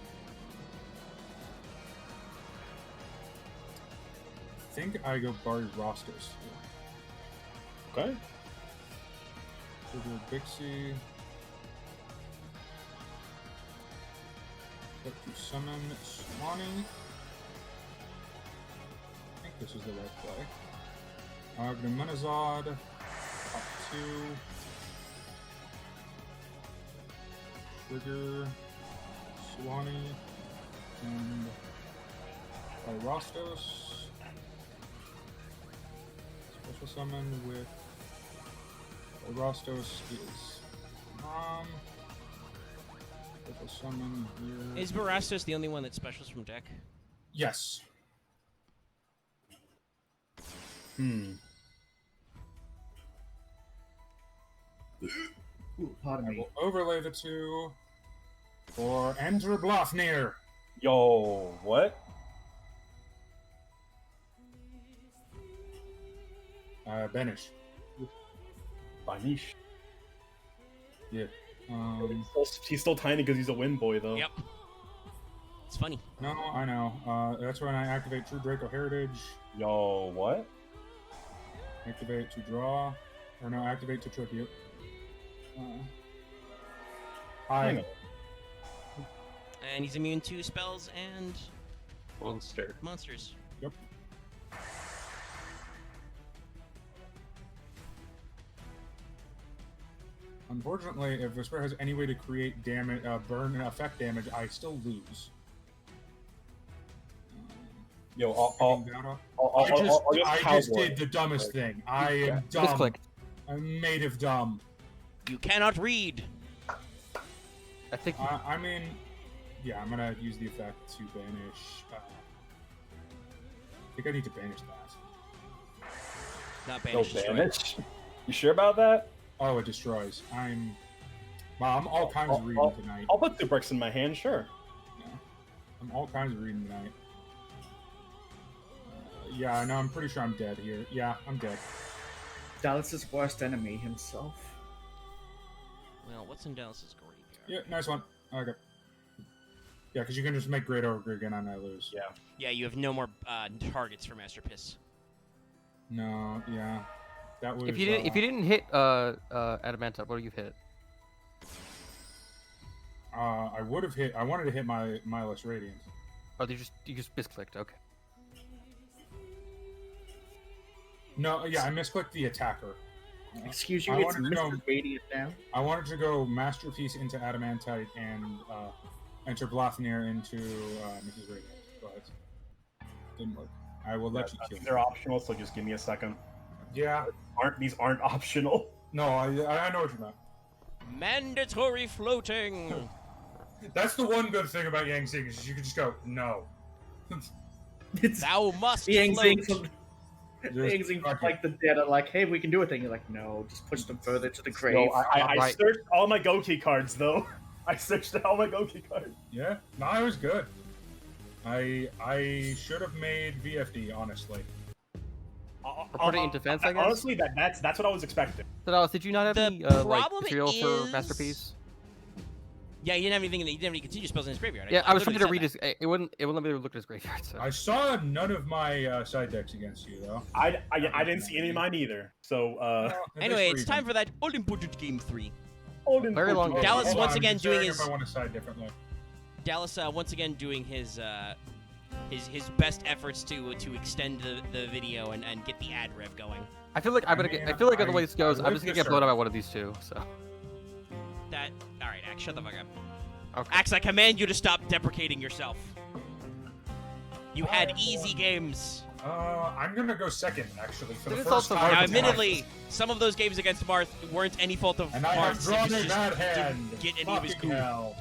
I think I go Barry Rostos. okay. So do Bixie. Up to summon Swanee. I think this is the right play. Agnemonazad. Up 2. Trigger. Swanee. And Rostos. Special summon with Rostos is special summon here. Is Barastos the only one that specials from deck? Yes. Ooh, pardon I me. will overlay the two for Enter Blofnir. Yo, what? Banish. Banish. Yeah. He's still tiny because he's a wind boy, though. Yep. It's funny. No, I know. That's when I activate True Draco Heritage. Yo, what? Activate to draw. Or no, activate to tribute. Hang on. And he's immune to spells and Monster. monsters. Yep. Unfortunately, if Vespairr has any way to create damage, burn and affect damage, I still lose. Yo, I just did the dumbest thing. I am dumb. Misclicked. I'm made of dumb. You cannot read. I think I mean, yeah, I'm gonna use the effect to banish. I think I need to banish that. Not No banish. destroy. banish. You sure about that? Oh, it destroys. Wow, I'm all kinds of reading tonight. I'll put 2 bricks in my hand, sure. Yeah. I'm all kinds of reading tonight. Yeah, no, I'm pretty sure I'm dead here. Yeah, I'm dead. Dallas's worst enemy himself. Well, what's in Dallas's graveyard? Yeah, nice one. Okay. Yeah, because you can just make Great Ogre again and I lose. Yeah. Yeah, you have no more targets for Master Piss. No, yeah. That was. if you didn't hit Adamanta, what do you hit? I would have hit. I wanted to hit my Milus Radiant. Oh, you just misclicked. Okay. No, yeah, I misclicked the attacker. Excuse you, I it's wanted to Mr. Radiant now. I wanted to go Masterpiece into Adamantite and enter Blofnir into Mrs. Radiant, but didn't work. I will let you kill me. They're optional, so just give me a second. Yeah. These aren't optional? No, I know what you meant. Mandatory floating. That's the one good thing about Yang Xing is you can just go no. It's Thou must Yang float. Xing from Yang Just Xing fuck from, like the dead are like, hey, we can do a thing. You're like, no, just push them further to the grave. No, I Right. searched all my Goki cards, though. I searched all my Goki cards. Yeah, no, it was good. I should have made VFD, honestly. put it in defense, I guess? Honestly, that's what I was expecting. So, Dallas, did you not have The any problem material for is- Masterpiece? Yeah, you didn't have anything. You didn't have any continuous spells in his graveyard. Yeah, I was trying to literally read said his. It wouldn't let me look at his graveyard. So. I saw none of my side decks against you, though. I didn't see any of mine either. So, Well, that. it Anyway, is it's freedom. time for that all-important game 3. Very long game. Dallas Hold once on, again I'm doing deciding his- if I want to side differently. Dallas once again doing his his best efforts to extend the video and get the ad rev going. I feel like I'm gonna get. I feel like the way this goes, I'm just gonna get blown out by one of these two. So. That all right, Axe, shut the fuck up. Okay. Axe, I command you to stop deprecating yourself. You had easy games. I'm gonna go second actually for the It's first also time. Now, hard to admittedly, some of those games against Marth weren't any fault of And I have Marth's. drawn It was a just bad hand. didn't get any of his Fucking coup. hell.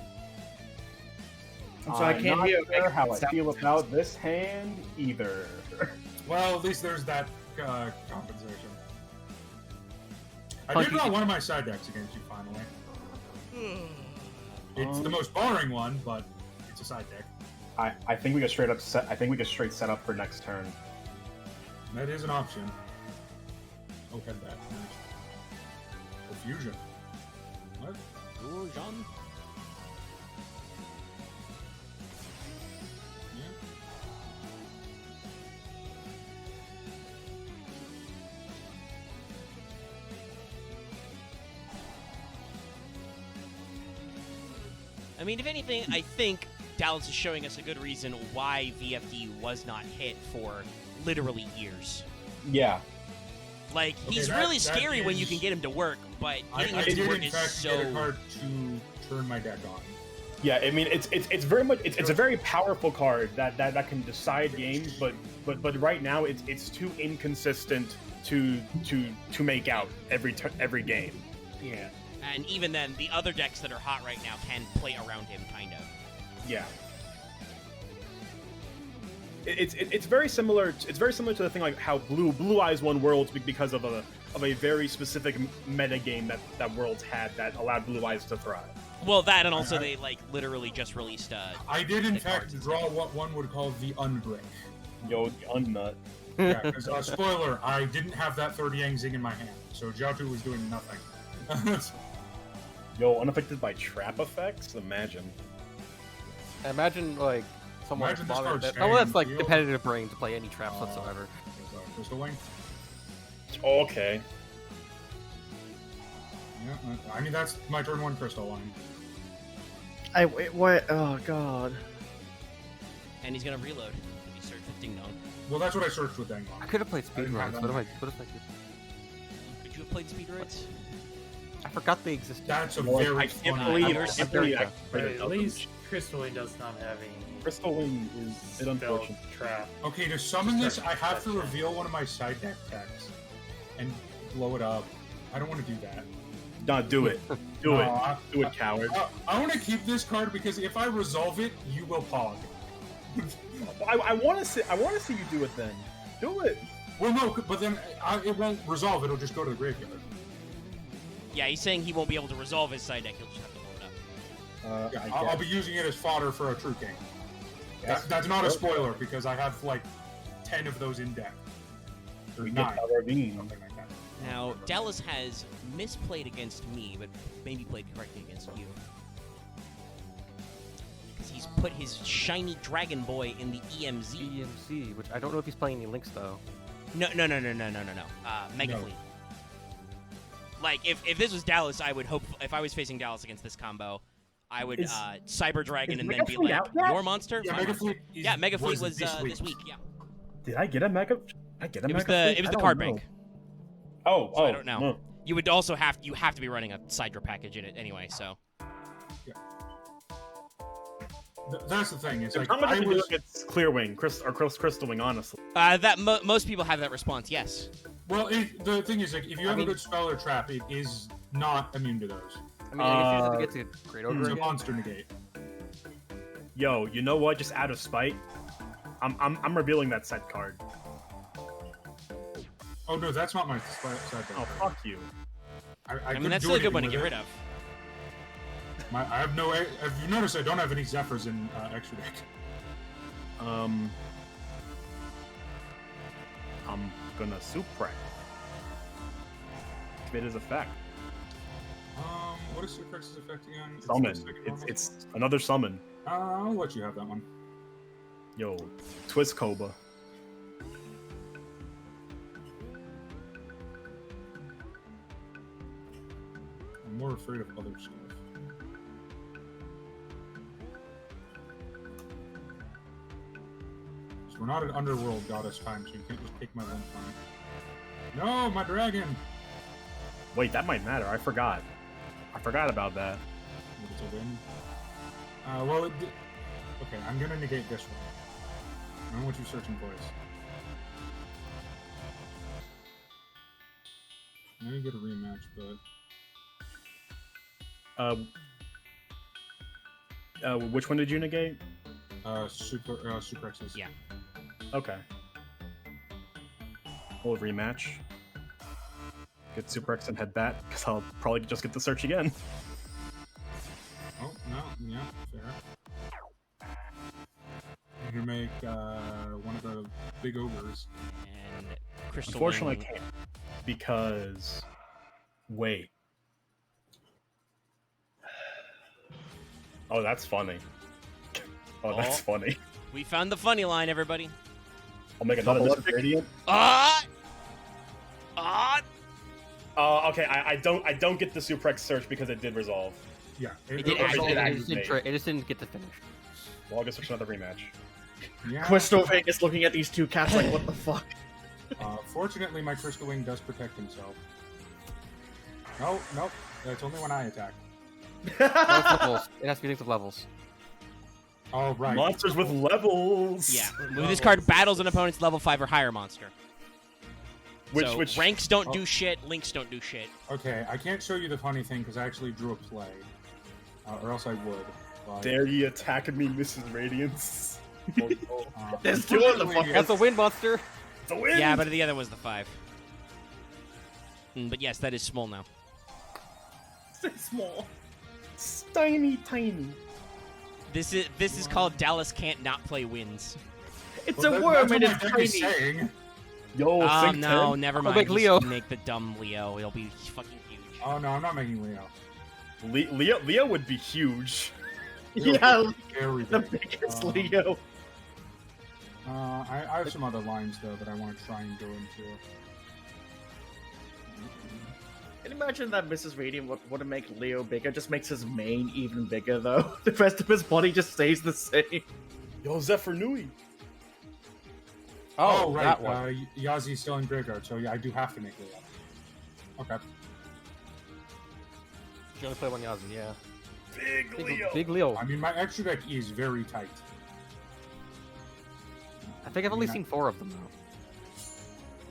So I can't not hear sure how I sound feel effects. about this hand either. Well, at least there's that compensation. I Funky. did draw one of my side decks against you finally. It's the most boring one, but it's a side deck. I think we get straight up set. I think we get straight set up for next turn. That is an option. Oh, head that. Fusion. What? Fusion. Yeah. I mean, if anything, I think Dallas is showing us a good reason why VFD was not hit for literally years. Yeah. Like, Okay, he's that- really that scary when you is- can get him to work, but getting I him to did work in is fact get a so... card to turn my deck on. Yeah, I mean it's very much it's a very powerful card that can decide games, but right now it's too inconsistent to make out every game. Yeah. And even then, the other decks that are hot right now can play around him, kind of. Yeah. It's very similar. It's very similar to the thing like how Blue Eyes won Worlds because of a very specific meta game that Worlds had that allowed Blue Eyes to thrive. Well, that, and also they, like, literally just released, I did in the fact cards and draw what one would call the unbrick. Yo, unnut. Yeah, because spoiler, I didn't have that 30 Yang Zing in my hand, so Jiaotu was doing nothing. Yo, unaffected by trap effects? Imagine. Imagine like someone Imagine this bothered card that. staying Oh, that's in like field. competitive brain to play any traps whatsoever. Crystal Wing. Okay. Yeah, I mean that's my turn one Crystal Wing. What? Oh god. and he's gonna reload. If he search with Ding Dong. Well, that's what I searched with Dang I Dong. could have played I didn't have speedruns. that. What if I did? Could you have played Speedruns? I forgot they existed. That's a Well, very I fun can't I'm believe very I can't sorry. believe I But played at least Crystal Wing does not have any Crystal Wing is spell unfortunate. trap. Okay, to summon this, I have to Gotcha. reveal one of my side deck decks and blow it up. I don't want to do that. No, do it. Do No, it. Do it, coward. I want to keep this card because if I resolve it, you will pog. I want to see you do it then. Do it. Well, no, but then it won't resolve. It'll just go to the graveyard. Yeah, he's saying he won't be able to resolve his side deck. He'll just have to blow it up. Yeah, I'll be using it as fodder for a True King. Yes. That's not a spoiler because I have like 10 of those in deck. Or We 9. get our ravine. Something like that. Now, Dallas has misplayed against me, but maybe played correctly against you. Because he's put his shiny Dragon Boy in the EMZ. EMC, which I don't know if he's playing any links though. No. Mega No. Fleet. Like, if this was Dallas, I would hope, if I was facing Dallas against this combo, I would Is- Cyber Dragon is and then Mega be Fleet like, out yet? your monster? Yeah, my Mega monster." Fleet. Yeah, Mega Fleet was this week. Yeah, Did I get a mega? I get a it was mega. the card bank. Oh, So oh, I don't know. no. You would also have to be running a Sidra package in it anyway. So That's the thing. It's like How much I I was. it's Clear Wing, Crystal Wing, honestly. that most people have that response. Yes. Well, the thing is, like, if you have a good spell or trap, it is not immune to those. I mean, I guess you just have to get to Great Ogre It's a again. monster negate. Yo, you know what? Just out of spite, I'm revealing that set card. Oh no, that's not my side deck. Oh, fuck you. I mean, couldn't that's do still a good one to anything get with rid of. it. I have no. If you notice, I don't have any Zephyrs in extra deck. I'm gonna suppress. Activate his effect. What is Suprex's effect again? It's Summon. the second normal It's another summon. I'll let you have that one. Yo, Twist Cobra. I'm more afraid of other stuff. we're not an underworld goddess time, so you can't just take my one point. No, my dragon! Wait, that might matter. I forgot. I forgot about that. It's a win. Well, okay, I'm gonna negate this one. I don't want you searching twice. Now you get a rematch, but Which one did you negate? Super X's. Yeah. Okay. We'll rematch. Get Super X and head back, because I'll probably just get the search again. Oh, no, yeah, fair. You can make one of the big ogres. And Crystal Unfortunately, Wing. I can't. Because... Wait. Oh, that's funny. Oh, that's funny. We found the funny line, everybody. I'll make another Mrs. Radiant. Okay, I don't get the Super X search because it did resolve. Yeah, It did actually- It just didn't get to finish. Well, I guess it's another rematch. Yeah. Crystal Vegas looking at these two cats like, what the fuck? Fortunately, my Crystal Wing does protect himself. No, nope. That's only when I attack. No, it's levels. It has to be linked with levels. Oh, right. Monsters with levels! Yeah. With this card, battles an opponent's level 5 or higher monster. Which ranks don't do shit, links don't do shit. Okay, I can't show you the funny thing because I actually drew a play. Or else I would. But, dare you attack me, Mrs. Radiance? There's two of them. unfortunately, That's a win, monster. It's a win! Yeah, but the other was the 5. But yes, that is small now. It's small. It's tiny. This is called Dallas can't not play wins. It's well, a that- worm that's and what it's my deck is tiny. saying. Yo, think No, 10. never I'll mind. make Just Leo. make the dumb Leo. It'll be fucking huge. Oh no, I'm not making Leo. Leo would be huge. Yeah, Very the big. biggest Leo. I have some other lines though that I want to try and go into. Can you imagine that Mrs. Radiant wouldn't make Leo bigger, just makes his mane even bigger though. The rest of his body just stays the same. Yo, Zephyr Nui. Oh, right. That one. Yazi's still in Graveyard, so yeah, I do have to make Leo. Okay. You only play one Yazi, yeah. Big Leo. Big Leo. I mean, my extra deck is very tight. I think I've only seen 4 of them though.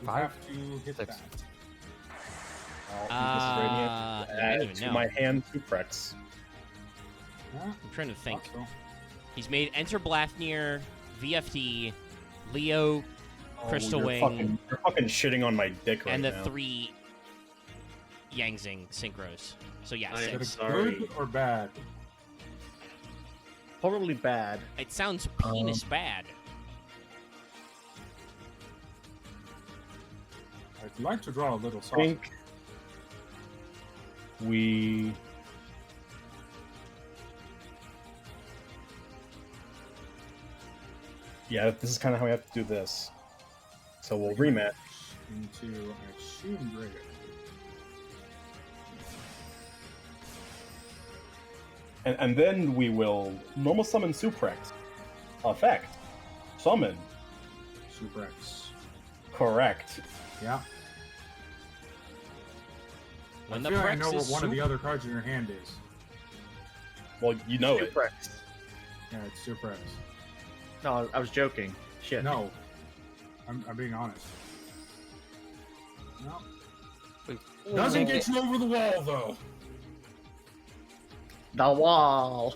You 5? have to hit 6. that. Mrs. Radiant. I don't Add even to know. my hand Super X. Yeah, I'm trying to think. thought so. He's made Enter Blathnir, VFD, Leo, Crystal you're Wing, You're fucking shitting on my dick right and the now. 3 Yangzing synchros. So yeah, I am 6. Is it sorry. good or bad? Probably bad. It sounds penis bad. I'd like to draw a little I sausage. think we... Yeah, this is kind of how we have to do this. So we'll rematch. Into, I assume, Graveyard. And then we will normal summon Suprex. Effect. Summon. Super X. Correct. Yeah. When I the feel like I Prex know what is one of the soup- other cards in your hand is. Well, you know it. Super X. Yeah, it's Super X. No, I was joking. Shit. No. I'm being honest. No. Wait. Doesn't get you over the wall, though. The wall.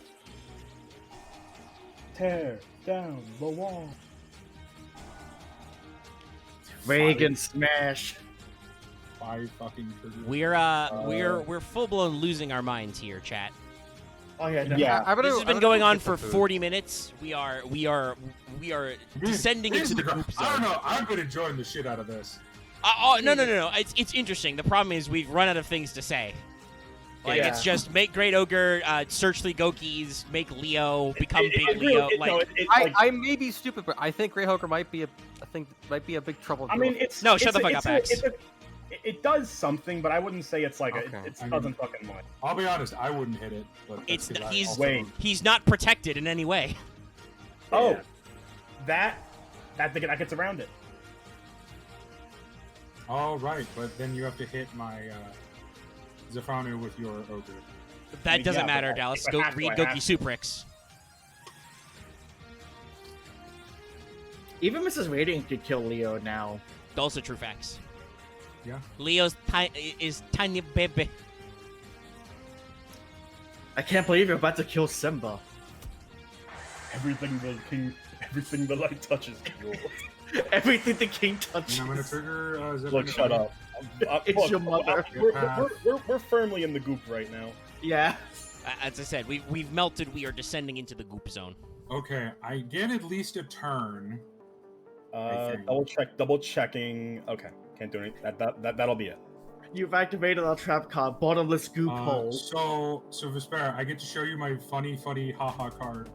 Tear down the wall. Reagan smash. 5 fucking triggers. We're full blown losing our minds here, chat. Oh yeah, no. Yeah. This has been going on for 40 minutes. We are descending into the group I don't zone. know. I'm gonna join the shit out of this. No. It's interesting. The problem is we've run out of things to say. Like Yeah. it's just make Great Ogre, search the Gokis, make Leo, become Big really- Leo. I may be stupid, but I think Grey Hoker might be a big trouble. I mean, it's No, shut it's the fuck up, Axe. It does something, but I wouldn't say it's like Okay. it I mean- doesn't fucking much. I'll be honest. I wouldn't hit it. But It's that's 'cause I he's also- Wait. he's not protected in any way. Oh, Yeah. that gets around it. All right, but then you have to hit my Zafranu with your ogre. That doesn't Yeah, matter, but Dallas. if I Go have to, read I Goki have to. Suprix. Even Mrs. Radiant could kill Leo now. Also true facts. Yeah. Leo's is tiny baby. I can't believe you're about to kill Simba. Everything the light touches. Everything the king And touches. I'm gonna trigger. Look, shut up. It's Look, your mother. We're firmly in the goop right now. Yeah. As I said, we've melted. We are descending into the goop zone. Okay, I get at least a turn. I think. Double checking. Okay, can't do anything. That'll be it. You've activated our trap card, bottomless goop hole. So Vespairr, I get to show you my funny haha card.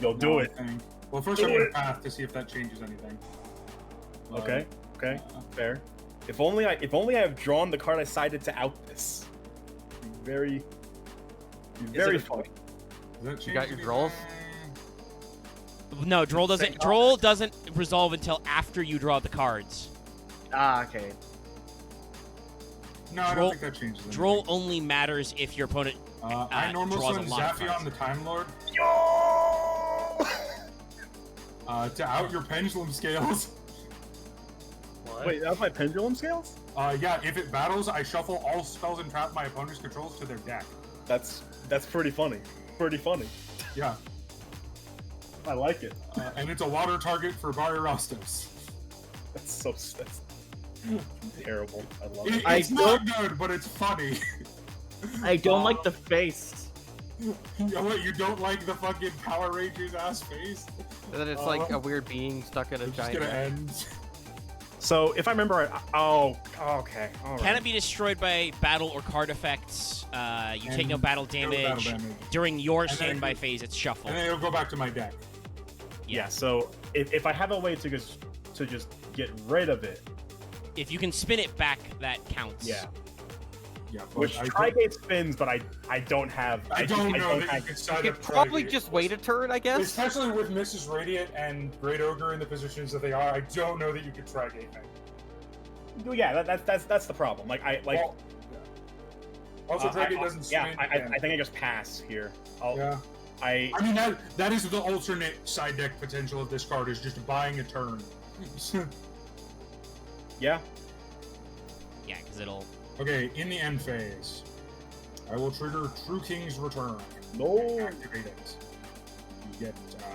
You'll do Now, it. I think. Well, first Do I'm gonna it. path to see if that changes anything. But, Okay, fair. If only I have drawn the card I decided to out this. Very funny. Does that change You got your draws? anything? No, Droll doesn't. Droll doesn't resolve until after you draw the cards. Ah, okay. No, I Droll- don't think that changes anything. Droll only matters if your opponent. I normal draws a summon lot of Zaphion cards. the Time Lord Yo! to out your pendulum scales. What? Wait, that's my pendulum scales? Yeah, if it battles, I shuffle all spells and trap my opponent's controls to their deck. That's pretty funny. Pretty funny. Yeah, I like it. and it's a water target for Barriostos. That's terrible. I love it. It's not good, but it's funny. I don't like the face. You know what? You don't like the fucking Power Rangers ass face? And then it's like a weird being stuck in a It's just giant. gonna end. So if I remember right, okay. All right. Can it be destroyed by battle or card effects? You take no And battle no damage. battle damage. During your And then standby it- phase, it's shuffle. And then it'll go back to my deck. Yeah. So if I have a way to just get rid of it, If you can spin it back, that counts. yeah. Yeah, but Which Trigate spins, but I don't have. I don't know that you have. can side You up could probably Trigate. just wait a turn, I guess. Especially with Mrs. Radiant and Great Ogre in the positions that they are, I don't know that you could try Gate Knight. Yeah, that's the problem. Like Well, yeah. Also, Dragate I- doesn't yeah, swing. I think I just pass here. Yeah. I I mean, that is the alternate side deck potential of this card, is just buying a turn. yeah. Yeah, because it'll. Okay, in the end phase, I will trigger True King's Return. No. Activate it. You get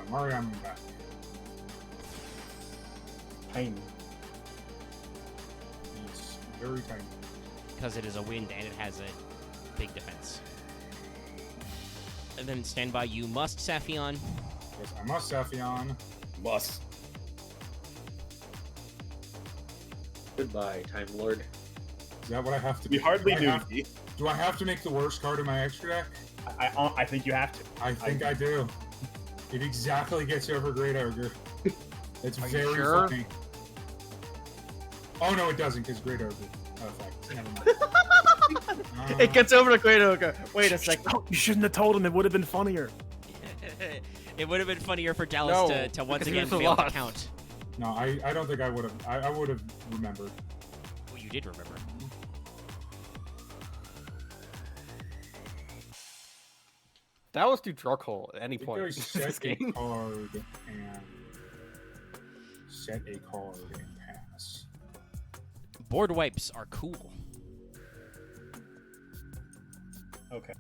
Mariam back. Tiny. It's very tiny. Because it is a wind and it has a big defense. And then standby, you must Saphion. Yes, I must Saphion. Must. Goodbye, Time Lord. Is that what I have to We do? hardly do. knew. Do I have to make the worst card in my extra deck? I think you have to. I think I do. It exactly gets you over Great Ogre. It's Are you very sure? funny. Oh no, it doesn't, because Great Ogre effect. Never mind. It gets over to Great Ogre. Wait a second. Oh, you shouldn't have told him. It would have been funnier. It would have been funnier for Dallas No, to once because he again was a fail to lot. count. No, I don't think I would have. I would have remembered. Well, you did remember. That was too Drugghole at any I think point I in this set a game. card and set a card and pass. Board wipes are cool. Okay.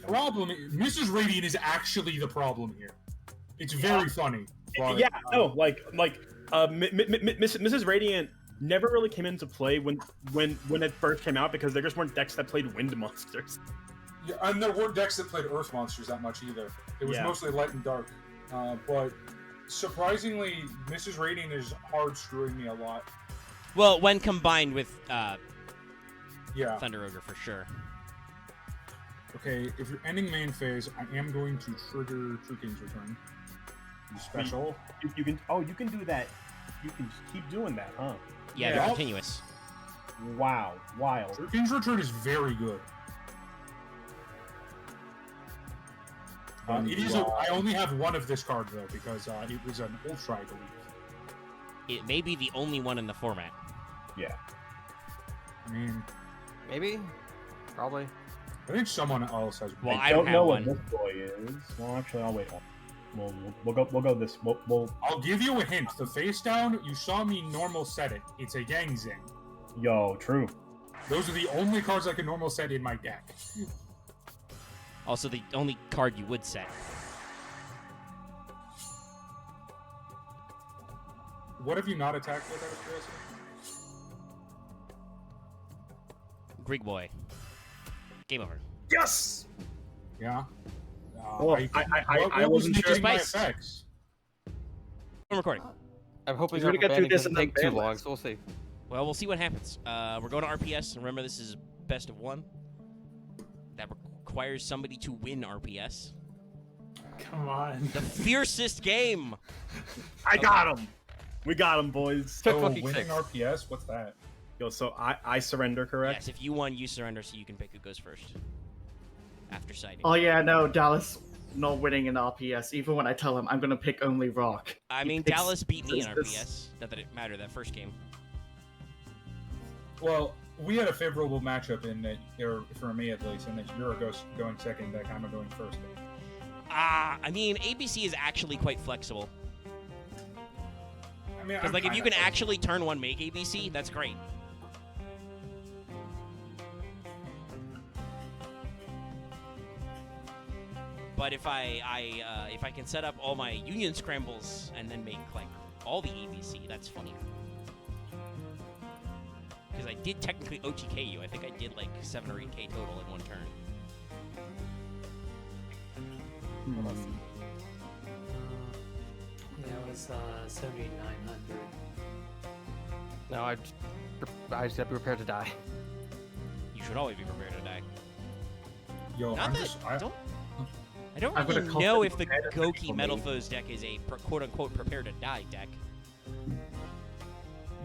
Problem, Mrs. Radiant is actually the problem here. It's very funny. But, Yeah, no, like Mrs. Radiant never really came into play when it first came out because there just weren't decks that played wind monsters. Yeah, and there weren't decks that played Earth monsters that much either. It was Yeah. mostly light and dark. But surprisingly, Mrs. Radiant is hard screwing me a lot. Well, when combined with Yeah. Thunder Ogre for sure. Okay, if you're ending main phase, I am going to trigger True King's Return. Special. You can do that. You can just keep doing that, huh? Yeah, Yeah. they're continuous. Wow, wild. True King's Return is very good. It is. I only have one of this card though because it was an ultra, I believe. It may be the only one in the format. Yeah. I mean, Maybe, probably. I think someone else has. Well, I I don't don't know have what one. this boy is. Well, actually, I'll wait. We'll go this. I'll give you a hint. The face down, you saw me normal set it. It's a Gang Zing. Yo, true. Those are the only cards I can normal set in my deck. Also, the only card you would set. What have you not attacked with, out of curiosity? Greek boy. Game over. Yes. Yeah. Well, I wasn't sure. My Spice. effects. I'm recording. I'm hoping He's gonna get through banning this doesn't and then take too ban long, list. so we'll see. Well, we'll see what happens. We're going to RPS, and remember this is best of one. That requires somebody to win RPS. Come on. The fiercest game! I got him. We got him, boys. Took Oh, fucking winning 6. RPS? What's that? Yo, so I surrender, correct? Yes, if you won, you surrender, so you can pick who goes first. After sighting. Oh yeah, no, Dallas not winning in RPS. Even when I tell him I'm gonna pick only Rock. I He mean, picks- Dallas beat me in says this- RPS. Not that it mattered that first game. Well, we had a favorable matchup in that, or for me at least, in that you're going second deck, I'm going first deck. I mean, ABC is actually quite flexible. I mean, Because, like, if you can actually turn one make ABC, that's great. But if I can set up all my union scrambles and then make like all the ABC, that's funny. Because I did technically OTK you. I think I did like 7 or 8K total in one turn. Yeah, it was 7,900. No, I just have to be prepared to die. You should always be prepared to die. Yo, Not I'm that just. I don't I've got a really know if the confident head Goki for Metal me. Foes deck is a quote-unquote prepare to die deck.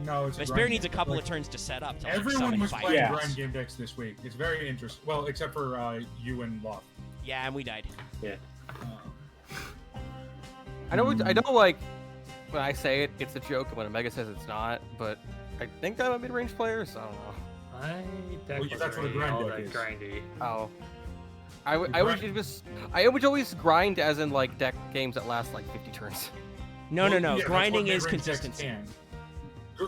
No, it's a Vespairr grind needs a game. couple Like, of turns to set up to like, everyone summon was 5 playing Yes. grind game decks this week. It's very interesting. Well, except for you and Loth. Yeah, and we died. I know like when I say it, it's a joke, and when Omega says it's not. But I think I'm a mid-range player, so I don't know. My deck Well, was that's what a already grind all deck that is. grindy. Oh. I would always grind as in like deck games that last like 50 turns. No, Well, no. yeah, that's Grinding what is mid-range decks consistency. can.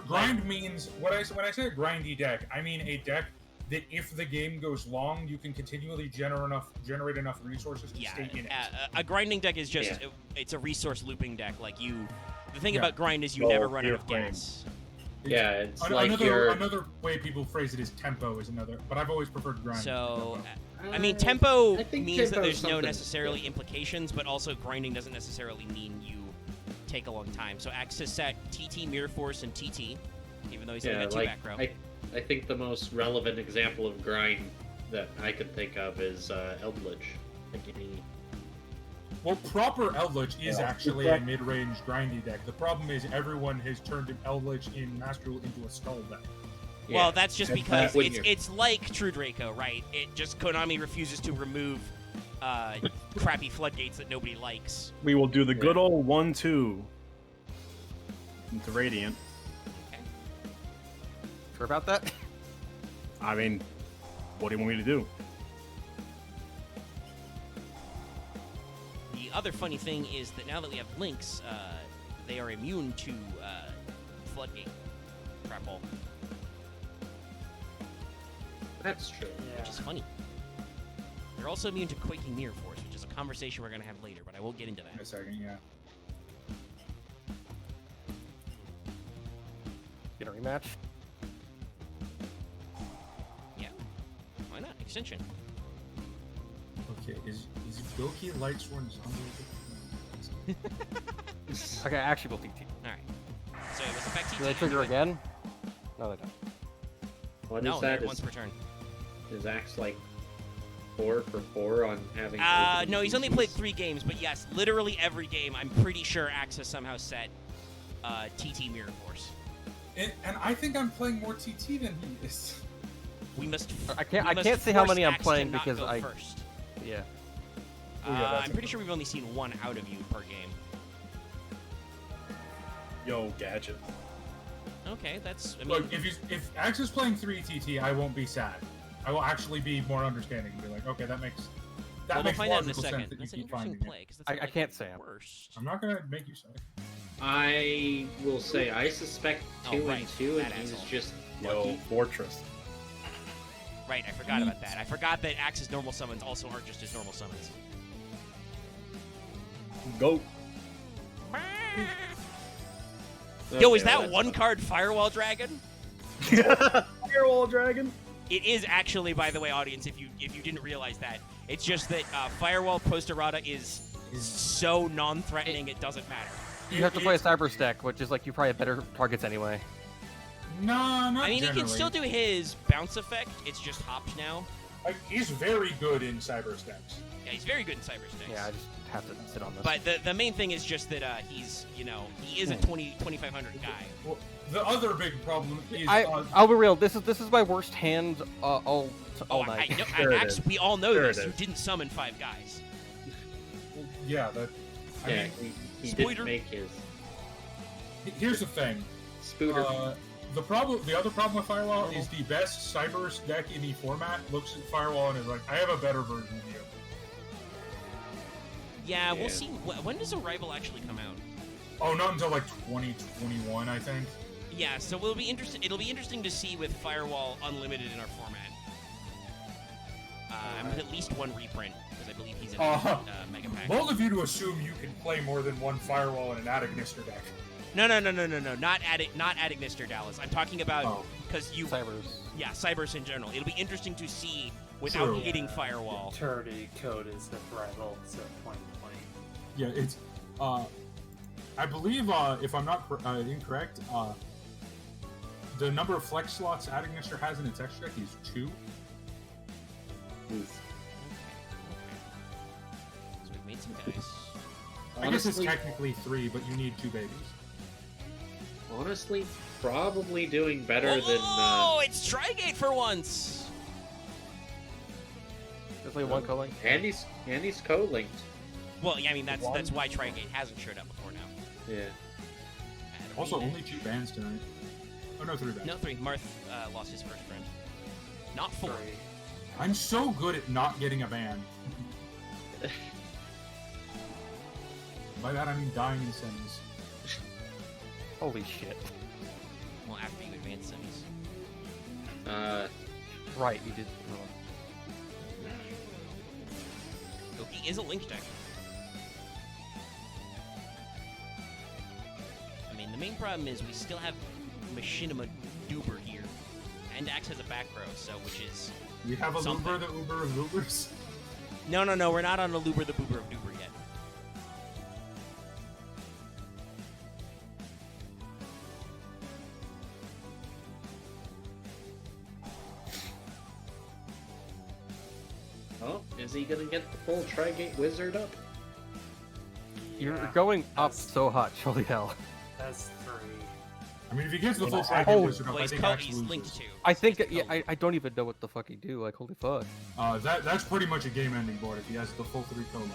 Grind means when I say a grindy deck, I mean a deck that if the game goes long, you can continually generate enough resources to Yeah, stay in it. a grinding deck is just Yeah. it's a resource looping deck. Like you, the thing Yeah. about grind is you Oh, never run out you're of gas. Yeah, it's like Another way people phrase it is tempo is another, but I've always preferred grind. So, tempo. I mean, tempo I think means that tempo is there's no something- necessarily implications, but also grinding doesn't necessarily mean you take a long time. So Axis set TT, Mirror Force, and TT, even though he's only Yeah, got 2 like back row. I think the most relevant example of grind that I can think of is Eldritch. Like any Well, proper Eldritch is Yeah. actually a mid-range grindy deck. The problem is everyone has turned an Eldritch in Master Rule into a skull deck. Well, that's just That's because when it's you're- it's like True Draco, right? It just Konami refuses to remove crappy floodgates that nobody likes. We will do the good old 1-2 into Radiant. Sure about that? I mean, what do you want me to do? The other funny thing is that now that we have links, they are immune to floodgate crap hole, That's true. which is funny. They're also immune to quaking mirror force, which is a conversation we're gonna have later, but I won't get into In a that. second, yeah. Get a rematch. Yeah, why not extension? Okay, is Goki Lightsworn Zombie? Okay, I actually will TT. All right. So it was effect TT. Do they trigger again? No, they don't. What No, is they're that? once per turn. Is Axe like 4 for 4 on having? No, he's only played 3 games, but yes, literally every game, I'm pretty sure Axis somehow set TT Mirror Force. And I think I'm playing more TT than he is. We must. I can't we must see how force many I'm Axe to playing not because go I- first. Yeah. Oh, yeah, that's I'm pretty sure we've only seen one out of you per game. Yo, gadget. Okay, that's. I mean, Look, if Axe is playing 3 TT, I won't be sad. I will actually be more understanding and be like, okay, that makes we'll makes find out in a logical second. sense that you That's an keep interesting finding play it. because I can't say I'm worst. I'm not gonna make you say. I will say I suspect 2 right, and 2, and that he's asshole. just Yo, lucky. Fortress. Right, I forgot about that. I forgot that Axe's normal summons also aren't just his normal summons. Go. Yo, is Okay, that that's one fine. card Firewall Dragon? Firewall Dragon. It is actually, by the way, audience. If you didn't realize that, it's just that Firewall post errata is so non-threatening it doesn't matter. You have to play a Cyber Stack, which is like you probably have better targets anyway. No, not I mean, generally. he can still do his bounce effect. It's just hopped now. Like, he's very good in cyber stacks. Yeah, he's very good in cyber sticks. Yeah, I just have to sit on this. But the main thing is just that he's, he is a 2,500 guy. Well, the other big problem is I'll be real. This is my worst hand all night. I know, There it Axe, is. we all know There this. it You is. didn't summon 5 guys. yeah. That I Yeah, mean, he Spoiler. didn't make his here's the thing. Spooter. The other problem with Firewall is the best cyber deck in the format looks at Firewall and is like, I have a better version of you. Yeah, we'll Yeah. see. When does Arrival actually come out? Oh, not until like 2021, I think. Yeah, so it'll be interesting to see with Firewall Unlimited in our format. I'm with at least one reprint because I believe he's in Mega Pack. Bold of you to assume you can play more than one Firewall in an Atagnister deck. No, not Ignister Dallas. I'm talking about because you. Cybers. Yeah, Cybers in general. It'll be interesting to see without True. hitting Firewall. Eternity Code is the rival, so 2020. Yeah, it's. I believe, if I'm not incorrect, the number of flex slots Atagnister has in its extra deck is 2. So we've made some guys. I guess it's Honestly- technically 3, but you need 2 babies. Honestly, probably doing better than. Oh, it's Trigate for once. There's only one co-link. And he's co-linked. Well, yeah, I mean that's why Trigate hasn't showed up before now. Yeah. Also, only 2 bans tonight. Oh, no, 3 bans. No, 3. Marth lost his first friend. Not 4. I'm so good at not getting a ban. By that, I mean dying in semis. Holy shit. Well, after you advance semis. Right, you did. Goki is a linked deck. I mean, the main problem is we still have Machinima Duber here. And Axe has a back row, so which is... You have a Something. Luber, the Uber of Ubers? No, we're not on a Luber the Boober of Duber yet. Oh, is he gonna get the full Trigate Wizard up? You're Yeah, going up that's- so hot. Holy hell. That's 3. I mean, if he gets the full Oh, Trigate Wizard up, Well, I he's, think co- Axe he's loses. linked to. I think. He's Yeah, co- I don't even know what the fuck he do. Like, holy fuck. That's pretty much a game-ending board if he has the full 3 co-link.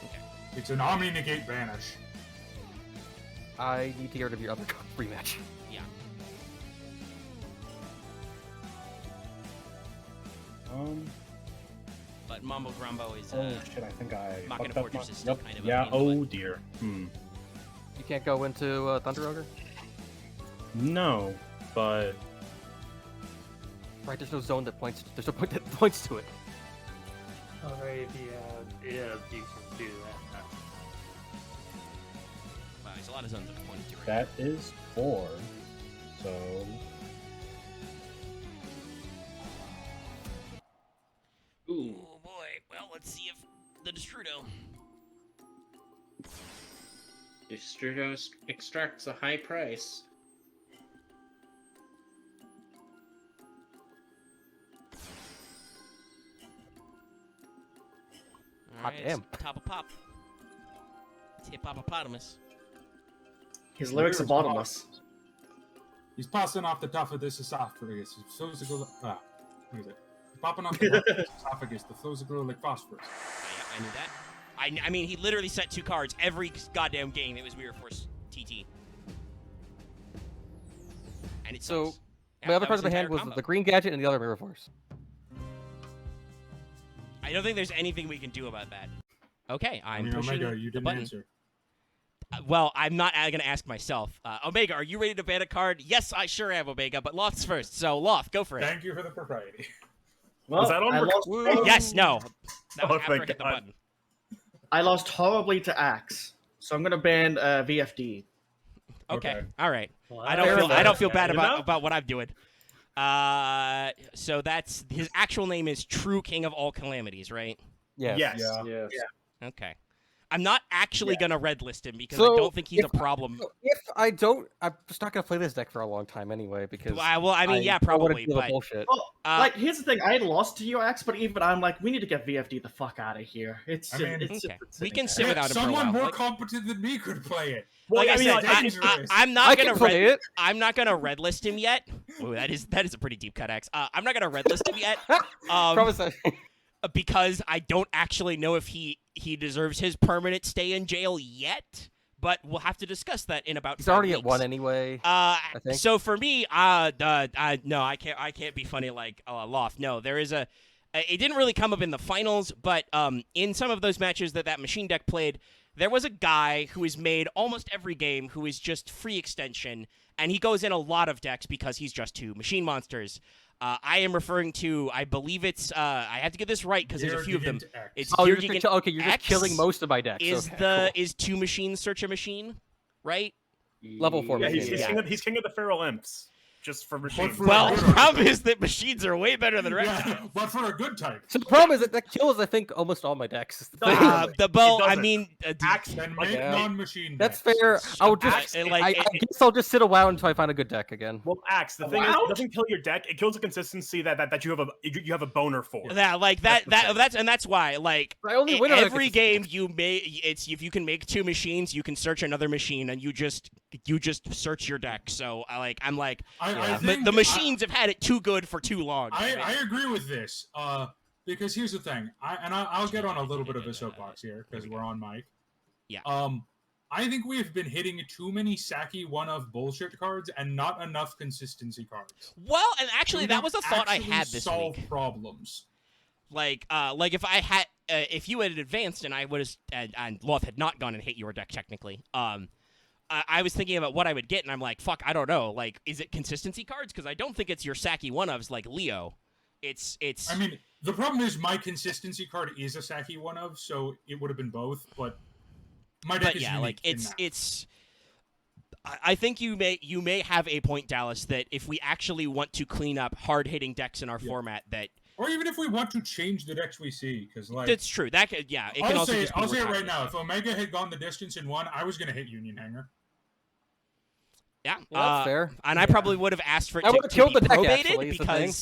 Okay. It's an Omni-Negate Banish. I need to get rid of your other rematch. Yeah. But Mambo Grumbo is... Oh shit! I think I Machina fucked up Fortress my- is still Yep. kind of a Yeah. pain in the Oh butt. dear. You can't go into Thunder Ogre? No, but Right, there's no zone that points. There's no point that points to it. Arabia, yeah, you can do that. Wow, there's a lot of zones that point to right that is 4. So Ooh. Oh boy. Well, let's see if the Destrudo. Destrudo extracts a high price. Hot Alright, damn. it's Top of pop. It's Hippopotamus. His lyrics are bottomless. He's passing off the top of this esophagus. What is it? popping off the left esophagus that flows through like phosphorus. I knew that. I mean, he literally set 2 cards every goddamn game. It was Mirror Force TT. And it So, sucks. my other that part of the his hand entire was combo. the green gadget and the other Mirror Force. I don't think there's anything we can do about that. Okay, I'm I mean, pushing Omega, you the didn't button. answer. Well, I'm not going to ask myself. Omega, are you ready to ban a card? Yes, I sure am, Omega, but Loth's first. So, Loth, go for it. Thank you for the propriety. Well, Was that on I rec- lost, Woo. Yes, no. That was Oh, after I thank hit the God. button. I lost horribly to Axe, so I'm gonna ban Okay. VFD. Okay. All right. Well, I don't feel bad You know? about what I'm doing. So that's his actual name is True King of All Calamities, right? Yes. Yes. Yeah. Yes. Okay. I'm not actually gonna red list him because So, I don't think he's a if- problem. If I don't, I'm just not gonna play this deck for a long time anyway because. Well, I mean, yeah, don't wanna probably, deal with but bullshit. Well, Uh, like here's the thing: I lost to you, Axe, but even I'm like, we need to get VFD the fuck out of here. It's I just, mean- it's just Okay. it's We sitting can there. sit without him for a Someone while. more Like- competent than me could play it. Like I I mean, said, like, I I can- can- I'm not I gonna can play it. I'm not gonna red list him yet. Ooh, that is a pretty deep cut, X. I'm not gonna red list him yet. Promise that. Because I don't actually know if he deserves his permanent stay in jail yet. But we'll have to discuss that in about. He's 5 already weeks. at 1 anyway. think. So for me, no, I can't be funny like Loth. No, there is a. It didn't really come up in the finals, but in some of those matches that machine deck played, there was a guy who is made almost every game who is just free extension, and he goes in a lot of decks because he's just 2 machine monsters. I am referring to, I believe it's, I have to get this right because there's a few of them. Gigant X. It's Oh, you're Gigant just, okay. You're just X killing most of my decks. Is okay, cool. is 2 machines search a machine, right? Level 4 Yeah, machine. he's king of the feral imps, just for machines. for- Well, good the one. problem is that machines are way better than regular. Yeah, but for a good type. So the problem is that kills, I think, almost all my decks. is the thing. The bow. I doesn't. mean, Axe, Then like, make yeah. non-machine That's decks. fair. I would just, Axe, like, I guess I'll just sit a while until I find a good deck again. well, Axe. The thing is, Wow. it doesn't kill your deck. It kills the consistency that you have a boner for. Yeah, like That's the thing. that's why like I only win on a every consistent- game it's if you can make 2 machines, you can search another machine, and you just search your deck. So I'm like, I think the machines have had it too good for too long. I agree with this. Because here's the thing. I'll get on a little bit of a soapbox here because we're on mic. Yeah. I think we've been hitting too many sacky one-of bullshit cards and not enough consistency cards. Well, and actually, We that don't was a thought I actually had this solve week. problems. Like if I had, if you had advanced and I would have, and Loth had not gone and hit your deck technically, I was thinking about what I would get, and I'm like, fuck, I don't know. Like, is it consistency cards? Because I don't think it's your sacky one-ofs like Leo. It's. I mean, the problem is my consistency card is a sacky one-of, so it would have been both, but my deck But is yeah, unique like in it's that. it's. I think you may have a point, Dallas, that if we actually want to clean up hard-hitting decks in our format, that Or even if we want to change the decks we see, because like that's true. That could, yeah, it can also just be I'll say it we're right tired now. of If Omega had gone the distance and won, I was gonna hit Union Hanger. Yeah, Well, that's fair. And I probably would have asked for it I to, would've to killed be the deck, probated actually, is the thing.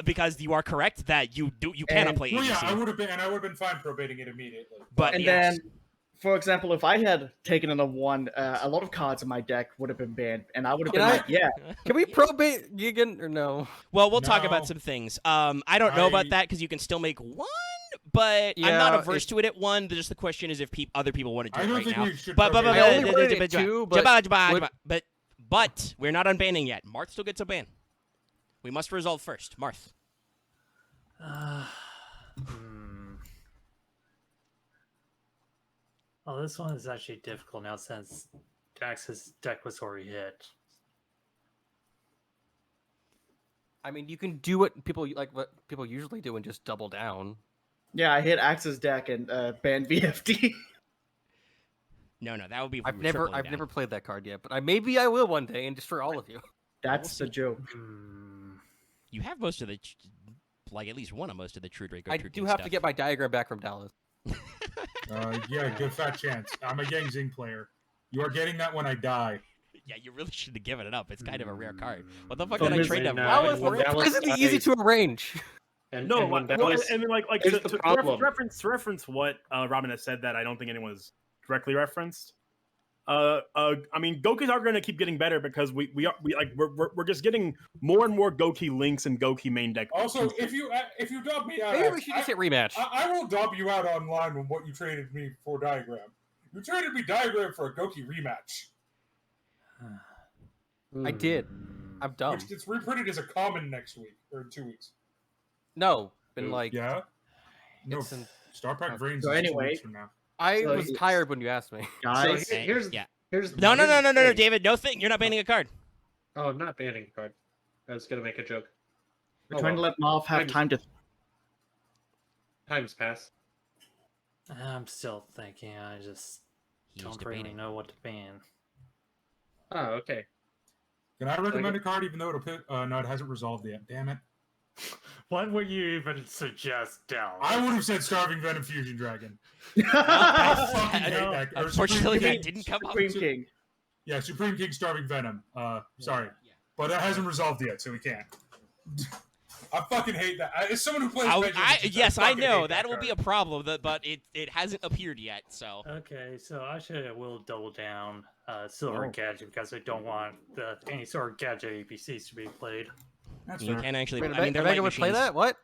because you are correct that you cannot And- play Well, yeah, ABC. I would have been, and I would have been fine probating it immediately. But And yes. then, for example, if I had taken in a 1, a lot of cards in my deck would have been banned, and I would have Can been I- like, yeah. Can we probate Gigan or no? Well, we'll talk about No. some things. I don't know about I- that because you can still make 1, but I'm Yeah, not averse it's- to it at 1. Just the question is if other people want to do I it don't right think now. we should. But probate I it. only wanted it at 2, but we're not unbanning yet. Marth still gets a ban. We must resolve first. Marth. Well, this one is actually difficult now since Dax's deck was already hit. I mean, you can do what people usually do and just double down. Yeah, I hit Axe's deck and banned VFD. No, that would be. I've tripling down. never played that card yet, but maybe I will one day, and just for all of you. That's the joke. You have most of the, like at least one of most of the True Draco. I True do King have stuff. to get my diagram back from Dallas. Yeah, good fat chance. I'm a Yang Zing player. You are getting that when I die. Yeah, you really should have given it up. It's kind of a rare card. What the fuck So did I Miss- trade that? and, for? uh, Why and was when it- that was- Isn't it easy to arrange? And, No, and when that well, was, I mean, like here's to, the to problem. reference what Robin has said that I don't think anyone was directly referenced. I mean, Gokis are going to keep getting better because we're just getting more and more Goki links and Goki main deck. Also, if you dub me out, Maybe we should just hit rematch. I will dub you out online with what you traded me for Diagram. You traded me Diagram for a Goki rematch. I did. I'm dumb. Which gets reprinted as a common next week or in 2 weeks. No, been like yeah. No, it's in- Star Pack Brains So is 2 anyway, weeks from now. I So was it's- tired when you asked me. Guys, So here's Yeah. here's No, here's the thing. David. No thing. You're not banning a card. Oh, I'm not banning a card. I was gonna make a joke. we're trying to let Marth have time to. Time's pass. I'm still thinking. I just He's don't debating. really know what to ban. Oh, okay. Can I recommend a card even though no, it hasn't resolved yet. Damn it. What would you even suggest, Dal? I would have said Starving Venom Fusion Dragon. I fucking hate no. that. Or Unfortunately, Supreme that King. didn't come up. Supreme King. Yeah, Supreme King Starving Venom. Sorry. But that hasn't resolved yet, so we can't. I fucking hate that. As someone who plays Vengeance, Yes, I fucking know hate that will card. be a problem, but it hasn't appeared yet. So Okay, so actually I will double down Silver Oh. Gadget because I don't want any sort of gadget APCs to be played. That's you fair. can actually. Wait, I mean, they're Omega light would play machines. that? What?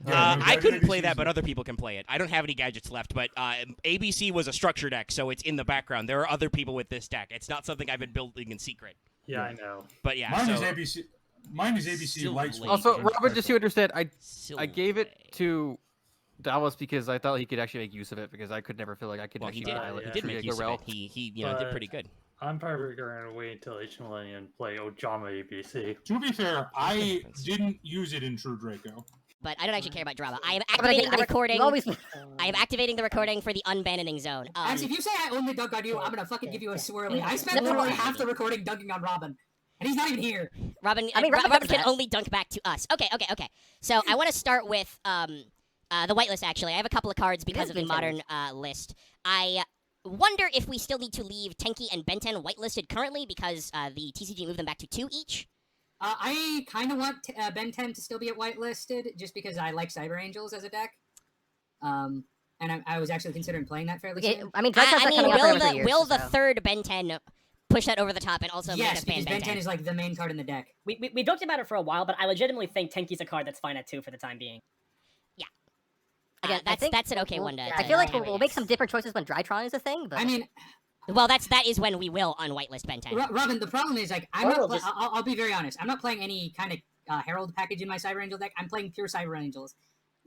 Yeah, I couldn't play ABCs that, but do. other people can play it. I don't have any gadgets left, but ABC was a structure deck, so it's in the background. There are other people with this deck. It's not something I've been building in secret. Yeah, I know. But yeah, Mine so is ABC. Mine is ABC Silver Light Blade. Switch. Also, and Robert, just so you understand, I gave it Silver. to Dallas because I thought he could actually make use of it because I could never feel like I could Well, he actually did. pilot yeah. He did Trigger make use Rail. of it. He did pretty good. I'm probably going to wait until H Millennium and play Ojama ABC. To be fair, I didn't use it in True Draco. But I don't actually care about drama. I am But activating again, the recording. Always... I am activating the recording for the unbanning zone. Actually, if you say I only dunk on you, I'm gonna fucking give you a swirly. I spent No, literally no. half the recording dunking on Robin, and he's not even here. Robin, I mean, Robin Robin does can that. only dunk back to us. Okay. So I want to start with the whitelist. Actually, I have a couple of cards because of the modern list. I wonder if we still need to leave Tenki and Benten whitelisted currently because the TCG moved them back to 2 each. I kind of want Ben 10 to still be at whitelisted, just because I like Cyber Angels as a deck. And I was actually considering playing that fairly soon. I mean, will the third Ben 10 push that over the top and also make Yes, us ban because Ben Ben 10 is like the main card in the deck. We joked about it for a while, but I legitimately think Tenki's a card that's fine at 2 for the time being. Again, that's an okay one to. yeah, to I feel like hammer, we'll yes. make some different choices when Drytron is a thing, but... I mean, well, that is when we will unwhitelist Ben 10. Robin, the problem is, like, I'm Or not we'll pla- just- I'll be very honest. I'm not playing any kind of Herald package in my Cyber Angel deck. I'm playing pure Cyber Angels.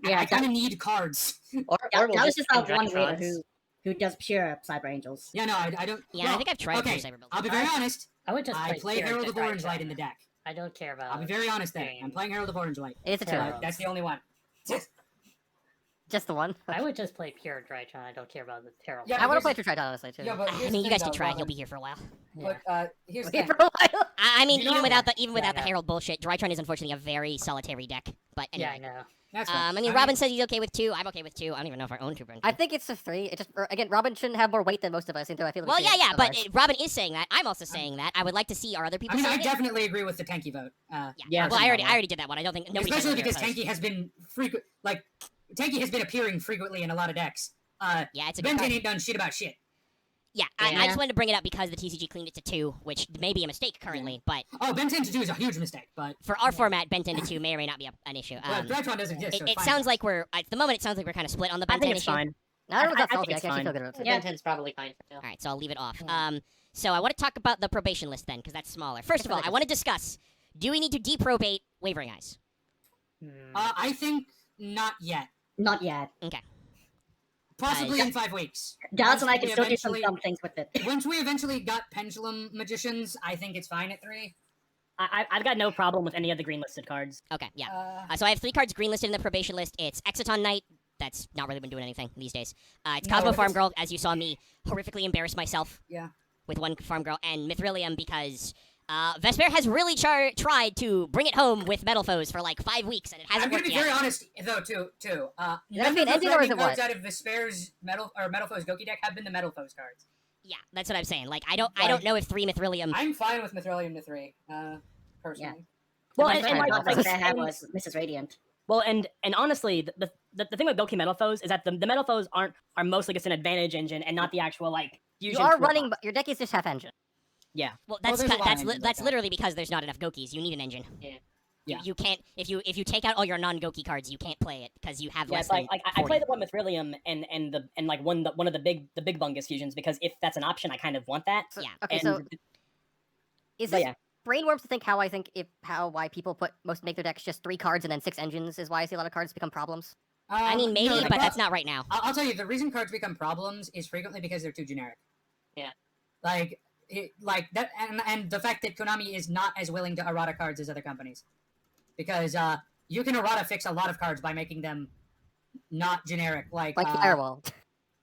Yeah, I kind of need cards. Or we'll Dallas just is not play one Drytrons. who does pure Cyber Angels. Yeah, no, I don't... Yeah, well, I think I've tried okay, pure Cyber Build. I'll be very honest. I would just I play pure Herald of Orange Drytron. Light in the deck. I don't care about. I'll be very honest there. I'm playing Herald of Orange Light. It's a two. That's the only one. Just the one. I would just play pure Drytron. I don't care about the Herald. Yeah, I want to here's- play Drytron honestly too. Yeah, but I here's mean, the you guys thing, can though, try. Robin. You'll be here for a while. Look, here's the Okay, thing. for a while. I mean, You even know- without the I know. Herald bullshit, Drytron is unfortunately a very solitary deck. But Yeah, I anyway. know. That's I fine. mean, Robin says he's okay with 2. I'm okay with 2. I don't even know if I own 2. I think it's a 3. It just again, Robin shouldn't have more weight than most of us. Into I feel. Like Well, we yeah, should, but otherwise. Robin is saying that. I'm also saying that. I would like to see our other people. I mean, I sign it. definitely agree with the Tenki vote. Yeah, Well, I already did that one. I don't think nobody. Especially because Tenki has been Tenki has been appearing frequently in a lot of decks. Yeah, it's a Ben good 10 card. ain't done shit about shit. Yeah, I just wanted to bring it up because the TCG cleaned it to 2, which may be a mistake currently, but Oh, Ben 10 to 2 is a huge mistake, but for our format, Ben 10 to 2 may or may not be an issue. well, Drytron doesn't exist. so It it's fine. sounds like we're at the moment. It sounds like we're kind of split on the Ben I think 10 it's issue. fine. No, everyone's not I salty. think I it's can actually fine. feel good about it. Yeah. Ben 10's probably fine. All right, so I'll leave it off. So I want to talk about the probation list then, because that's smaller. First of all, I want to discuss: do we need to deprobate Wavering Eyes? I think not yet. Not yet. Okay. Possibly in 5 weeks. Dallas and I Once can we still do some eventually- dumb things with it. Once we eventually got Pendulum Magicians, I think it's fine at 3. I've got no problem with any of the green listed cards. Okay, yeah. So I have 3 cards greenlisted in the probation list. It's Exciton Knight. That's not really been doing anything these days. It's No, Cosmo it's- Farm Girl, as you saw me horrifically embarrass myself Yeah. with one Farm Girl, and Mithrilium because Vespairr has really tried to bring it home with Metal Foes for like 5 weeks, and it I'm hasn't going worked to be yet. very honest, though, too. Is that None be of an the ending or is threatening it what? cards out of Vespair's Metal Foes Goki deck have been the Metal Foes cards. Yeah, that's what I'm saying. Like, I don't know if 3 Mithrilium. I'm fine with Mithrilium to 3, personally. Well, My and favorite like, thing like, I had and- was Mrs. Radiant. Well, and honestly, the thing with Goki Metal Foes is that the Metal Foes are mostly just an advantage engine and not the actual like You Fusion are Toolbox. running. Your deck is just half engine. Yeah. Well, Well, that's there's a lot of that's engines like that's that. literally because there's not enough Gokis. You need an engine. Yeah. You can't if you take out all your non-Goki cards, you can't play it because you have Yeah, less it's like, than I 40. played the one with Rillium and like one of the big bungus fusions because if that's an option, I kind of want that. Yeah. Okay, And so is but this yeah. brainworms to think why people make their decks just 3 cards and then 6 engines is why I see a lot of cards become problems. I mean, maybe, no, the but pro- that's not right now. I'll tell you, the reason cards become problems is frequently because they're too generic. Yeah. Like that, and the fact that Konami is not as willing to errata cards as other companies, because you can errata fix a lot of cards by making them not generic, like Firewall.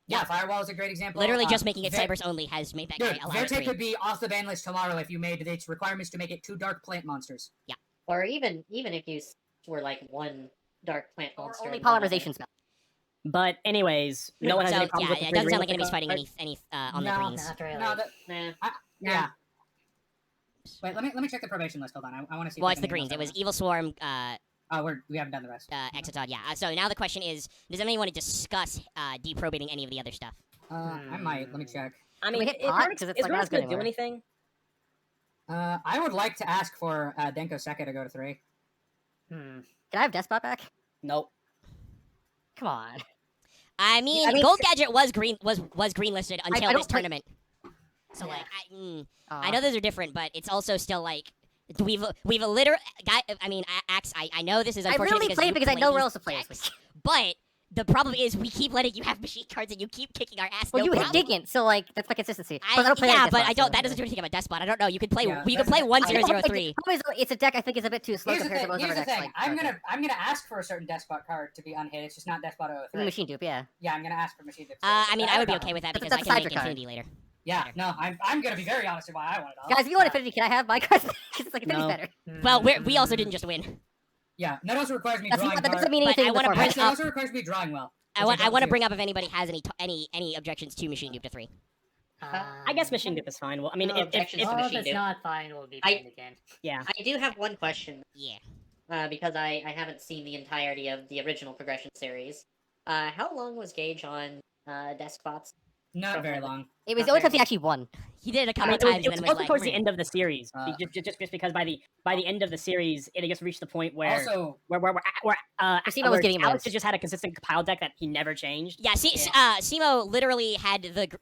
Yeah, Firewall is a great example. Literally just making it Ver- Cybers only has made that Dude, guy allowed Verte it could be off the ban list tomorrow if you made its requirements to make it 2 dark plant monsters. Yeah. Or even if you were like 1 dark plant Or monster. only and one polymerization other. spell. But anyways, no one has So any problems yeah, with the it doesn't green sound like with the anybody's card? fighting any on the No, greens. Not really. No, Nah. yeah. Wait, let me check the probation list. Hold on, I want to see. if Well, there's it's the anything greens. else It was I Evil Swarm, want. We haven't done the rest. Exotod, yeah. So now the question is, does anybody want to discuss deprobating any of the other stuff? I might. Let me check. I we mean, hit is pot? Rorix 'Cause it's, is like, not Rorix as good gonna do anymore. anything? I would like to ask for Denko Seka to go to 3. Can I have Despot back? Nope. Come on. I mean, I mean- Gold Gadget was greenlisted until don't this play- tournament. So like, I Uh, know those are different, but it's also still like we've a literal guy. I mean, Axe. I know this is I unfortunate literally play you it because I play know where these else to play this decks, week. But the problem is we keep letting you have machine cards and you keep kicking our ass. Well, no you problem. hit Digant, so like that's my consistency. Plus, I don't play yeah, like but Despot, I don't. so- That doesn't do anything about Despot. I don't know. You could play. Yeah, you could that's- play 1003. The problem is, though, it's a deck I think is a bit too slow Here's the compared thing. to most Here's other the decks. thing. Like, I'm gonna ask for a certain Despot card to be unhit. It's just not Despot 03. Machine Dupe, yeah. Yeah, I'm gonna ask for Machine Dupe. I mean, I would be don't okay know. with that That's- because I that's can a make Hydra card. Infinity later. Yeah, no, I'm gonna be very honest with why I want it all. Guys, if you want Infinity, can I have my cards? Because it's like Infinity's No. better. Well, we also didn't just win. Yeah, that also requires me That drawing doesn't hard. mean But anything. I in the wanna format. bring It up- also requires me drawing well. I which want don't to do. bring up if anybody has any objections to Machine Dupe to 3. I guess Machine Dip is fine. Well, I mean, No if objections to if Machine If Dupe. it's not fine, we'll be I- playing again. yeah, I do have one question, Yeah. because I haven't seen the entirety of the original Progression series. How long was Gage on Despots? Not very long. It was the only time he actually won. He did it a I couple mean, of times it and was then was mostly like, towards the "Meh." end of the series, just because by the end of the series, it just reached the point where Also, where Simo was getting Alex wins. just had a consistent pile deck that he never changed. Yeah, Simo literally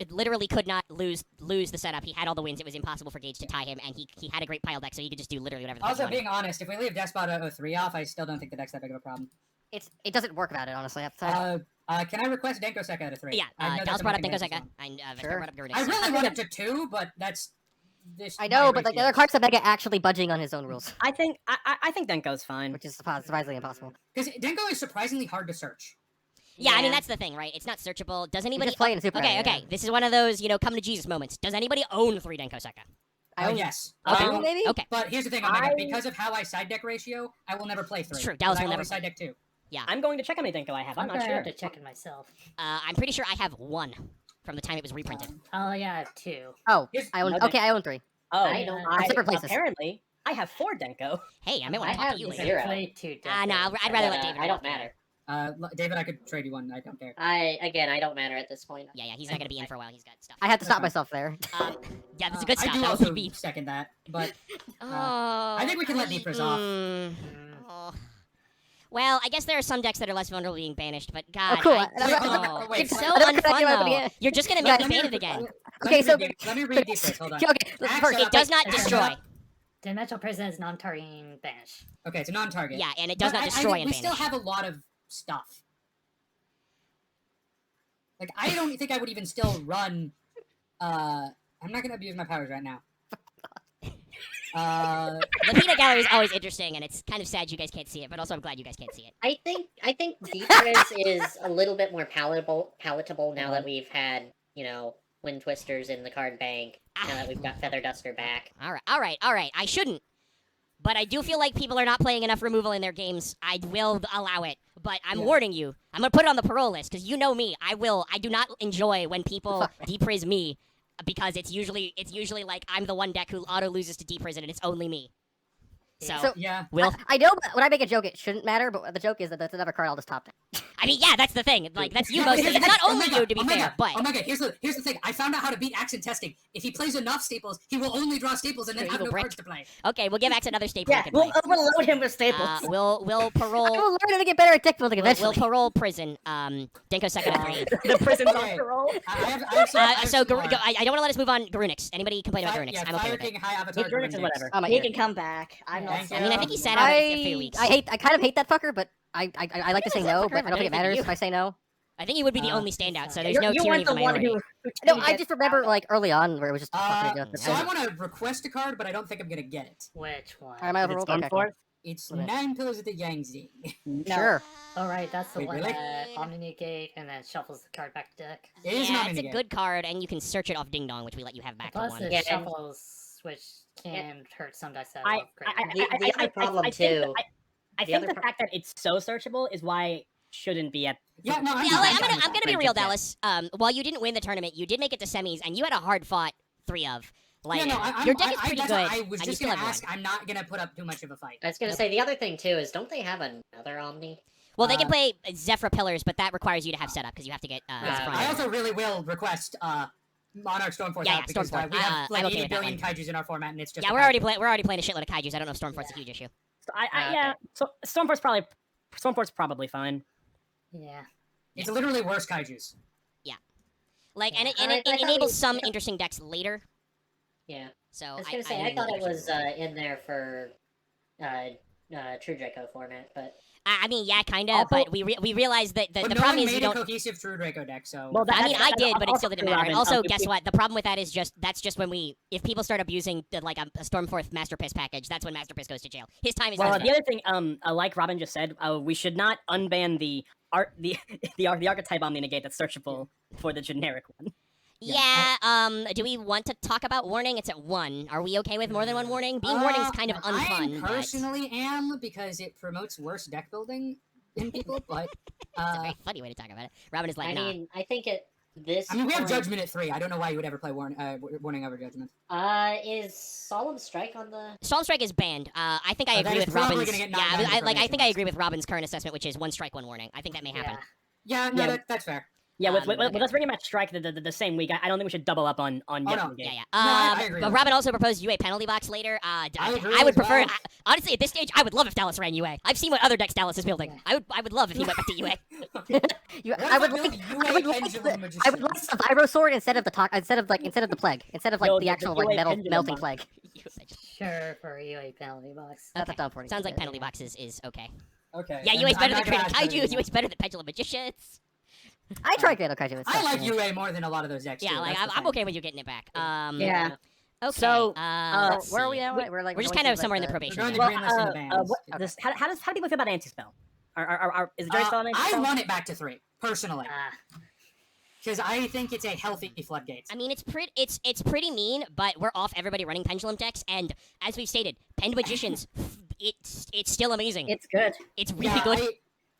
literally could not lose the setup. He had all the wins. It was impossible for Gage to tie him, and he had a great pile deck, so he could just do literally whatever the fuck he also wanted. being honest, if we leave Despot 03 off, I still don't think the deck's that big of a problem. It doesn't work without it, honestly. That's- Can I request Denko Seka to 3? Yeah, I know Dallas that's brought up something Denko that Seka, is and Vespairr Sure. brought up Duelists. I really want it to 2, but that's this. I know, but like the other cards have Mega actually budging on his own rules, I think Denko's fine. which is surprisingly impossible. Because Denko is surprisingly hard to search. Yeah, I mean Yeah. that's the thing, right? It's not searchable. Does You anybody? just play in Super. Okay, yeah. okay. This is one of those come to Jesus moments. Does anybody own 3 Denko Seka? Yes. Okay. I will- maybe. Okay. But here's the thing, Omega. Because of how I side deck ratio, I will never play 3. It's true, Dallas I will never always side deck 2. I'm going to check how many Denko I have. I'm I'm not gonna sure. have to check it myself. I'm pretty sure I have 1 from the time it was reprinted. Oh yeah, I have 2. Oh, Here's- I own. Okay. Okay, I own 3. Oh, I don't- On separate places. apparently I have 4 Denko. Hey, I might want I to talk have to you zero. later. zero. Played 2. No, I'd rather let But, David. I walk don't through. matter. David, I could trade you one. I don't care. I don't matter at this point. Yeah, he's not gonna be in for a while. He's got stuff. I had to stop Okay. myself there. Yeah, that's a good I stop. do That also would be. second that, but Oh, I think we can let Deepers off. Oh. Well, I guess there are some decks that are less vulnerable to being banished, but God, cool. Wait, it's so I don't unfun connect though. it. You're just gonna Yeah, make me banned again. Okay, so let me read Deepers. Hold on. Okay, first, It does not destroy. Dimensional Prison is non-targeting banish. Okay, it's a non-target. Yeah, and it does But not I destroy think and we still banish. have a lot of stuff. Like, I don't think I would even still run. I'm not gonna abuse my powers right now. The peanut gallery is always interesting, and it's kind of sad you guys can't see it, but also I'm glad you guys can't see it. I think Deepers is a little bit more palatable now that we've had, Wind Twisters in the card bank. Now that we've got Feather Duster back. All right. I shouldn't, but I do feel like people are not playing enough removal in their games. I will allow it, but I'm warning you. I'm gonna put it on the parole list because you know me. I do not enjoy when people depriz me because it's usually like I'm the one deck who auto loses to depriz and it's only me. So yeah, Will, I know, but when I make a joke, it shouldn't matter. But the joke is that that's another card I'll just top down. I mean, yeah, that's the thing. Like, that's you Yeah, mostly. but It's not only Omega, you, to be Omega, fair, but... Omega, here's the thing. I found out how to beat Axe in testing. If he plays enough staples, he will only draw staples and then Sure, have evil no brick. cards to play. Okay, we'll give Axe another staple Yeah, he can we'll play. overload him with staples. We'll parole... I will learn to get better at deck building We'll eventually. parole prison. Denko second and three. The prison's on Okay. parole. I have So, some more. I don't want to let us move on Garunix. Anybody complain about Garunix? Yeah, I'm okay Fire with King, it. High Avatar, Garunix is Garunix. whatever. I'm He can come back. I'm not. Thank I mean, I think he you. sat out a few weeks. I kind of hate that fucker, but I like to say no, but I don't think it Anything matters you. if I say no. I think he would be the only standout, so there's You no tyranny weren't of the the one minority. who No, didn't I get just remember like early on where it was just fucking So I want to request a card, but I don't think I'm gonna get it. Which one? Am I overruled? Okay, cool. It's What is it? 9 Pillars of the Yangtze. Sure. All right, that's the Wait, one really? that Omni-negate and then shuffles the card back to deck. It is Yeah, not it's a Omni-negate. good card, and you can search it off Ding Dong, which we let you have back for Plus one. it Yeah, and- shuffles, which can hurt some dice that I love great. The other problem, think too- I the think other the pro- fact that it's so searchable is why it shouldn't be at. Yeah, no, Yeah, like, I'm gonna be Great real, job. Dallas. While you didn't win the tournament, you did make it to semis, and you had a hard fought 3 of. Like, yeah, no, I'm, your deck is I, pretty that's good, what I was and you just still gonna have ask. one. I'm not gonna put up too much of a fight. I was gonna say the other thing too is don't they have another Omni? Well, they can play Zephyr Pillars, but that requires you to have setup because you have to get Zephyr. I also really will request Monarch Stormforce Yeah, out because Stormforce. we have like I'm okay 80 with that billion one. kaijus in our format, and it's just Yeah, we're already playing a shitload of kaijus. I don't know if Stormforce's a huge issue. So yeah. So Stormforce probably fine. Yeah. It's literally worse kaijus. Like, and it I thought enables we- some interesting decks later. Yeah. So I was gonna say I thought it was in there for True Draco format, but I mean, yeah, kind of, Also- but we realized that But the no problem one is you made a don't. cohesive True Draco deck, so. Well, I mean, I did, but it also still didn't true, matter. And Robin. also, guess what? The problem with that is that's just when if people start abusing like a Stormforce Master Piss package, that's when Master Piss goes to jail. His time is Well, done. the other thing, like Robin just said, we should not unban the archetype Omni negate that's searchable for the generic one. Yeah. Do we want to talk about warning? It's at 1. Are we okay with more than 1 warning? Being warning is kind of unfun. I personally am because it promotes worse deck building in people, but It's a very funny way to talk about it. Robin is like, I nah. mean, I think at this. I mean, we have point, Judgment at 3. I don't know why you would ever play Warning over Judgment. Is Solemn Strike on the? Solemn Strike is banned. I think I Oh, agree that is with probably Robin's. gonna get Yeah, knocked down I to think I probations. agree with Robin's current assessment, which is 1 strike, 1 warning. I think that may happen. Yeah, no, Yeah. that's fair. Yeah, with okay. let's bring him at strike the same week. I don't think we should double up on Oh, yet no. negate. Yeah, yeah. I agree But with Robin also proposed UA penalty box later. I agree I would as prefer. well. Honestly, at this stage, I would love if Dallas ran UA. I've seen what other decks Dallas is building. I would love if he went back to UA. What I if would build like UA I would like Pendulum the Magicians? Vibro Sword instead of the instead of the plague instead of like No, the the actual UA like metal pendulum melting box. plague. Sure, for a UA penalty box. That's a dumb Sounds like penalty box is okay. Okay. Yeah, and UA's I'm better not than gonna Creative ask for Kaiju. anything. UA's better than Pendulum Magicians. I tried Great Kaiju. It's I tough, like man. UA more than a lot of those decks. Yeah, too, like that's the I'm thing. okay with you getting it back. Yeah. Okay. So, let's where are see. we now? We're like We're just going kind of to, somewhere in like, the probation. We're going zone. to greenlist and the bans. How do people feel about anti-spell? Is the jury still on I anti-spell? want it back to 3 personally Ah, because I think it's a healthy floodgate. I mean, it's pretty mean, but we're off everybody running pendulum decks, and as we've stated, Pend Magicians, it's still amazing. It's good. It's really Yeah, good.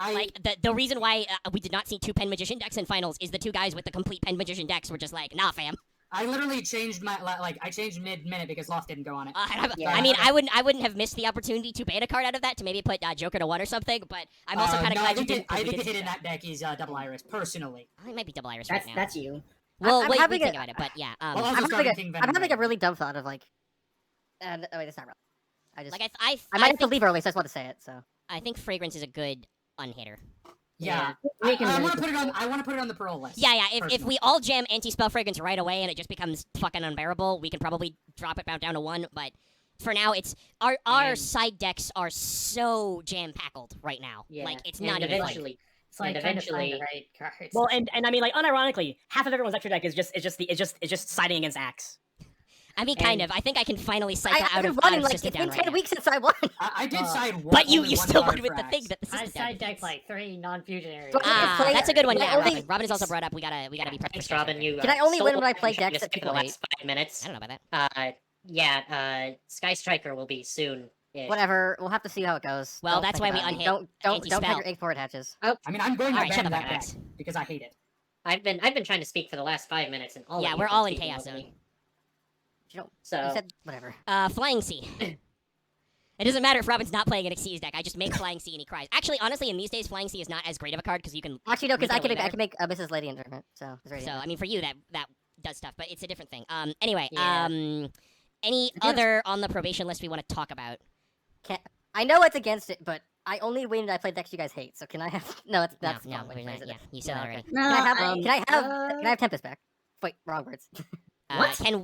I Like the reason why we did not see 2 Pen Magician decks in finals is the 2 guys with the complete Pen Magician decks were just like, nah, fam. I literally changed my I changed mid-minute because Loth didn't go on it. I mean, I wouldn't have missed the opportunity to ban a card out of that to maybe put Joker to 1 or something, but I'm also kind of no, glad you didn't. I 'cause we think the did hit in see that deck is Double Iris personally. It might be Double Iris right now. That's you. Well, I'm wait, we having think a- about it, but yeah. Well, also I'm having, Scarlet King I'm Venom having a Ray. really dumb thought of like, wait, it's not real. I just Like I might have to leave early, so I just want to say it. So I think Fragrance is a good unhitter. Yeah, we can I really want to put it on. I want to put it on the parole list. Yeah, yeah. If personally. we all jam anti-spell fragrance right away and it just becomes fucking unbearable, we can probably drop it down to 1. But for now, it's our And- side decks are so jam packled right now. Yeah, Like it's and not even funny. eventually. it's like And trying to find the eventually- right cards. Well, and I mean, like, unironically, half of everyone's extra deck is just siding against Axe. I mean, kind and- of. I think I can finally cycle I've out been of running like system it's down been right 10 now. weeks since I won. I did side one. But you only one still card won with for the thing Axe. that the I system side down. deck like 3 non-fusion areas. But I can play- That's a good one. Can I Yeah, only- Robin has also brought up. We gotta be prepped. Thanks, for Robin. Skystrike. You Can I only win stole when I my play shine decks to that speak people the last 5 minutes. I don't know about that. Yeah. Sky Striker will be soon. Whatever. We'll have to see how it goes. Well, Don't that's think why we about it. unhit Don't anti-spell. take your egg before it hatches. I mean, I'm going to Alright, shut ban the that fuck deck up, Alex. because I hate it. I've been trying to speak for the last 5 minutes, and all Yeah, of you we're have all been in speaking chaos over zone. me. You don't. So You said whatever. Flying Sea. It doesn't matter if Robin's not playing an Xyz deck. I just make Flying Sea and he cries. Actually, honestly, in these days, Flying Sea is not as great of a card because you can. Actually, no, because make I it can make Mrs. Lady in tournament. So, it's ready. So I mean, for you that does stuff, but it's a different thing. Anyway, Yeah. any other on the probation list we want to talk about? I know it's against it, but I only win when I play decks you guys hate. So can I have? No, that's no, wrong way to phrase it. yeah, you said that already. Can I have? Can I have Tempest back? Wait, wrong words.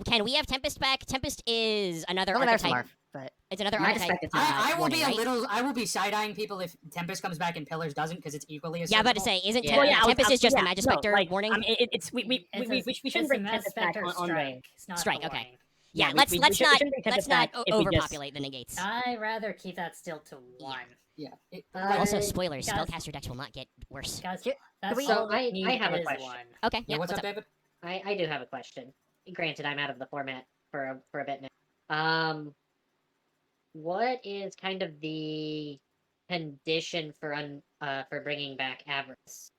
Can we have Tempest back? Tempest is another Only matters to archetype. Marth, but it's another I archetype. I will warning, be a right? little. I will be side-eyeing people if Tempest comes back and Pillars doesn't, because it's equally as. Yeah, I'm about to say, isn't yeah. Tempest is just a yeah, Magic no, Spectre like, warning? It's we shouldn't bring Tempest back on the strike. Okay. Yeah, Yeah, let's we not shouldn't bring Tempest back if we just- overpopulate the negates. I'd rather keep that still to 1. Yeah. Also, spoilers: guys- spellcaster decks will not get worse. Guys, So I have a question. Okay. Yeah, what's up, David? I do have a question. Granted, I'm out of the format for a bit now. What is kind of the condition for bringing back Avarice?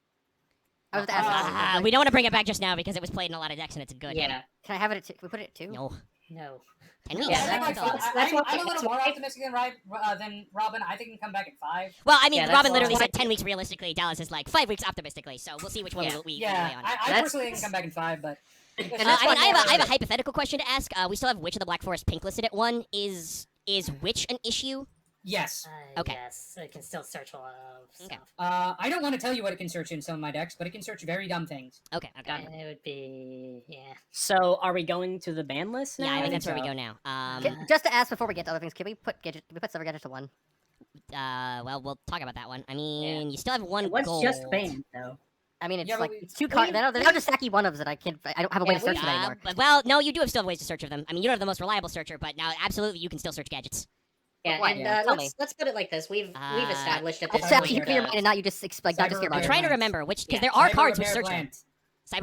I was asking. We don't want to bring it back just now because it was played in a lot of decks and it's good. Yeah. Can I have it at 2? Can we put it at 2? No. No. Can we? Yeah, That's all. I'm a little more optimistic than Robin. I think he can come back at 5. Well, I mean, Yeah, Robin that's literally all. said 10 weeks realistically. Dallas is like 5 weeks optimistically. So we'll see which one we Yeah, lay on. I personally think he can come back in 5, but. I mean, I have a hypothetical question to ask. We still have Witch of the Black Forest pink listed at 1. Is Witch an issue? Yes. Okay. Yes, it can still search a lot of stuff. I don't want to tell you what it can search in some of my decks, but it can search very dumb things. Okay. And it would be So, are we going to the ban list now? Yeah, I think that's where we go now. Just to ask before we get to other things, can we put Silver Gadget to 1? Well, we'll talk about that one. I mean, you still have 1 What's gold. just banned though? I mean, it's Yeah, like but it's 2 cards. They're not just Saki one-ofs that I don't have a way to search them anymore. Well, no, you do have still have ways to search of them. I mean, you don't have the most reliable searcher, but now absolutely you can still search gadgets. Yeah, What? and Tell me. let's put it like this: we've established at this It's actually point. clear your mind and not you just not just your I'm mind. trying to remember which, because there Yeah, are Cyber cards which Repair search them. Plant.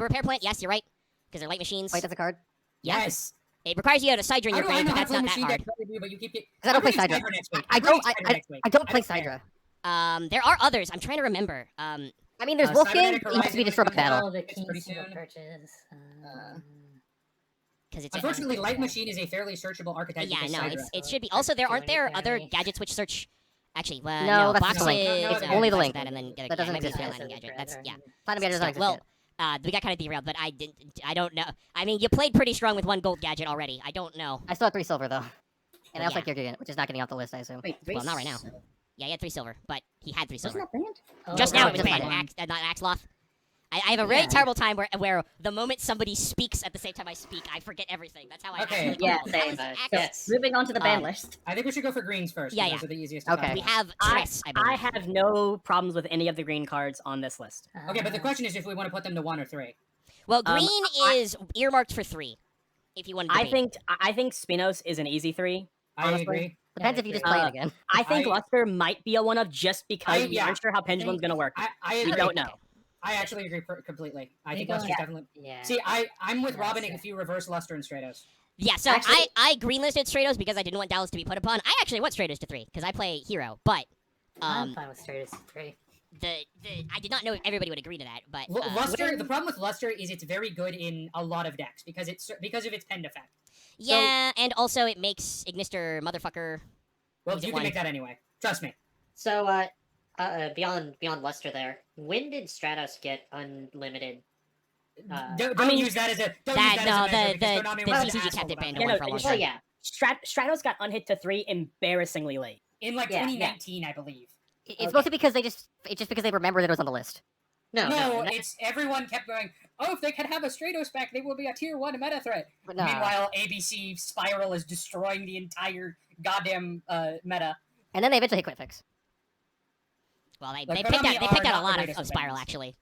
Cyber Repair Plant, yes, you're right, because they're light machines. Wait, that's a card? Yes. It requires you to have a Sidra in your brain, but that's not that hard. But you keep it. Because I don't play I'm Sidra. bringing next week. I I'm don't. bringing Sidra next week. I don't play care. Sidra. There are others. I'm trying to remember. I mean, there's Wolfgang. Cybernetic He has to be Horizon destroyed by comes out. battle. all the It's key pretty single soon. purchase. Because it's Unfortunately, Light Machine is a fairly searchable archetype. yeah, because no, Sidra. it should be. Also, there aren't there Joining other Fairy. gadgets which search. Actually, well, No, that's boxes. the link. It's only the link. That, and then That doesn't might be exist a yet. landing gadget. That's yeah. Platinum Gadget doesn't exist Well, yet. we got kind of derailed, but I don't know. I mean, you played pretty strong with 1 gold gadget already. I don't know. I still have 3 silver though, and I also Yeah. like Gear Gigant, which is not getting off the list, I assume. Wait, Well, not right now. Yeah, he had 3 silver, but he had 3 silver. Wasn't that banned? Oh, Just right, now it was just banned. fine. Not Axloth. I have a really terrible time where the moment somebody speaks at the same time I speak, I forget everything. That's how I. Okay. actually Yeah, roll. That same. was Yes. Axe. Moving on to the ban list. I think we should go for greens first. Yeah, 'cause yeah. Those are the easiest. to Okay. come We to. have I, Tress, I believe. I have no problems with any of the green cards on this list. Okay, but the question is if we want to put them to 1 or 3. Well, Um, green is earmarked for 3. If you want to. I think Spinos is an easy 3. I Honestly. agree. Depends if you just play it again. I think I- Luster might be a one of just because we yeah. aren't sure how Pendulum's gonna work. I We agree. don't know. I actually agree completely. I think go- Luster's yeah. definitely. Yeah. See, I'm with Yeah, Robin so- if you reverse Luster and Stratos. Yeah, so Actually- I greenlisted Stratos because I didn't want Dallas to be put upon. I actually want Stratos to 3 because I play hero, but I'm fine with Stratus 3. I did not know if everybody would agree to that, but Luster. The problem with Luster is it's very good in a lot of decks because of its Pend effect. yeah, and also it makes Ignister motherfucker. Well, Use it you can one. make that anyway. Trust me. So, beyond Luster, there. When did Stratos get unlimited? Don't use that as a. Don't use that as a measure because Konami the was an CCG asshole kept it about banned that. to 1 for a long well, time. yeah. Stratos got unhit to 3 embarrassingly late. In like Yeah, 2019, I believe. It's mostly because it's just because they remembered that it was on the list. No, it's everyone kept going. Oh, if they could have a Stratos back, they will be a tier 1 meta threat. But nah. Meanwhile, ABC Spiral is destroying the entire goddamn meta. And then they eventually hit Quick Fix. Well, they Like, picked Konami out are not a lot the of greatest Spiral fans. actually.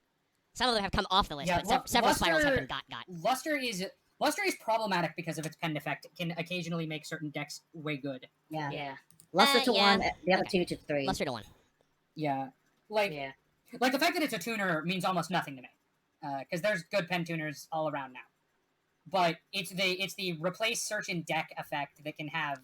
Some of them have come off the list, Yeah, but several Spirals have Luster- been got. Luster is problematic because of its Pend effect. It can occasionally make certain decks way good. Yeah. Yeah. Luster to yeah. 1, the other Okay. 2 to 3. Luster to 1. Yeah, like the fact that it's a tuner means almost nothing to me, because there's good pen tuners all around now. But it's the replace search and deck effect that can have.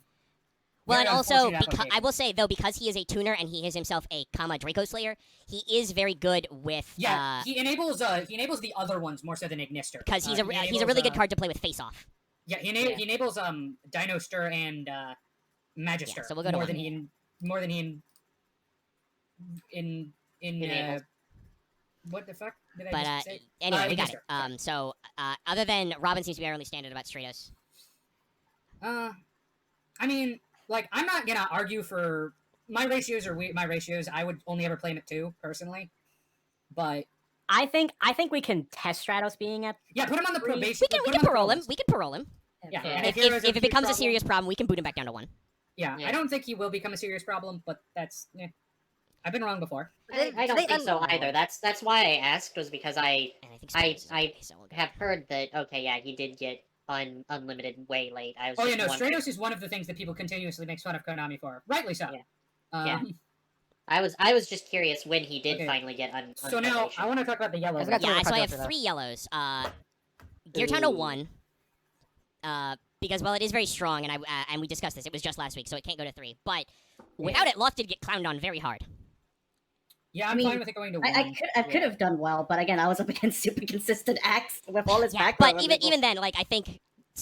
Well, and very also, unfortunate because I application. will say though, because he is a tuner and he is himself a Draco Slayer, he is very good with. Yeah, he enables the other ones more so than Ignister. Because he's a He he's a enables, really good card to play with Face Off. Yeah, he enables Dino Stir and Magister. so we'll go to more one. than he in what the fuck did I But just say? anyway, we got Magister. it. So other than Robin seems to be our only standard about Stratos. I mean, like, I'm not gonna argue for my ratios are my ratios. I would only ever play him at 2 personally, but I think we can test Stratos being at. yeah, put him on the probation. We can parole him. We can parole him. Yeah, Yeah. and If, Heroes if, are if it huge becomes a problem- serious problem, we can boot him back down to 1. Yeah, Yeah. I don't think he will become a serious problem, but that's I've been wrong before. I don't think so either. That's why I asked, was because I have heard that, okay, yeah, he did get unlimited way late. I was Oh just yeah, no, wondering. Stratos is one of the things that people continuously make fun of Konami for, rightly so. Yeah. Yeah. I was just curious when he did Okay. finally get So now I want to talk about the yellows. Yeah, so I have 3 yellows. Gear Town to Ooh. 1. Because while it is very strong, and we discussed this, it was just last week, so it can't go to 3. But without it, Loth did get clowned on very hard. Yeah, I I'm mean, fine with it going to 1. I could have done well, but again, I was up against super consistent Axe with all his Yeah, back but row even then, like I think,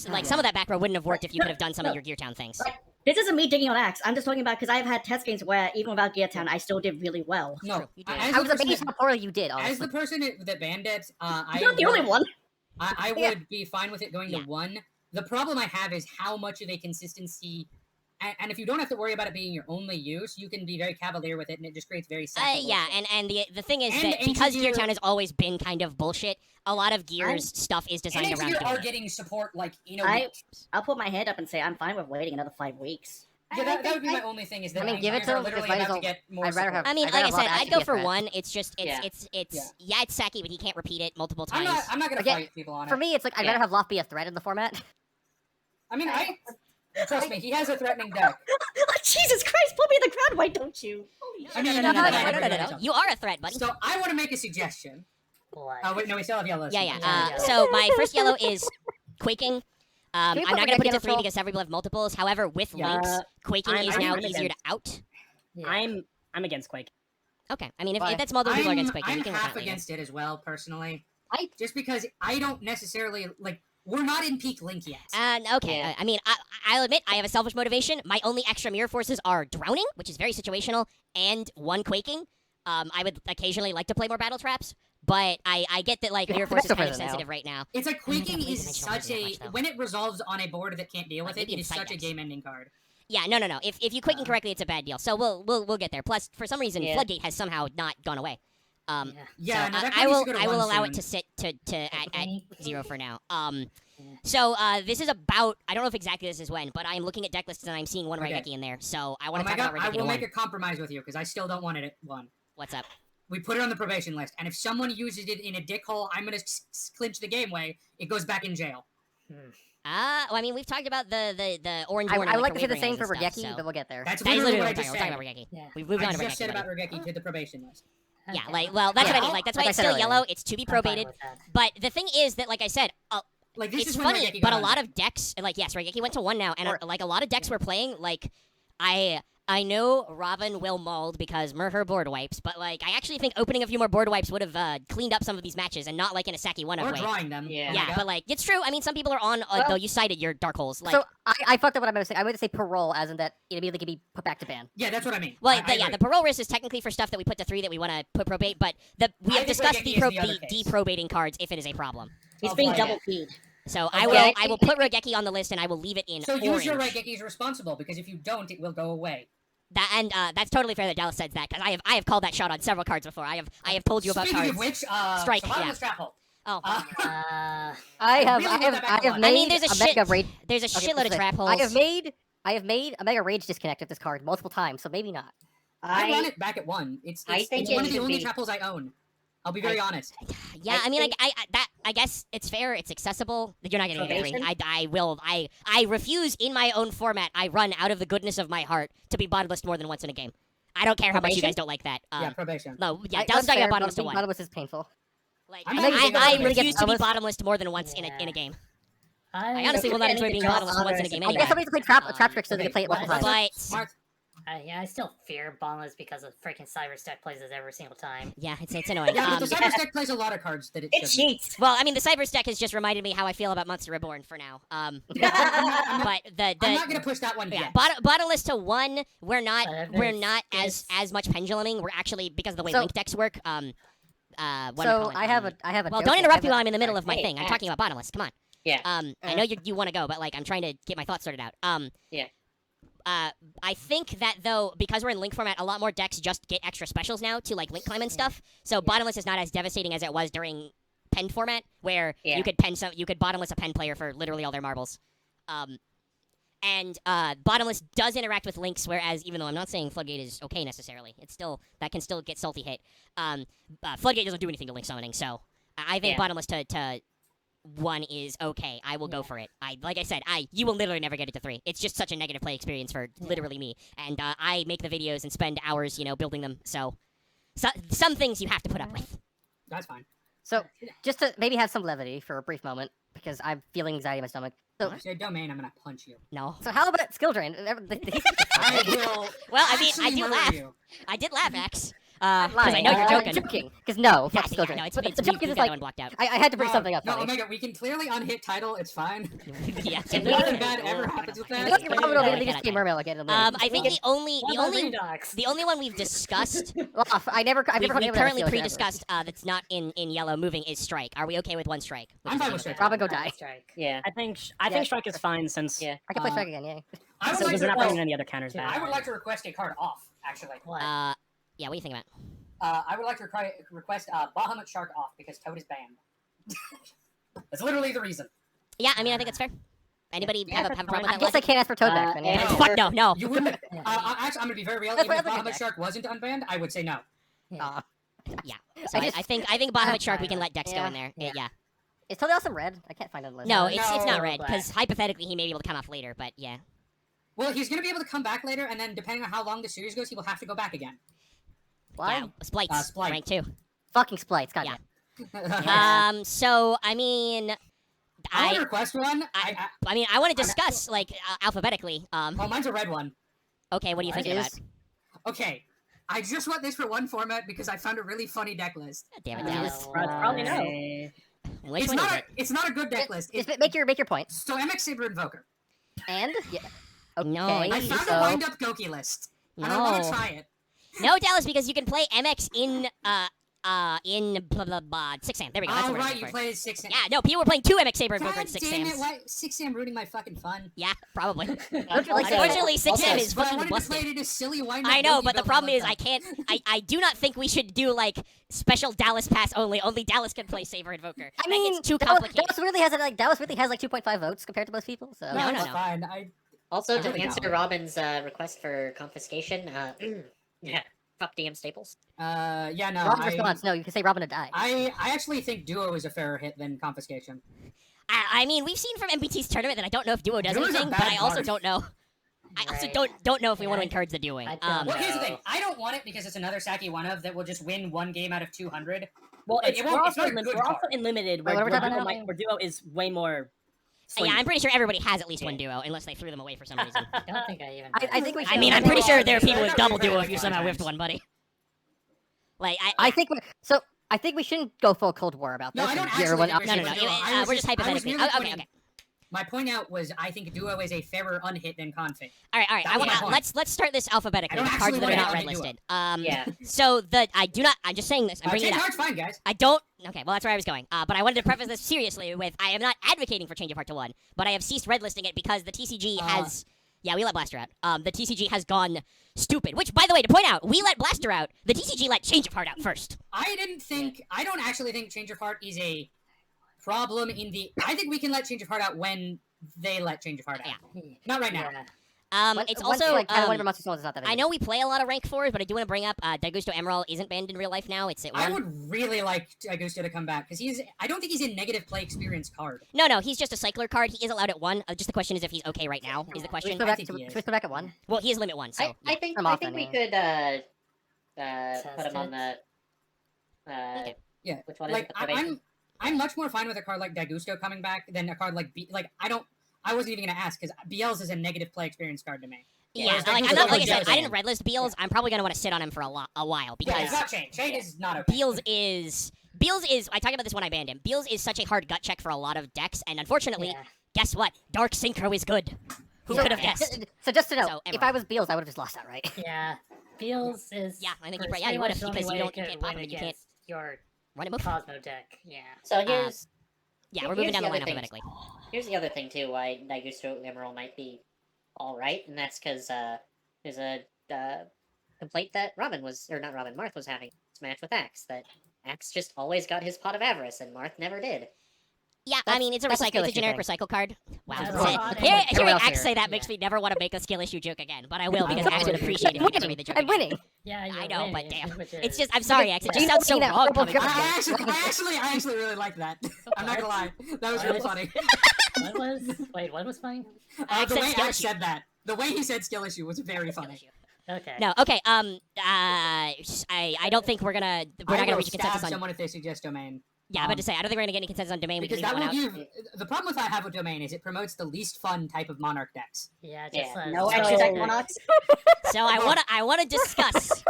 like some of that back row wouldn't have worked if you could have done some of your Gear Town things. This isn't me digging on Axe. I'm just talking about because I've had test games where even without Gear Town, I still did really well. No, I was amazed how poorly you did. As Honestly. the person that banned it, I You're not the only one. I Yeah. would be fine with it going to 1. The problem I have is how much of a consistency, and if you don't have to worry about it being your only use, you can be very cavalier with it, and it just creates very sackable Yeah, stuff. and the thing is And that because Ancient Gear Gear- Town has always been kind of bullshit, a lot of Gear's stuff is And designed around Engineer doing are it. getting support like in a I, week. I'll put my hand up and say I'm fine with waiting another 5 weeks. Yeah, that would be my only thing is that I mean, give it Engineers to are him, because literally might about as to well- get more I'd rather support. have- I mean, I'd like I rather said, have I'd go Axe for be a 1. It's just Yeah. it's yeah, it's sacky, but he can't repeat it multiple I'm times. not gonna Again, fight people on it. For me, it's like I'd rather have Loth be a threat in the format. I mean, trust me, he has a threatening deck. Jesus Christ, put me in the crowd, why don't you? I mean, No. You are a threat, buddy. So I want to make a suggestion. Wait, no, we still have yellows. Yeah. So my first yellow is Quaking. I'm we not put going to put it to Yellow 3 Soul? because several people have multiples. However, with Yeah. links, Quaking is now I'm easier to against- out. I'm against Quake. Okay. I mean, if that's multiple people are against Quaking, I'm we can work half out later. against it as well, personally. Just because I don't necessarily like. We're not in peak Link yet. Okay. I mean, I'll admit I have a selfish motivation. My only extra mirror forces are drowning, which is very situational, and 1 Quaking. I would occasionally like to play more battle traps, but I get that like mirror force is kind of sensitive right now. It's like Quaking is Dimensional such doesn't a much, though. when it resolves on a board that can't deal with it, maybe it in is side such a decks. game-ending card. Yeah, no. If you Quaking correctly, it's a bad deal. So we'll get there. Plus, for some reason, Yeah. Floodgate has somehow not gone away. Yeah, so, no, that I needs will to go to I will 1 allow soon. it to sit at 0 for now. So this is about I don't know if exactly this is when, but I'm looking at deck lists and I'm seeing 1 Okay. Raigeki in there. So I Oh want to my talk god, about I Raigeki will to make 1. a compromise with you because I still don't want it at 1. What's up? We put it on the probation list, and if someone uses it in a dickhole, I'm gonna clinch the game way. It goes back in jail. Well, I mean, we've talked about the orange one. I would like to say the Wavering same Hands for and stuff, Regeki, so- but we'll get there. That's That is literally literally what I what just we're said. talking about Regeki. Yeah. We've moved on to I just said Regeki about already. Regeki to the probation list. Yeah, well, that's what I mean. Like, that's why Like I it's said still earlier. yellow. It's to be I'm fine probated. with that. But the thing is that, like I said, Like this it's is when funny, Regeki but got a on lot there. of decks, like, yes, Regeki went to 1 now, and like a lot of decks we're playing, like, I know Robin will mauled because Merher board wipes, but like I actually think opening a few more board wipes would have cleaned up some of these matches and not like in a Saki one Or of way. drawing them. Yeah. Yeah, but like it's true. I mean, some people are on though. You cited your dark holes. Like, So I fucked up what I meant to say. I meant to say parole, as in that it immediately can be put back to ban. Yeah, that's what I mean. well, I yeah, agree. the parole risk is technically for stuff that we put to 3 that we want to put probate, but we I have think discussed Regeki is the other case. deprobating cards if it is a problem. He's Oh, being boy. double keyed. So Okay. I will put Regeki on the list and I will leave it in So orange. use your Raigeki's responsible because if you don't, it will go away. That's totally fair that Dallas said that because I have called that shot on several cards before. I have told you about Speaking cards. of which, Strike, so bottomless yeah. trap hole. Oh, I really have want that back on. made I mean, there's a mega shit- rage. there's a Okay, shitload of listen, trap holes. I have made a mega rage disconnect of this card multiple times, so maybe not. I run it back at 1. It's I think it's it one of the should only be- trap holes I own. I'll be very honest. Yeah, I mean, like I guess it's fair. It's accessible. You're not getting it free. Probation? I refuse in my own format. I run out of the goodness of my heart to be bottomless more than once in a game. I don't care how much you Probation? guys don't like that. Yeah, probation. No, yeah, That's Dallas talking fair, about bottomless but to 1. bottomless is painful. Like, I'm I, not using I bottomless. refuse to be Bottomless- bottomless more than once in a game. I I honestly will not enjoy being bottomless once in a game I anyway. guess somebody to play trap tricks so they can play it multiple times. But Marth, Yeah, I still fear Bottomless because of freaking Cyber Stack plays this every single time. Yeah, it's annoying. Yeah, but the Cyber Stack plays a lot of cards that it It shouldn't. cheats. Well, I mean, the Cyber Stack has just reminded me how I feel about Monster Reborn for now. I'm But I'm not gonna push that one yeah, yet. Bottomless to 1, we're not very as much penduluming. We're actually, because of the way So- Link decks work. What do we So call it? I have a Well, joke don't here. interrupt I me have while I'm in the middle of my Hey, thing. I'm Axe. talking about Bottomless. Come on. Yeah. I know you want to go, but like I'm trying to get my thoughts sorted out. Yeah. I think that though, because we're in Link format, a lot more decks just get extra specials now to like Link climb and stuff. So Bottomless is not as devastating as it was during pen format, where Yeah. you could Bottomless a pen player for literally all their marbles. And Bottomless does interact with Links, whereas even though I'm not saying Floodgate is okay necessarily, it's still that can still get salty hit. Floodgate doesn't do anything to Link summoning, so I think Yeah. Bottomless to 1 is okay. I will go for it. Like I said, you will literally never get it to 3. It's just such a negative play experience for literally me. And I make the videos and spend hours, building them. So some things you have to put up with. That's fine. So just to maybe have some levity for a brief moment, because I'm feeling anxiety in my stomach. So, If you say domain, I'm gonna punch you. No. so how about skill drain? I will. Well, I mean, I actually do murder laugh. you. I did laugh, X. I'm Because I lying. know you're I'm joking. joking. Because no, fuck Yeah, skill yeah, drain. no, it's But we've the joke got is that like one blocked out. I had to bring something up. No, funny. Omega, we can clearly unhit title. It's fine. Yeah. If nothing bad ever happens with I that. think Robin will be the game mermaid again. I think the only Redux. the only one we've discussed I've never we've heard of currently that pre-discussed that's not in yellow moving is strike. Are we okay with 1 strike? Which I'm is fine the with name of strike. it. Robin, go die. Strike. Yeah. I think Yeah. Strike is fine since Yeah. I can play strike again. Yeah. I would so like because to they're not bringing request. any other counters back. I would like to request a card off. Actually, What? Yeah, what do you think about? I would like to request Bahamut Shark off because Toad is banned. That's literally the reason. Yeah, I mean, I think it's fair. Anybody have a problem with I that? guess I can't ask for Toad back. Then, yeah. and- Fuck no. You wouldn't. Actually, I'm gonna be very real. That's Even if what I think Bahamut Shark wasn't unbanned, I would say no. Yeah. So I just- I think Bahamut Shark we can let Dex go in there. Yeah. Yeah. Is Toad awesome red? I can't find it on the list. No, it's not No, red because hypothetically he may be able to come off later, but yeah. Well, he's gonna be able to come back later, and then depending on how long the series goes, he will have to go back again. Why? Yeah, Splites, Splite. rank 2. Fucking splites. God Yeah. damn. So I mean, I want to request one. I mean, I want to discuss like alphabetically. Oh, mine's a red one. Okay, what are you Mine thinking is- about? Okay, I just want this for one format because I found a really funny deck list. Damn it, Uh, Dallas. Probably no. Which It's one not. is it? It's not a good deck list. Just It's, make your point. so MX Saber Invoker. And yeah. Okay. No, I found so a wind up Goki list, and I want to No. try it. No, Dallas, because you can play MX in blah blah blah 6 Sam. There we go. That's Oh what we're right, looking you for. played 6 Sam. Yeah, no, people were playing 2 MX Saber Invoker God and 6 damn Sams. it! Why 6 Sam ruining my fucking fun? Yeah, probably. Don't you like that? Unfortunately, 6 Sam Yes, is but I fucking wanted to play busted. it in a silly wind up. I know, Goki but the build problem all is the I time. can't. I do not think we should do like special Dallas pass only. Only Dallas can play Saber Invoker. I mean, it's too Dallas, complicated. Dallas really has like 2.5 votes compared to most people. So No, it's no. fine. I Also, I to really answer don't. Robin's request for confiscation, yeah, fuck DM Staples. yeah no. Robin's response. No, you can say Robin to die. I actually think Duo is a fairer hit than Confiscation. I mean, we've seen from MBT's tournament that I don't know if Duo does Duo's a anything, but bad I also card. don't know. I also Right. don't know if we want to Yeah, encourage the duoing. I don't Well, here's the No. thing. I don't want it because it's another Saki one of that will just win one game out of 200. Well, It won't- it's not a good we're also card. in limited Wait, where, what are we talking duo about? where duo is way more. Yeah, I'm pretty sure everybody has at least one duo, unless they threw them away for some reason. I don't think I even. I think we should. I mean, I'm pretty sure there are people with double duo if you somehow whiffed one, buddy. Like, I think so. I think we shouldn't go full Cold War about No, this. I don't and actually gear everyone think up. we No, should no, no. do it. I was We're just I was hypothetically. merely Okay, pointing- okay. My point out was I think Duo is a fairer unhit than Config. All right. That was my point. Let's start this alphabetically. I The don't cards actually that are wanna not hit red Duo. listed. Yeah. So I'm just saying this. I'm bringing it Change up. Heart's fine, guys. I don't. Okay, well that's where I was going. But I wanted to preface this seriously with I am not advocating for Change of Heart to 1, but I have ceased red listing it because the TCG has. Yeah, we let Blaster out. The TCG has gone stupid. Which, by the way, to point out, we let Blaster out. The TCG let Change of Heart out first. I don't actually think Change of Heart is a problem in the. I think we can let Change of Heart out when they let Change of Heart out. Not right now. It's Once, also like, kind of one of our monster stones is not that big. I know we play a lot of rank 4s, but I do want to bring up Dagusto Emerald isn't banned in real life now. It's at 1. I would really like Augusto to come back because I don't think he's a negative play experience card. No, he's just a cycler card. He is allowed at 1. Just the question is if he's okay right now. Is the Should question? we put back at 1? Well, he is limit 1. So I think I'm I off think then, we could put him on the. Yeah, Which one like is it? The probation? I'm much more fine with a card like Dagusto coming back than a card like I wasn't even gonna ask because BL's is a negative play experience card to me. Yeah, Whereas like Beals I'm not is like I said, almost I didn't dead. red list Beals. I'm probably gonna want to sit on him for a while Yeah, because it's not Shane. Shane is not okay. Beals is. I talked about this when I banned him. Beals is such a hard gut check for a lot of decks, and unfortunately, Yeah. guess what? Dark Synchro is good. Who Yeah. could have guessed? So just to know, So, if I was Beals, I would have just lost that, right? Yeah. Beals is. Yeah, I think you pretty yeah, you would much have the only because way you don't it could can't pop win him and you can't against your run him move. Cosmo deck. Yeah. So here's Yeah, Here- we're moving here's down the the line other thing. alphabetically. here's the other thing too why Daigusto Emerald might be all right, and that's because there's a complaint that Marth was having this match with Axe, that Axe just always got his pot of avarice and Marth never did. Yeah, I mean it's a that's a skill it's a issue generic thing. recycle card. Wow. That's Say- not Hearing Everyone else Axe here. say that makes me never want to make a skill issue joke again, but I will because Axe would appreciate it if you never made the joke. I'm again. winning. Yeah, I you're know, but winning, damn, which it's is- just I'm sorry, Axe. It just Yeah. sounds so You know, wrong horrible coming from kill. you. I actually really like that. I'm not gonna lie. That was really funny. What was funny? Axe The said way skill Axe issue. said that. The way he said skill issue was very funny. Okay. No, okay. I don't think we're not I gonna will reach a consensus stab on. someone if they suggest domain. Yeah, I'm about to say I don't think we're gonna get any consensus on domain. We Because can that leave will one out. give the problem with I have with domain is it promotes the least fun type of monarch decks. Yeah, Yeah, No extra deck monarchs. So I wanna discuss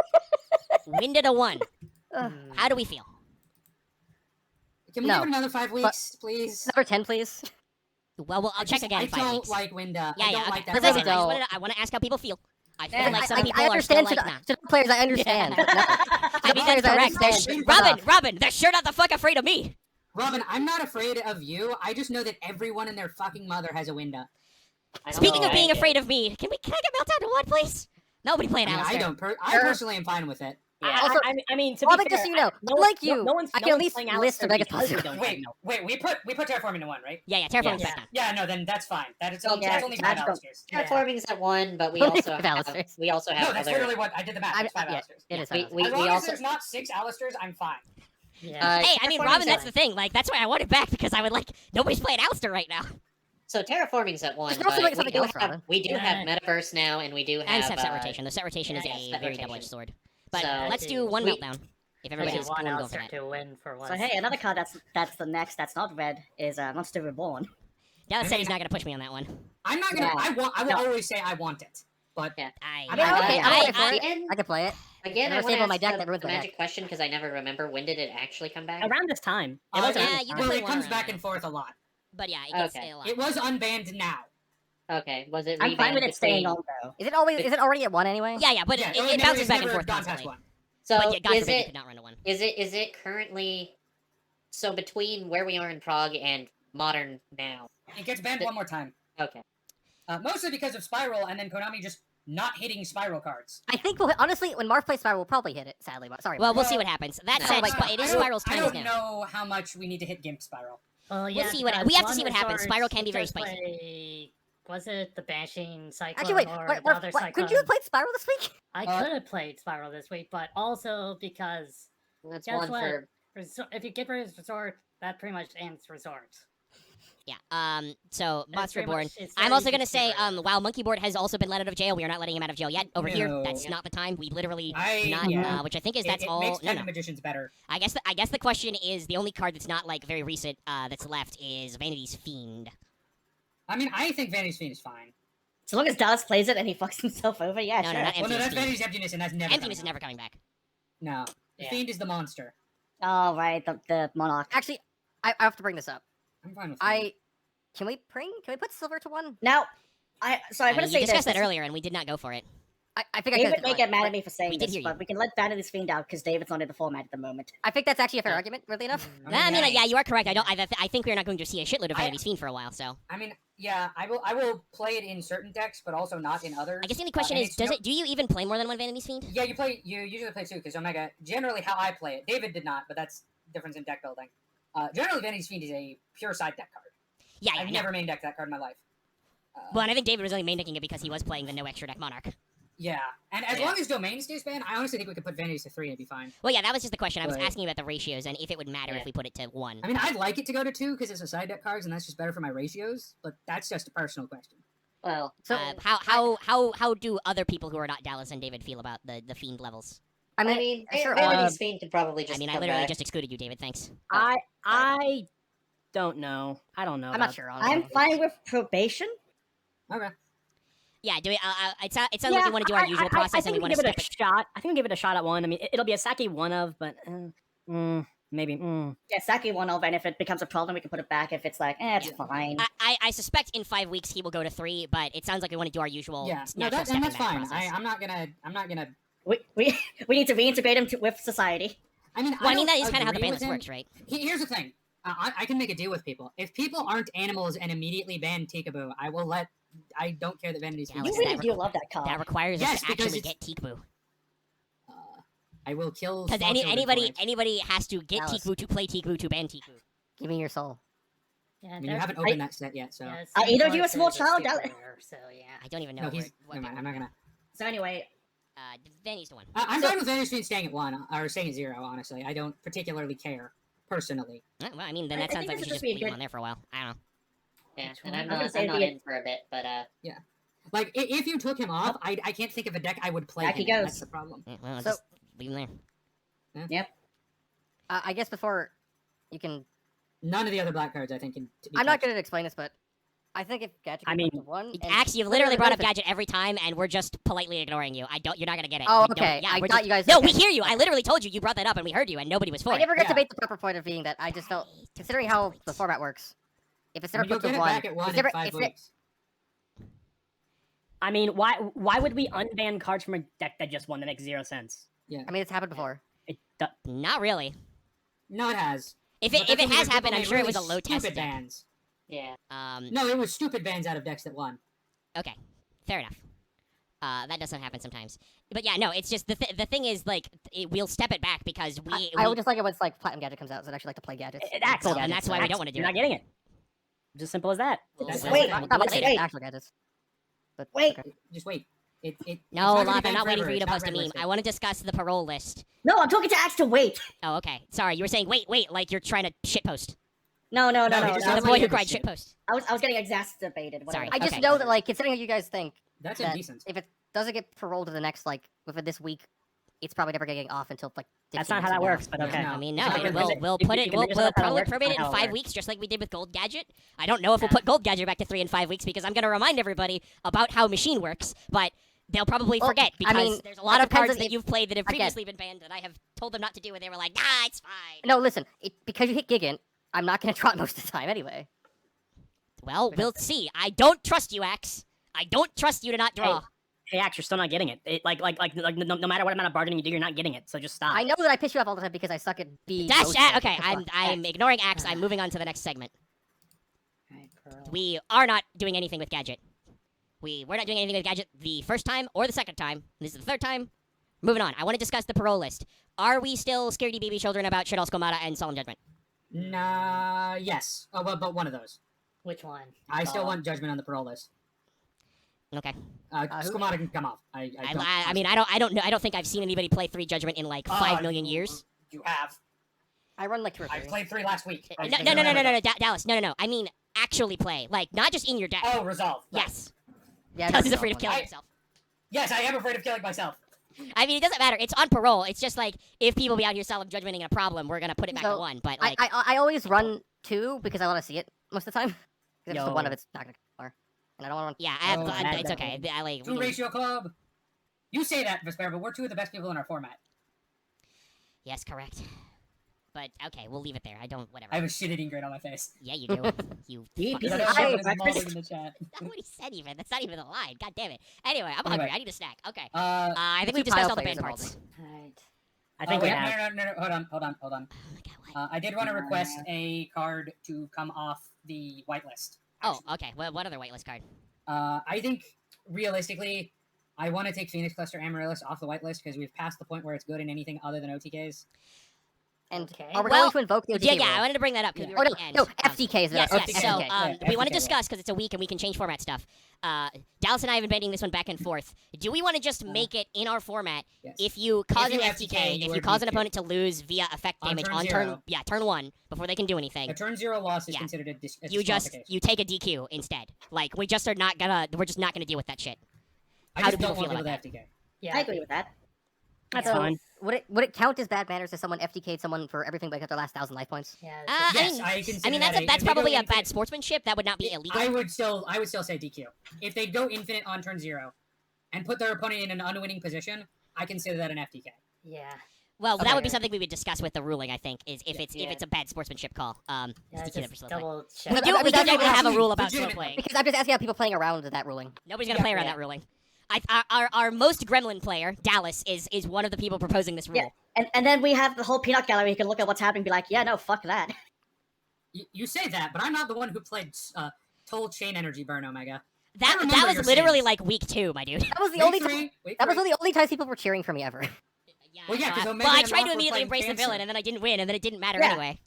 Winda to 1. How do we feel? Can we No, give it another 5 weeks, please? Number 10, please. Well, I'll check again I in 5 don't weeks. like Winda. Yeah, I don't okay. like that. But listen, card. I wanna ask how people feel. I feel And like some people I are still understand like, to nah. the players. I understand. But no. I mean, players, that's I correct. understand. Robin, they're sure not the fuck afraid of me. Robin, I'm not afraid of you. I just know that everyone and their fucking mother has a Winda. Speaking of being afraid of me, can I get Meltdown to 1, please? Nobody playing I mean, Alistair. I personally am fine with it. Also, I mean, to well, be like, fair, just so you know, no, like no- you, no one's, I no can at one's least playing list the Alistair Vegas because we players. don't Wait, know. wait, we put Terraforming to 1, right? Yeah, Terraforming's back now. Yeah, no, then that's fine. That's only Yeah, 5 that's Alistairs. Yeah. Terraforming's at 1, but we Only also five have Alistairs. No, that's literally what I did the math. It's 5 yeah, Alistairs. it is we- five we- As long as also- there's not 6 Alistairs, I'm fine. Yeah. Hey, I mean, Terraforming's Robin, that's at- the thing. Like, that's why I want it back because I would like nobody's playing Alistair right now. So Terraforming's at 1, Just also but make something else, Robin. we do Yeah. have Metaverse now, and we do have And set rotation. The set rotation is yeah, a set very rotation. double-edged sword. But So- let's do one We- meltdown. If Okay, everybody's one going to go for Alistair that. to win for once. So hey, another card that's the next that's not red is Monster Reborn. Dallas I said mean, he's not going to push me on that one. I'm not gonna. Yeah. I will No. always say I want it, but Yeah. I Yeah, okay, I'm ready for it. Again, I can play it. again, I Never want save to on my ask deck, the, that ruins the my magic question because I never remember when did it actually come back. Around this time. It uh, was around yeah, this you time. can well, play it one comes around back that. and forth a lot. But yeah, it gets Okay. a lot. It was unbanned now. Okay, was it? I'm fine with rebanned it staying between- on though. Is it already at 1 anyway? Yeah, but Yeah, it never- bounces it's back and never forth gone past constantly. 1. So But yeah, God is forbid you it could not run to 1. is it currently so between where we are in Prague and modern now? It gets banned one more time. Okay. Mostly because of Spiral, and then Konami just not hitting Spiral cards. I think honestly, when Marth plays Spiral, we'll probably hit it. Sadly, but sorry. Well, we'll Marth. see what happens. That No, said, like, it is I don't- Spiral's I time don't now. know how much we need to hit Gimp Spiral. Well, yeah, see what- because we have to one see what happens. resort, Spiral can be you very just spicy. play- Was it the Bashing Cyclone Actually, wait. or What, the other Cyclone? couldn't you have played Spiral this week? I could have played Spiral this week, but also because That's guess one what? for If you get rid of Resort, that pretty much ends Resort. Yeah. So That's Monster pretty Reborn. much- it's I'm very also easy gonna to say, get rid of. while Monkey Board has also been let out of jail, we are not letting him out of jail yet. Over here, No. that's not the time. We literally I- not. yeah. Which I think is It- that's it all. makes No, Ten no. Magicians better. I guess the question is the only card that's not like very recent that's left is Vanity's Fiend. I mean, I think Vanity's Fiend is fine. As long as Dallas plays it and he fucks himself over, yeah, No, sure. no, not Well, no, Emptiness that's Fiend. Vanity's Emptiness, and that's never Emptiness is coming never coming back. out. No, the Yeah. Fiend is the monster. Oh right, the Monarch. Actually, I have to bring this up. I'm fine with Fiend. Can we put Silver to 1? Now, I'm I gonna mean, say you discussed this. that earlier, and we did not go for it. I think I David could. may get mad at me for saying We did this, hear you. but we can let Vanity's Fiend out because David's not in the format at the moment. I think that's actually a fair argument. Weirdly enough. I mean, yeah, you are correct. I think we're not going to see a shitload of I- Vanity's Fiend for a while. So I mean, yeah, I will play it in certain decks, but also not in others. I guess the only question and is, it's do you even play more than one Vanity's Fiend? Yeah, you usually play 2 because Omega. Generally, how I play it, David did not, but that's difference in deck building. Generally, Vanity's Fiend is a pure side deck card. Yeah, I've no. never main decked that card in my life. Well, and I think David was only main decking it because he was playing the no extra deck Monarch. Yeah, and as Yeah. long as Domain stays banned, I honestly think we could put Vanities to 3 and it'd be fine. Well, yeah, that was just the question. I was Right. asking about the ratios and if it would matter Yeah. if we put it to 1. I mean, I'd like it to go to 2 because it's a side deck cards, and that's just better for my ratios. But that's just a personal question. well, So how do other people who are not Dallas and David feel about the Fiend levels? I I mean, mean, sure. Vanity's Fiend could probably just. I mean, I come literally back. just excluded you, David. Thanks. I don't know. I don't know. I'm about- not sure. Honestly. I'm fine with probation. Okay. Yeah, do we? It sounds like we want to do our usual process, I and think we we want to give it skip a shot. I think we give it a shot at one. I mean, it'll be a Saki one of, but maybe. Yeah, Saki one of, and if it becomes a problem, we can put it back. If it's like, it's fine. I suspect in 5 weeks he will go to 3, but it sounds like we want to do our usual. Yeah, no, natural and that's stepping back fine. process. I'm not gonna. We need to reintegrate him with society. I mean, Well, I mean, don't that is kind of how the agree ban with list him. works, right? Here's the thing. I can make a deal with people. If people aren't animals and immediately ban Tikaboo, I will let. I don't care that Vanity's. Alex, You really do love that card. That requires Yes, us to because actually it's- get Tikboo. I will kill. Because small children for it. anybody has to get Alice. Tikboo to play Tikboo to ban Tikboo. Give me your soul. Yeah, I mean, you haven't opened that set yet, so. either of you a small child? So yeah. I don't even know. No, he's. what Never mind. I'm not gonna. So anyway, Vanny's the one. I'm fine with Vanity staying at 1 or staying at 0. Honestly, I don't particularly care personally. Well, I mean, then that I sounds think like we this should would just be leave him good. on there for a while. I don't know. Yeah, Which and one? I'm I'm gonna not, say I'm not the- in for a bit, but Yeah. Like if you took him off, I can't think of a deck I would play. Back he him in. goes. That's the problem. Yeah, well, So- just leave him there. Yep. I guess before you can. None of the other black cards, I think, can. Be I'm not touched. going to explain this, but I think if Gadget I goes mean, up to 1. and Axe, you've player literally brought up benefit- Gadget every time, and we're just politely ignoring you. You're not gonna get it. Oh, We don't- okay. Yeah, I we're thought just- you guys. No, we hear you. I literally told you. You brought that up, and we heard you, and nobody was for I it. never got Yeah. to debate the proper point of being that I just felt, considering how the format works, if it's I never mean, you'll put to get it 1, back at 1 it's in never, 5 it's ne- weeks. I mean, why would we unban cards from a deck that just won? That makes 0 sense. I mean, it's happened before. Not really. No, it has. If But it that's when has people happened, I'm made sure it really was a low test stupid deck. bans. yeah. No, it was stupid bans out of decks that won. Okay, fair enough. That doesn't happen sometimes. But yeah, no, it's just the thing is like we'll step it back because I would just like it when it's like Platinum Gadget comes out, so I'd actually like to play Gadgets. Axe, Well, Gold and Gadgets, that's why so- we don't want to do You're not it. getting it. Just as simple as that. That's We'll- Wait, we'll Not do it like later. actual Gadgets. But Wait. okay. Just wait. No, it's not gonna Loth, be I'm banned not waiting forever. for you to It's not post a meme. red-listed. I want to discuss the parole list. No, I'm talking to Axe to wait. Oh, okay. Sorry, you were saying wait, like you're trying to shitpost. No. No, he just The doesn't boy like who every cried shit. shitpost. I was getting exacerbated. whatever. Sorry. I just Okay. know that, like, considering how you guys think, That's that indecent. if it doesn't get paroled to the next, like, within this week, it's probably never getting off until, like, That's 15 not how days that from now. works, but No, okay. no. I mean, It's no, not we'll gonna- we'll if put you it. can We'll make it so that's how it probably works, probate it that's in how it 5 works. weeks, just like we did with Gold Gadget. I don't know if we'll put Gold Gadget back to 3 in 5 weeks because I'm going to remind everybody about how Machine works, but they'll probably Well, forget I because mean, there's a lot it of depends cards on that if- you've played that have again- previously been banned that I have told them not to do, and they were like, nah, it's fine. No, listen, because you hit Gigant, I'm not going to trot most of the time anyway. Well, we'll see. I don't trust you, Axe. I don't trust you to not draw. Hey, Axe, you're still not getting it. No matter what amount of bargaining you do, you're not getting it. So just stop. I know that I piss you off all the time because I suck at being. Dash. ghost Okay, Gadget. What the I'm fuck? ignoring Axe. I'm moving on to the next segment. Alright, Pearl. We are not doing anything with Gadget. We're not doing anything with Gadget the first time or the second time. This is the third time. Moving on. I want to discuss the parole list. Are we still scaredy baby children about Shadol Skomata and Solemn Judgment? Nah, yes. Oh, but one of those. Which one? I still want Judgment on the parole list. Okay. Who- Skomata can come off. I mean, I don't know. I don't think I've seen anybody play 3 Judgment in like 5 million years. You have. I run like 2 or 3. I played 3 last week. No, Dallas. No. I mean, actually play. Like, not just in your deck. Oh, resolve. Right. Yes. Yeah, Dallas is afraid of killing himself. Yes, I am afraid of killing myself. I mean, it doesn't matter. It's on parole. It's just like, if people be out here Solemn Judgmenting a problem, we're going to put it back to So, 1. But, like, I always run 2 because I want to see it most of the time. Because if it's the 1 Yo. of it's not going to far. And I don't want to. yeah, Oh, it's okay. I like. 2 ratio club. You say that, Vespairr, but we're 2 of the best people in our format. Yes, correct. But, okay, we'll leave it there. I don't, whatever. I have a shit-eating grin on my face. Yeah, you do. You Piece fucking- of shit. It's smaller in the chat. That's not what he said even. That's not even a line. God damn it. Anyway, I'm Anyway. hungry. I need a snack. Okay. Uh, I think two we've discussed pile all the players band involved. parts. Alright. I think we wait, have. no. Hold on. Oh my god, what? I did want to request a card to come off the whitelist. Oh, okay. Well, what other whitelist card? I think, realistically, I want to take Phoenix Cluster Amaryllis off the whitelist because we've passed the point where it's good in anything other than OTKs. And Okay. are we Well, going to invoke the OTK Yeah, I rule? wanted to bring that up because Yeah. we were Oh, at the end. no, FTK is Yes, the yes. So, FTK, yeah, we want to FTK, yeah. discuss because it's a week and we can change format stuff. Dallas and I have been debating this one back and forth. Do we want to just make it in our format Yes. if you cause you an FTK, FTK, you if are you cause an DQ'd. opponent to lose via effect On damage turn on zero. turn 1 before they can do anything? A turn 0 loss is Yeah. considered a You just disqualification. you take a DQ instead. Like we're just not gonna deal with that shit. I How just do don't people want feel people about to FTK. Yeah. I agree with that. That's So, fine. would it count as bad manners if someone FTK'd someone for everything but got their last 1,000 life points? Yeah. Yes, I consider mean, that that's if they go probably a infinite- bad sportsmanship. That would not be illegal. I would still say DQ. If they go infinite on turn 0 and put their opponent in an unwinning position, I consider that an FTK. Yeah. Well, that Okay. would be something we would discuss with the ruling. I think is if it's Yeah. a bad sportsmanship call. Yeah, is DQ them for just slow play. double check. We But do I'm just asking have a about- rule about slow legitimately. playing. Because I'm just asking how people playing around that ruling. Nobody's gonna play around Yeah. that ruling. Our most gremlin player, Dallas, is one of the people proposing this rule. Yeah. And then we have the whole peanut gallery. You can look at what's happening and be like, yeah, no, fuck that. You say that, but I'm not the one who played Toll Chain Energy Burn Omega. That remember was your literally sins. like week 2, my dude. That was the Week only three, time. week That was three. one of the only times people were cheering for me ever. Well, yeah, 'cause well, Omega I and tried Marth to were immediately playing embrace the Cancer. villain, and then I didn't win, and then it didn't matter Yeah. anyway.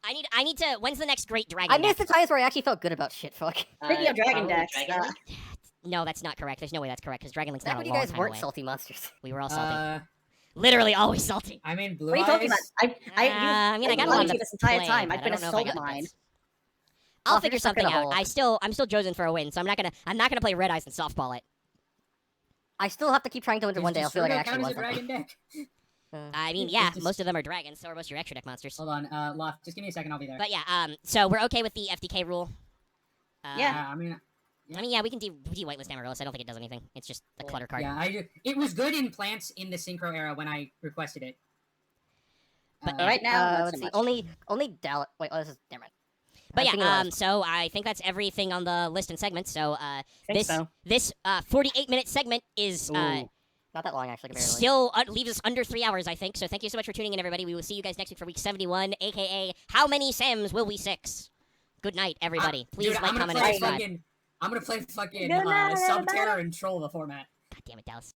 I need to. When's the next great dragon? I missed the deck? times where I actually felt good about shit. Fuck. Speaking of dragon probably decks, Dragon Link? No, that's not correct. There's no way that's correct because Dragon Link's Back not when a you long guys time weren't away. salty monsters. We were all salty. Literally always salty. I mean, Blue what are you talking about? Eyes. I mean, I got a loved lot of you this entire play, time. but I've I been a don't know if I soul got the mine. bits. I'll Well, if figure you're stuck in something a out. hole. I'm still chosen for a win, so I'm not gonna play Red Eyes and softball it. I still have to keep trying to win Does one day. I'll feel like I Destrudo actually count won as a something. dragon deck? I mean, yeah, most of them are dragons, so are most of your extra deck monsters. Hold on, Loth, just give me a second, I'll be there. But yeah, so we're okay with the FDK rule. Yeah. I mean, yeah, we can do whitelist Amaryllis. I don't think it does anything. It's just a clutter card. yeah, it was good in plants in the synchro era when I requested it. But right now, not let's so see. much. Only Dallas. Wait, oh, this is never mind. But I'm thinking yeah, about- so I think that's everything on the list and segments. So Think this so. this 48-minute segment is Ooh, not that long actually. Comparatively. still leaves us under 3 hours, I think. So thank you so much for tuning in, everybody. We will see you guys next week for week 71, aka How Many Sams Will We Six? Good night, everybody. Please Dude, like, comment, and subscribe. I'm gonna play fucking Good night, Subterror and troll the format. God damn it, Dallas.